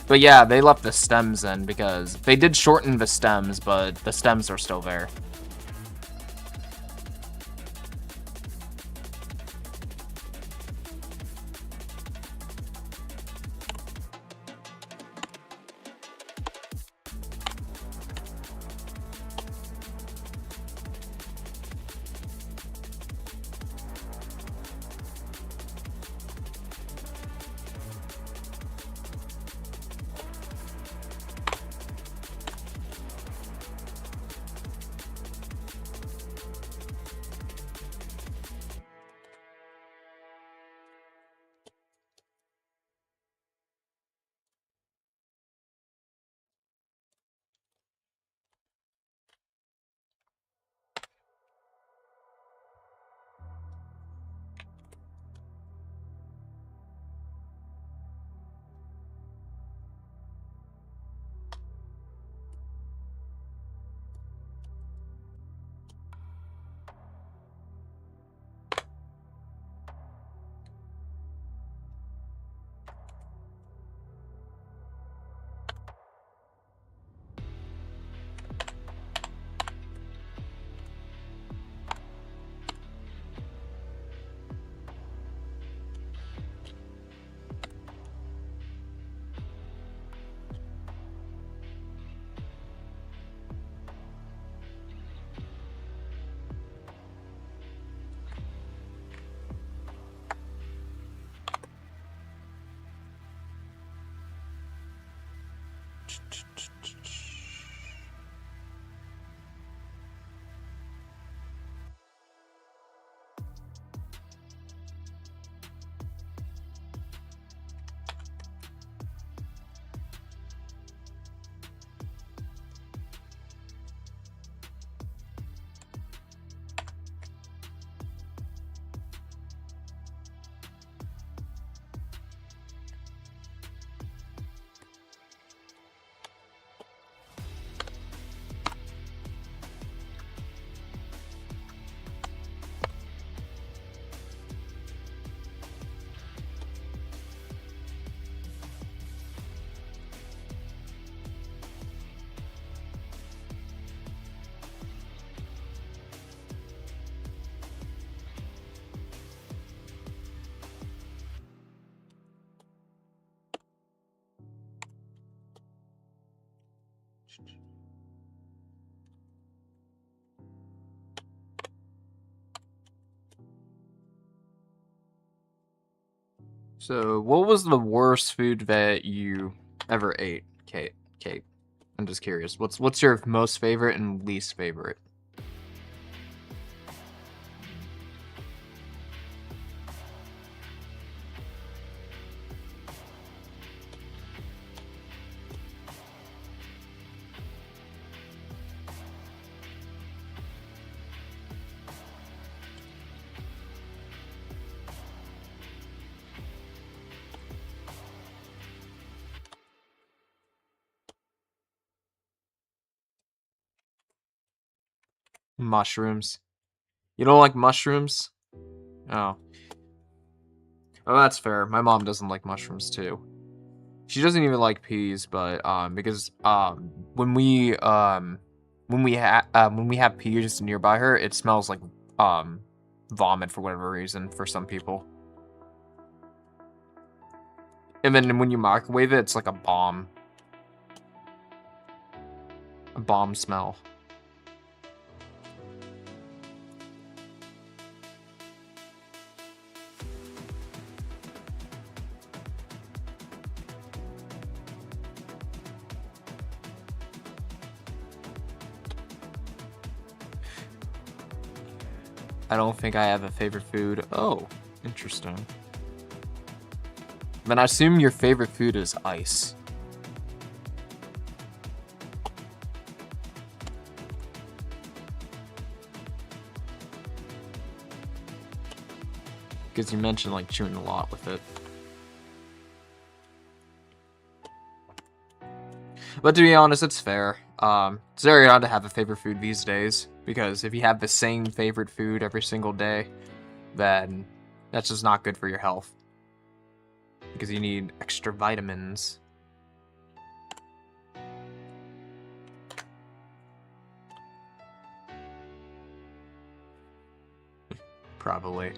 But yeah, they left the stems in because they did shorten the stems, but the stems are still there. So, what was the worst food that you ever ate, Kate? Kate, I'm just curious. What's your most favorite and least favorite? Mushrooms. You don't like mushrooms? Oh. Oh, that's fair. My mom doesn't like mushrooms too. She doesn't even like peas, but because when we have peas nearby her, it smells like vomit for whatever reason for some people. And then when you microwave it, it's like a bomb smell. I don't think I have a favorite food. Oh, interesting. Then I assume your favorite food is ice. Because you mentioned like chewing a lot with it. But to be honest, it's fair. It's very odd to have a favorite food these days, because if you have the same favorite food every single day, then that's just not good for your health. Because you need extra vitamins. Probably.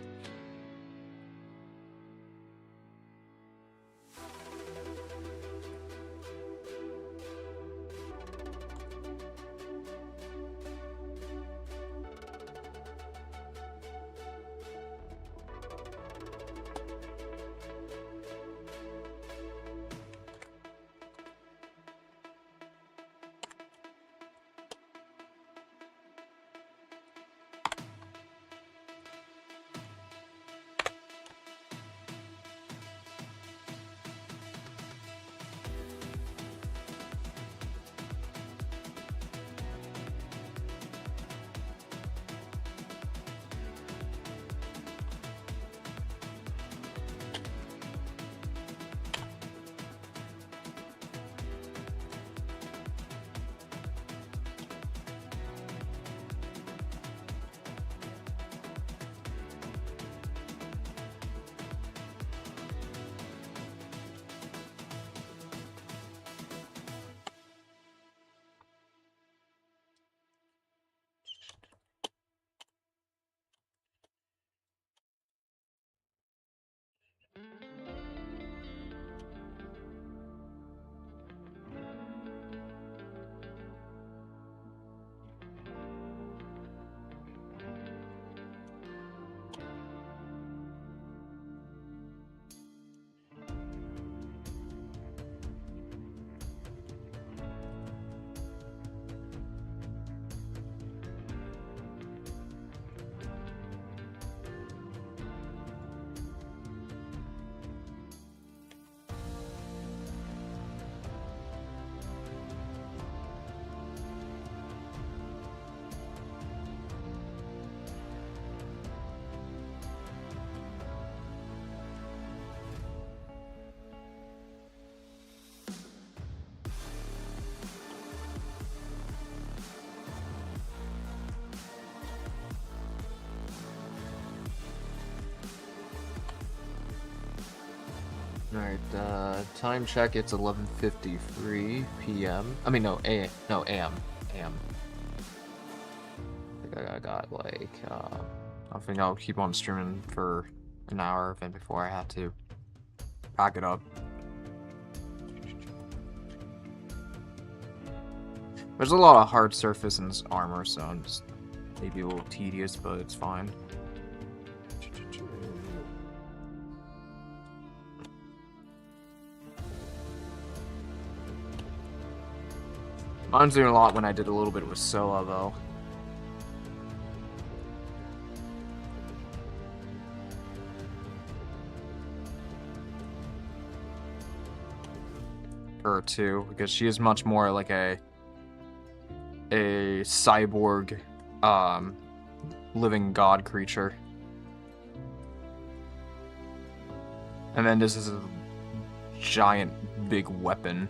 Alright, time check, it's 11:53 p.m. I mean, no, AM. AM. I think I got, like, I think I'll keep on streaming for an hour, then before I have to pack it up. There's a lot of hard surface in this armor, so I'm just maybe a little tedious, but it's fine. Mine's doing a lot when I did a little bit with Soa, though. Her too, because she is much more like a cyborg, living god creature. And then this is a giant, big weapon.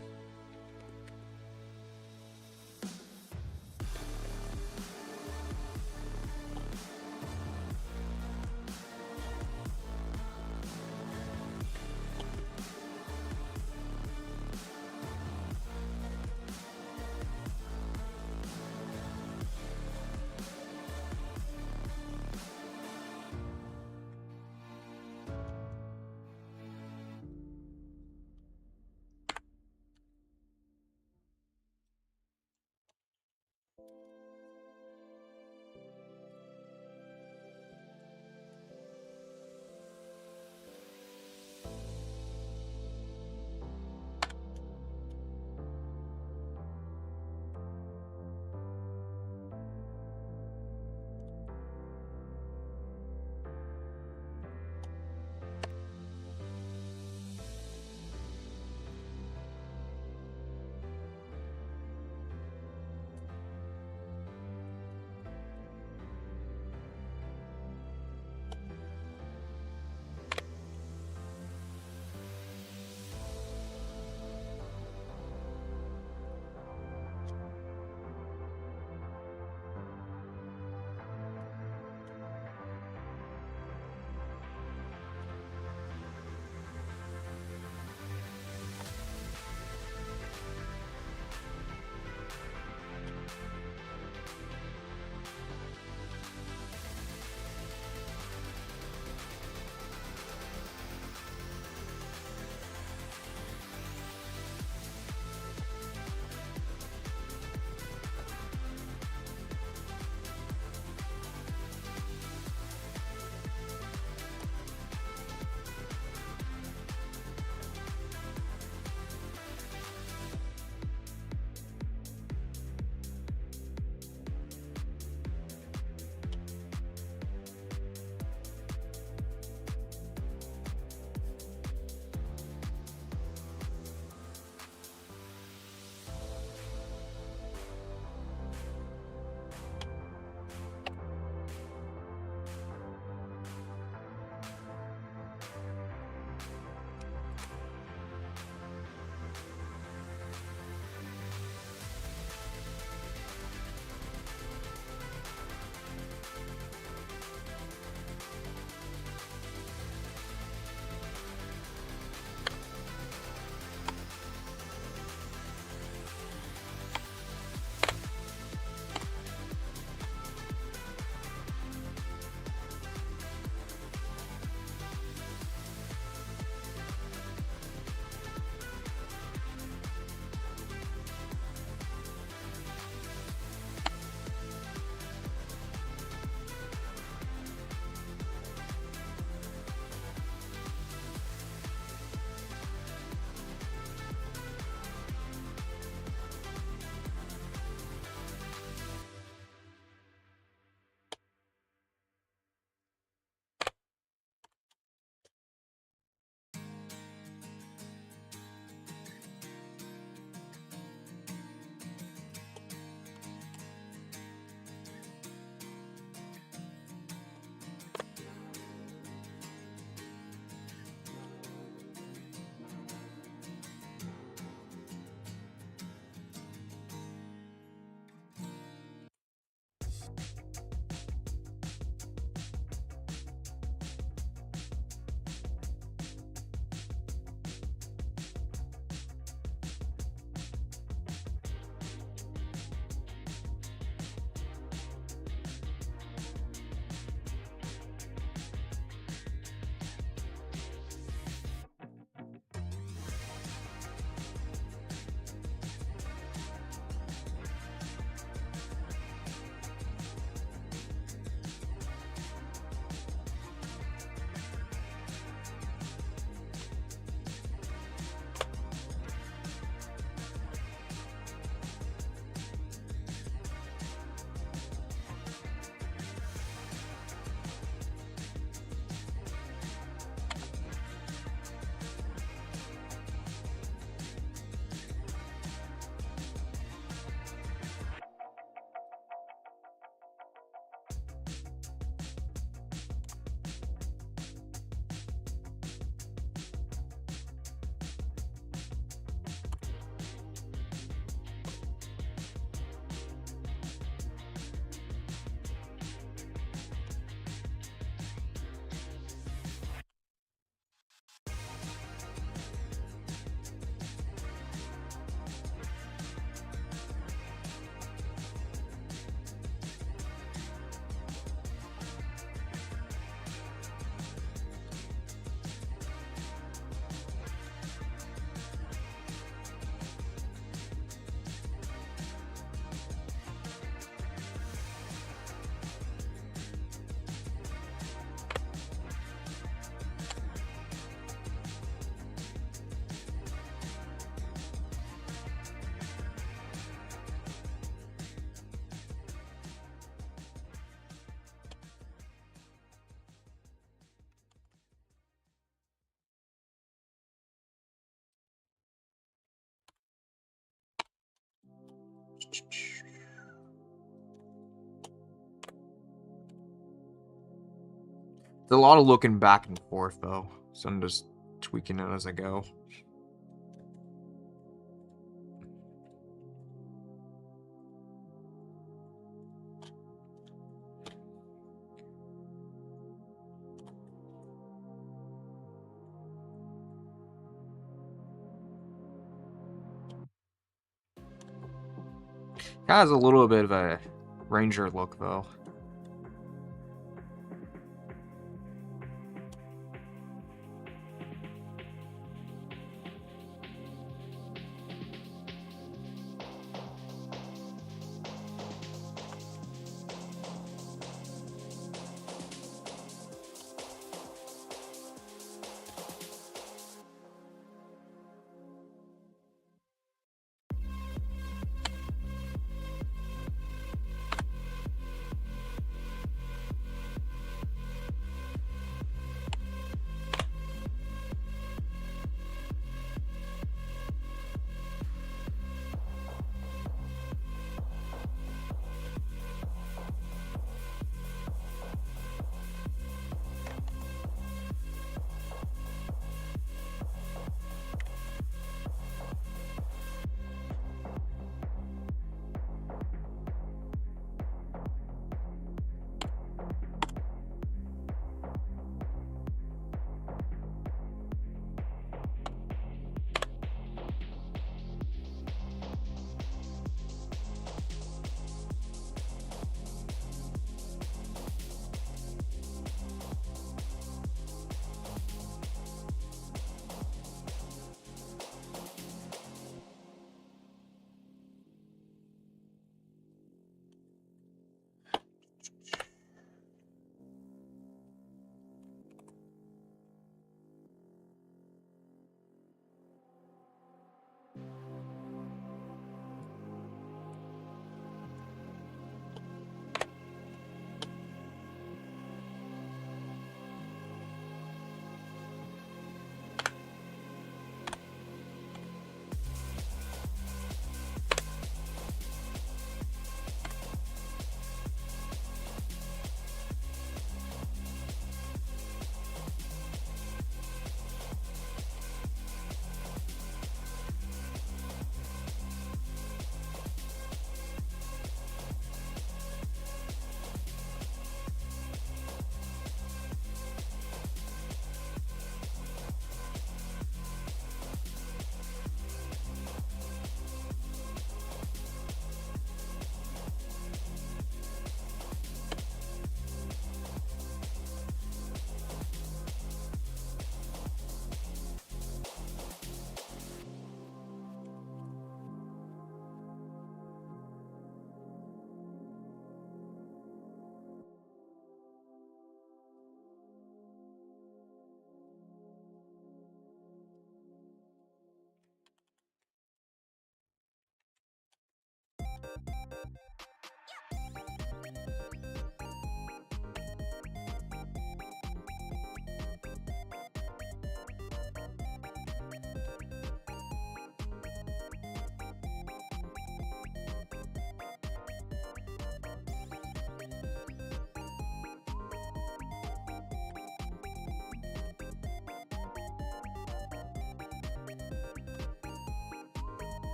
It's a lot of looking back and forth, though, so I'm just tweaking it as I go. Has a little bit of a ranger look, though.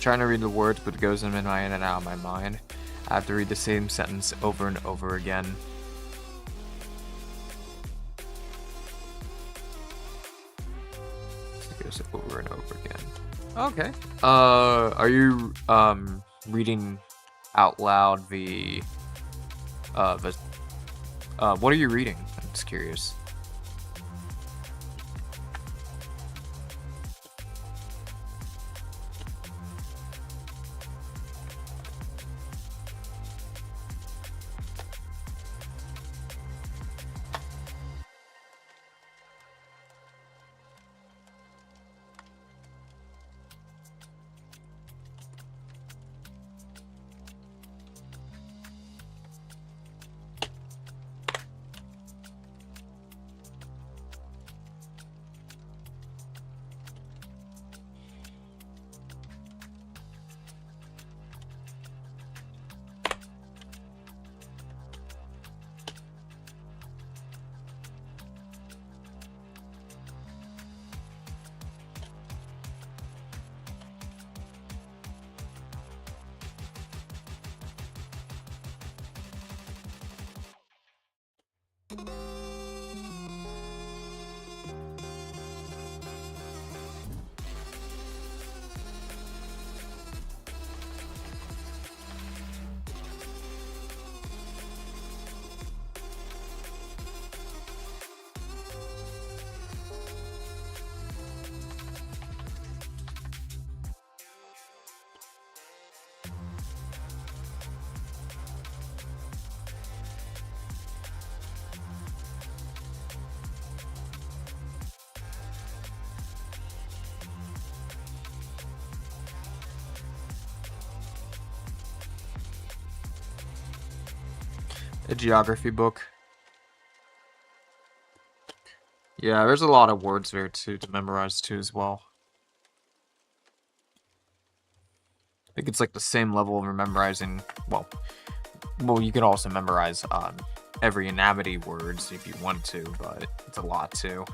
trying to read the words, but it goes in and out of my mind. I have to read the same sentence over and over again. It goes over and over again. Okay. Are you reading out loud what are you reading? I'm just curious. A geography book. Yeah, there's a lot of words there too to memorize too as well. I think it's like the same level of memorizing. Well, you can also memorize every inamity words if you want to, but it's a lot too.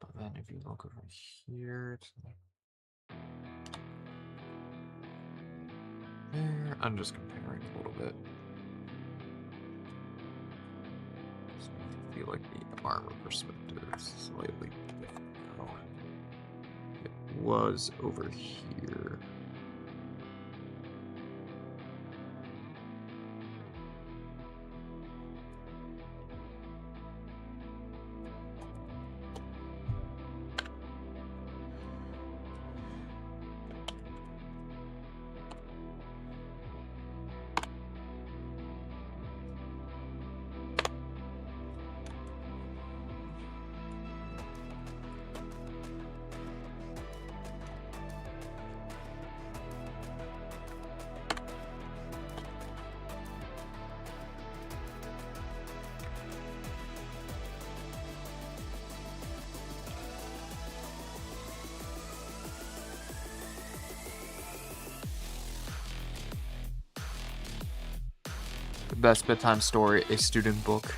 But then if you look over here, there, I'm just comparing a little bit. So I feel like the armor perspective is slightly different now. It was over here. The best bedtime story, a student book.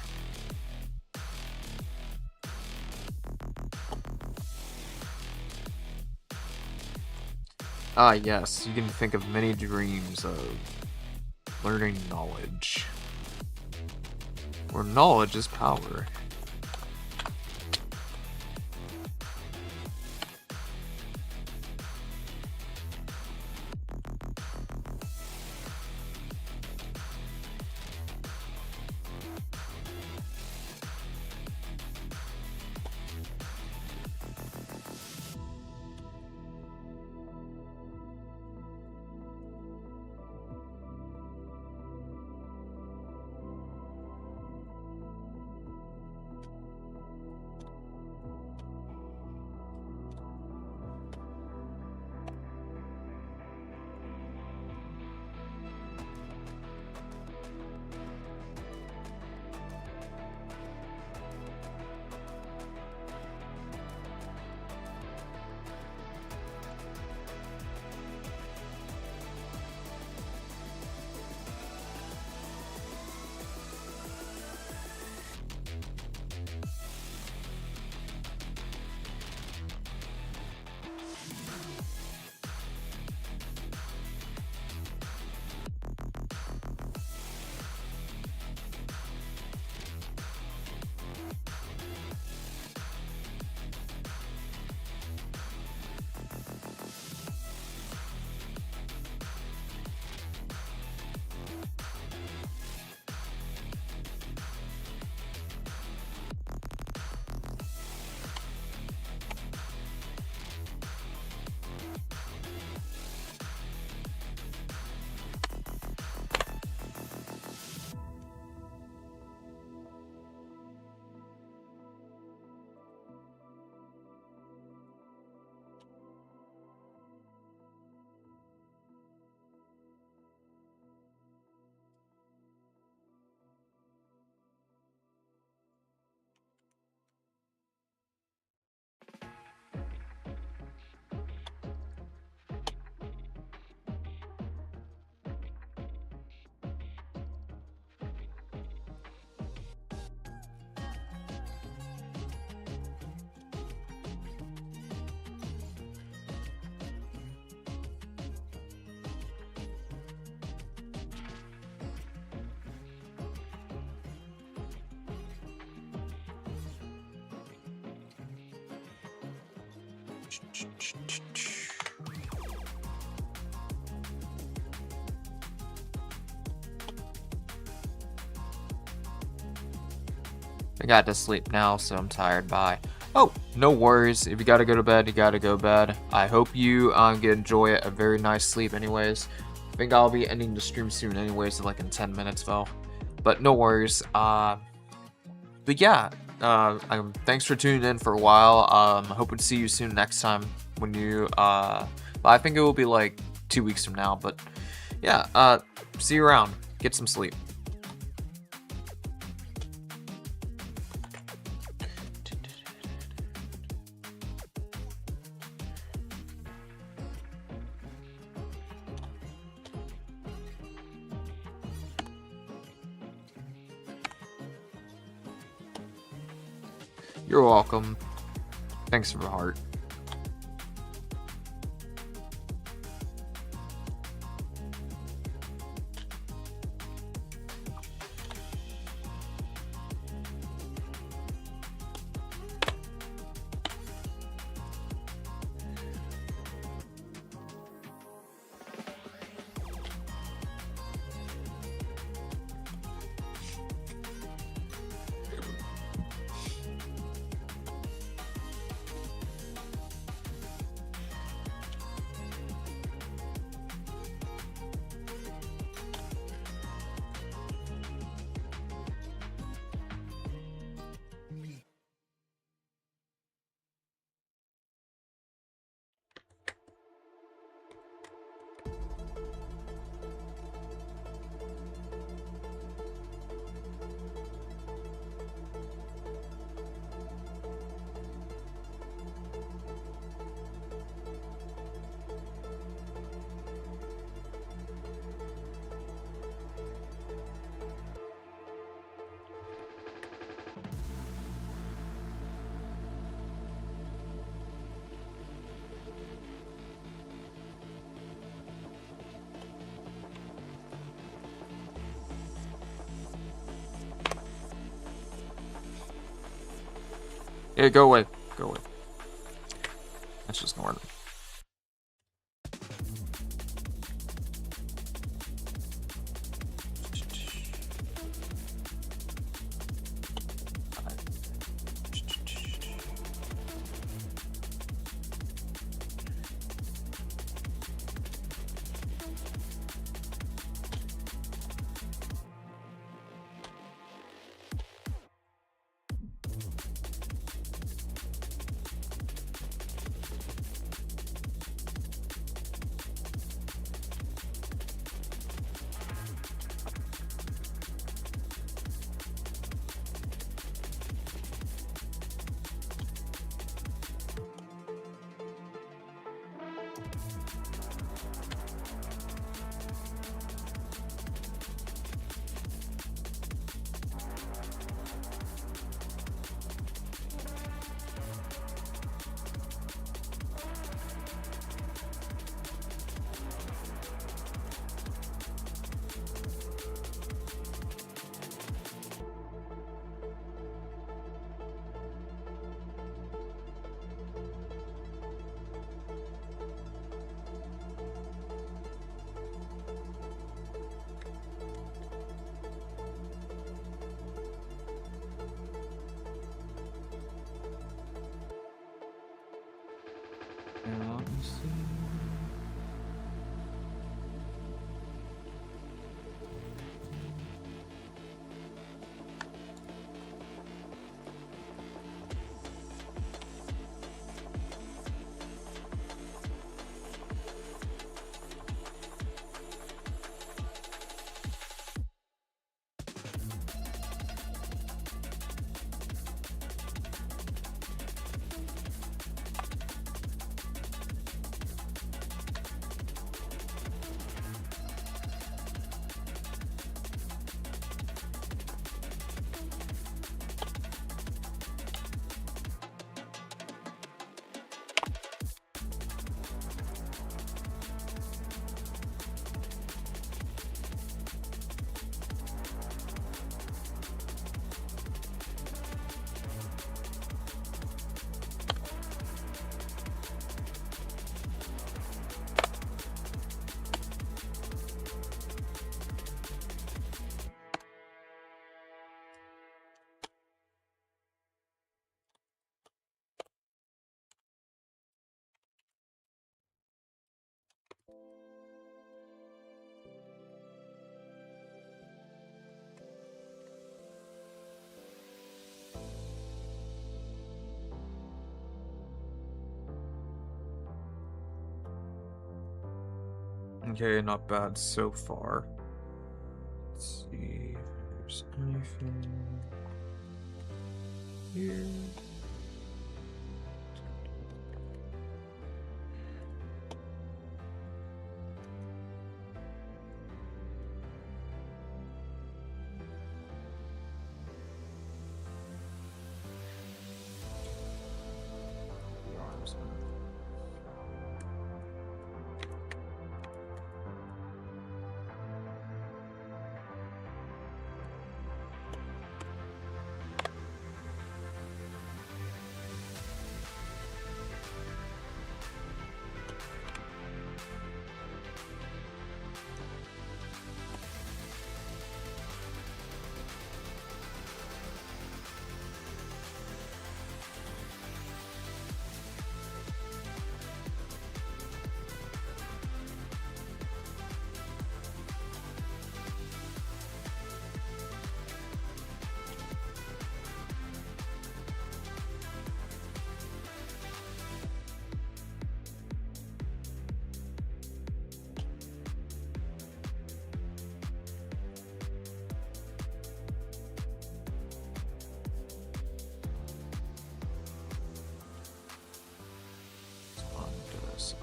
Ah, yes, you can think of many dreams of learning knowledge. Where knowledge is power. I got to sleep now, so I'm tired. Bye. Oh, no worries. If you gotta go to bed, you gotta go to bed. I hope you enjoy a very nice sleep anyways. I think I'll be ending the stream soon anyways, so like in 10 minutes though. But no worries. But yeah, thanks for tuning in for a while. I hope to see you soon next time when you, I think it will be like 2 weeks from now, but yeah, see you around. Get some sleep. You're welcome. Thanks for the heart. Yeah, go away. Go away. That's just ignoring it. Let me see. Okay, not bad so far. Let's see if there's anything here.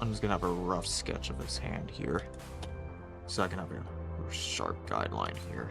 I'm just gonna have a rough sketch of his hand here, so I can have a sharp guideline here.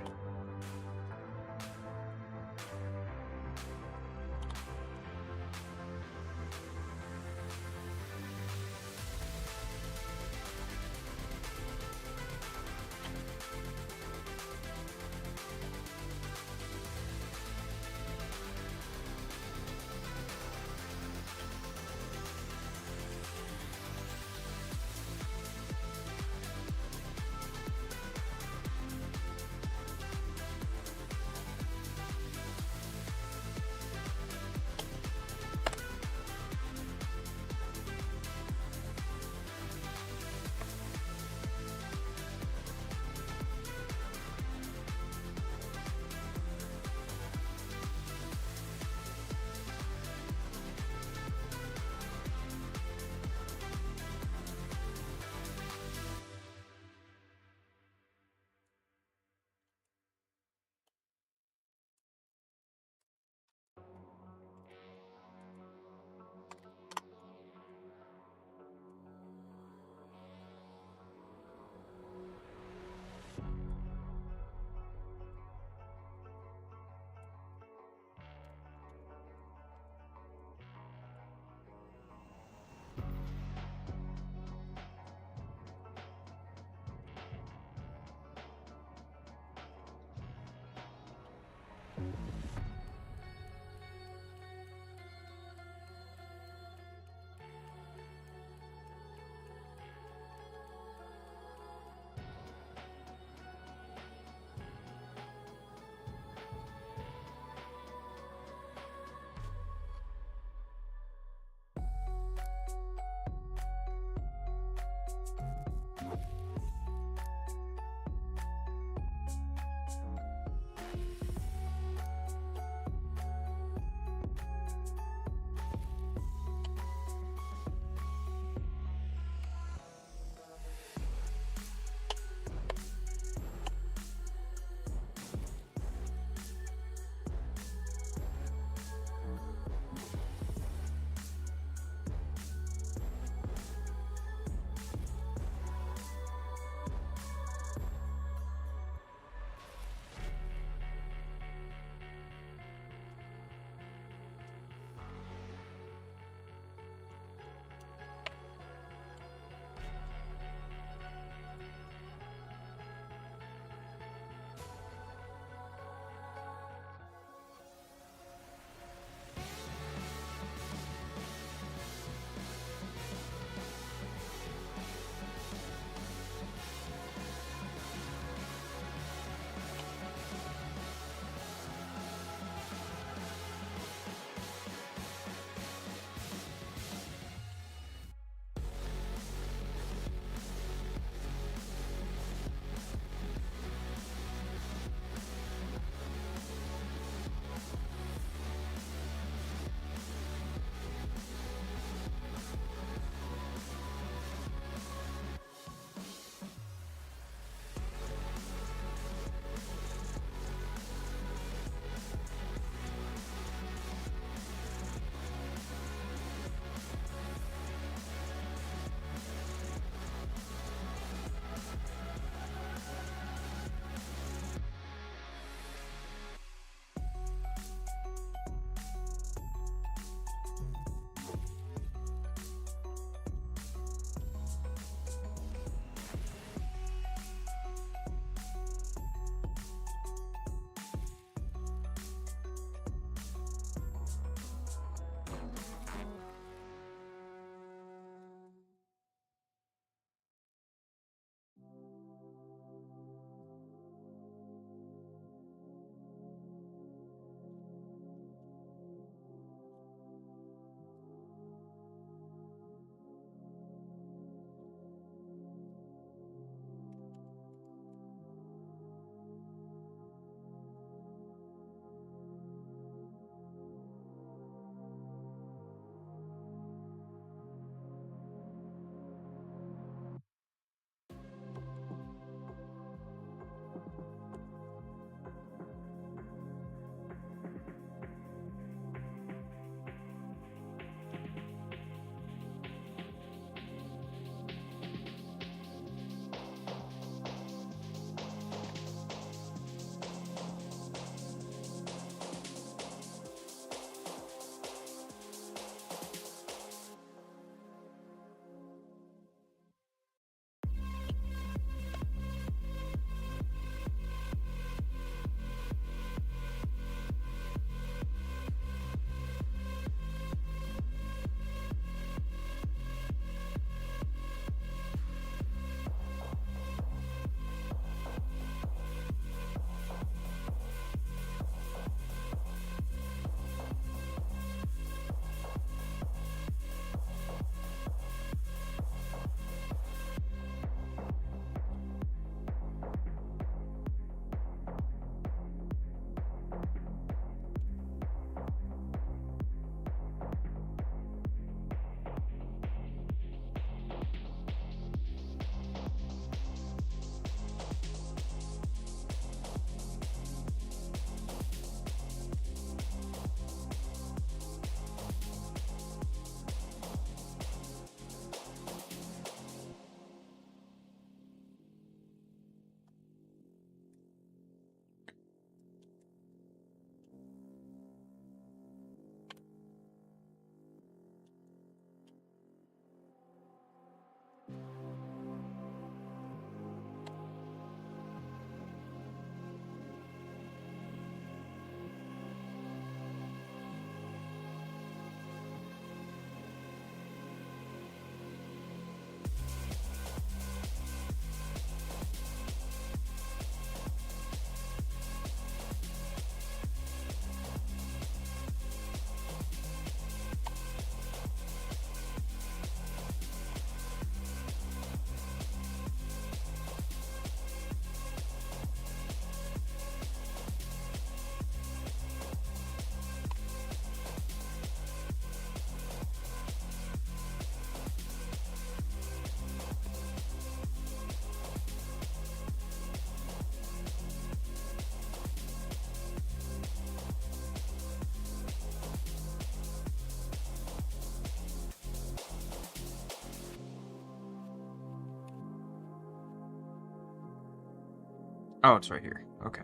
Oh, it's right here. Okay.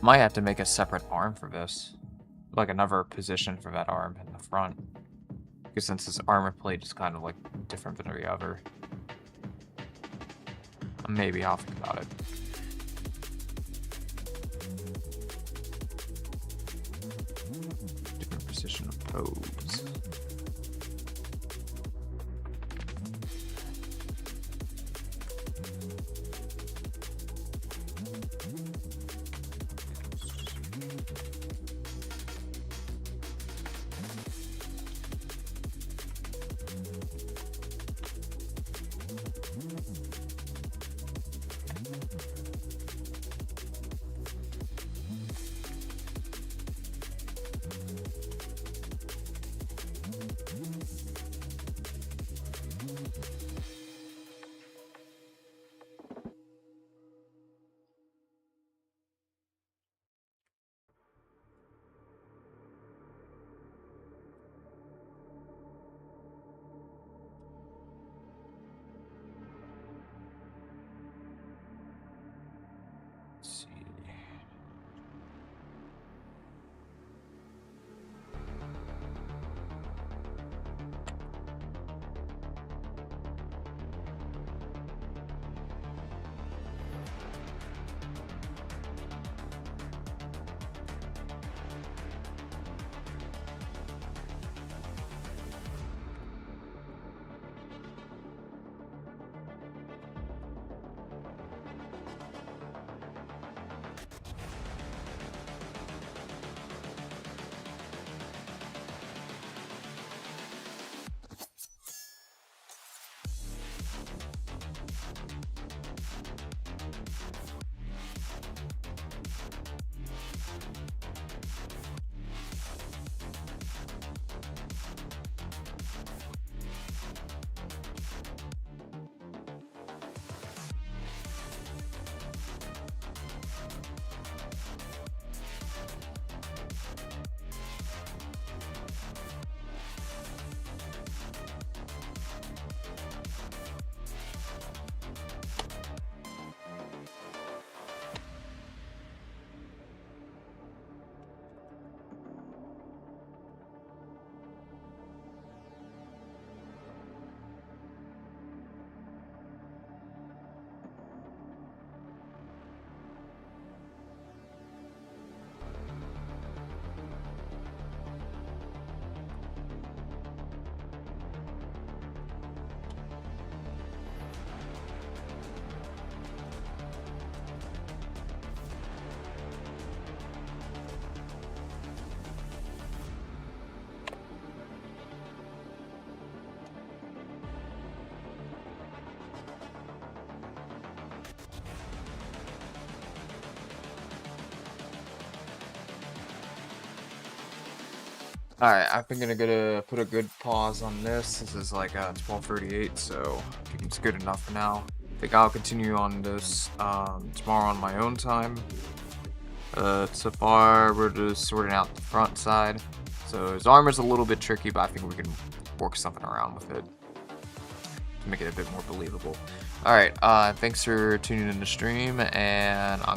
Might have to make a separate arm for this. Like another position for that arm in the front. Because since this armor plate is kind of like different than every other. Maybe I'll think about it. Different position of pose. Alright, I think I'm gonna put a good pause on this. This is like 12:38, so I think it's good enough for now. I think I'll continue on this tomorrow on my own time. So far, we're just sorting out the front side. So his armor's a little bit tricky, but I think we can work something around with it to make it a bit more believable. Alright, thanks for tuning in the stream, and I'm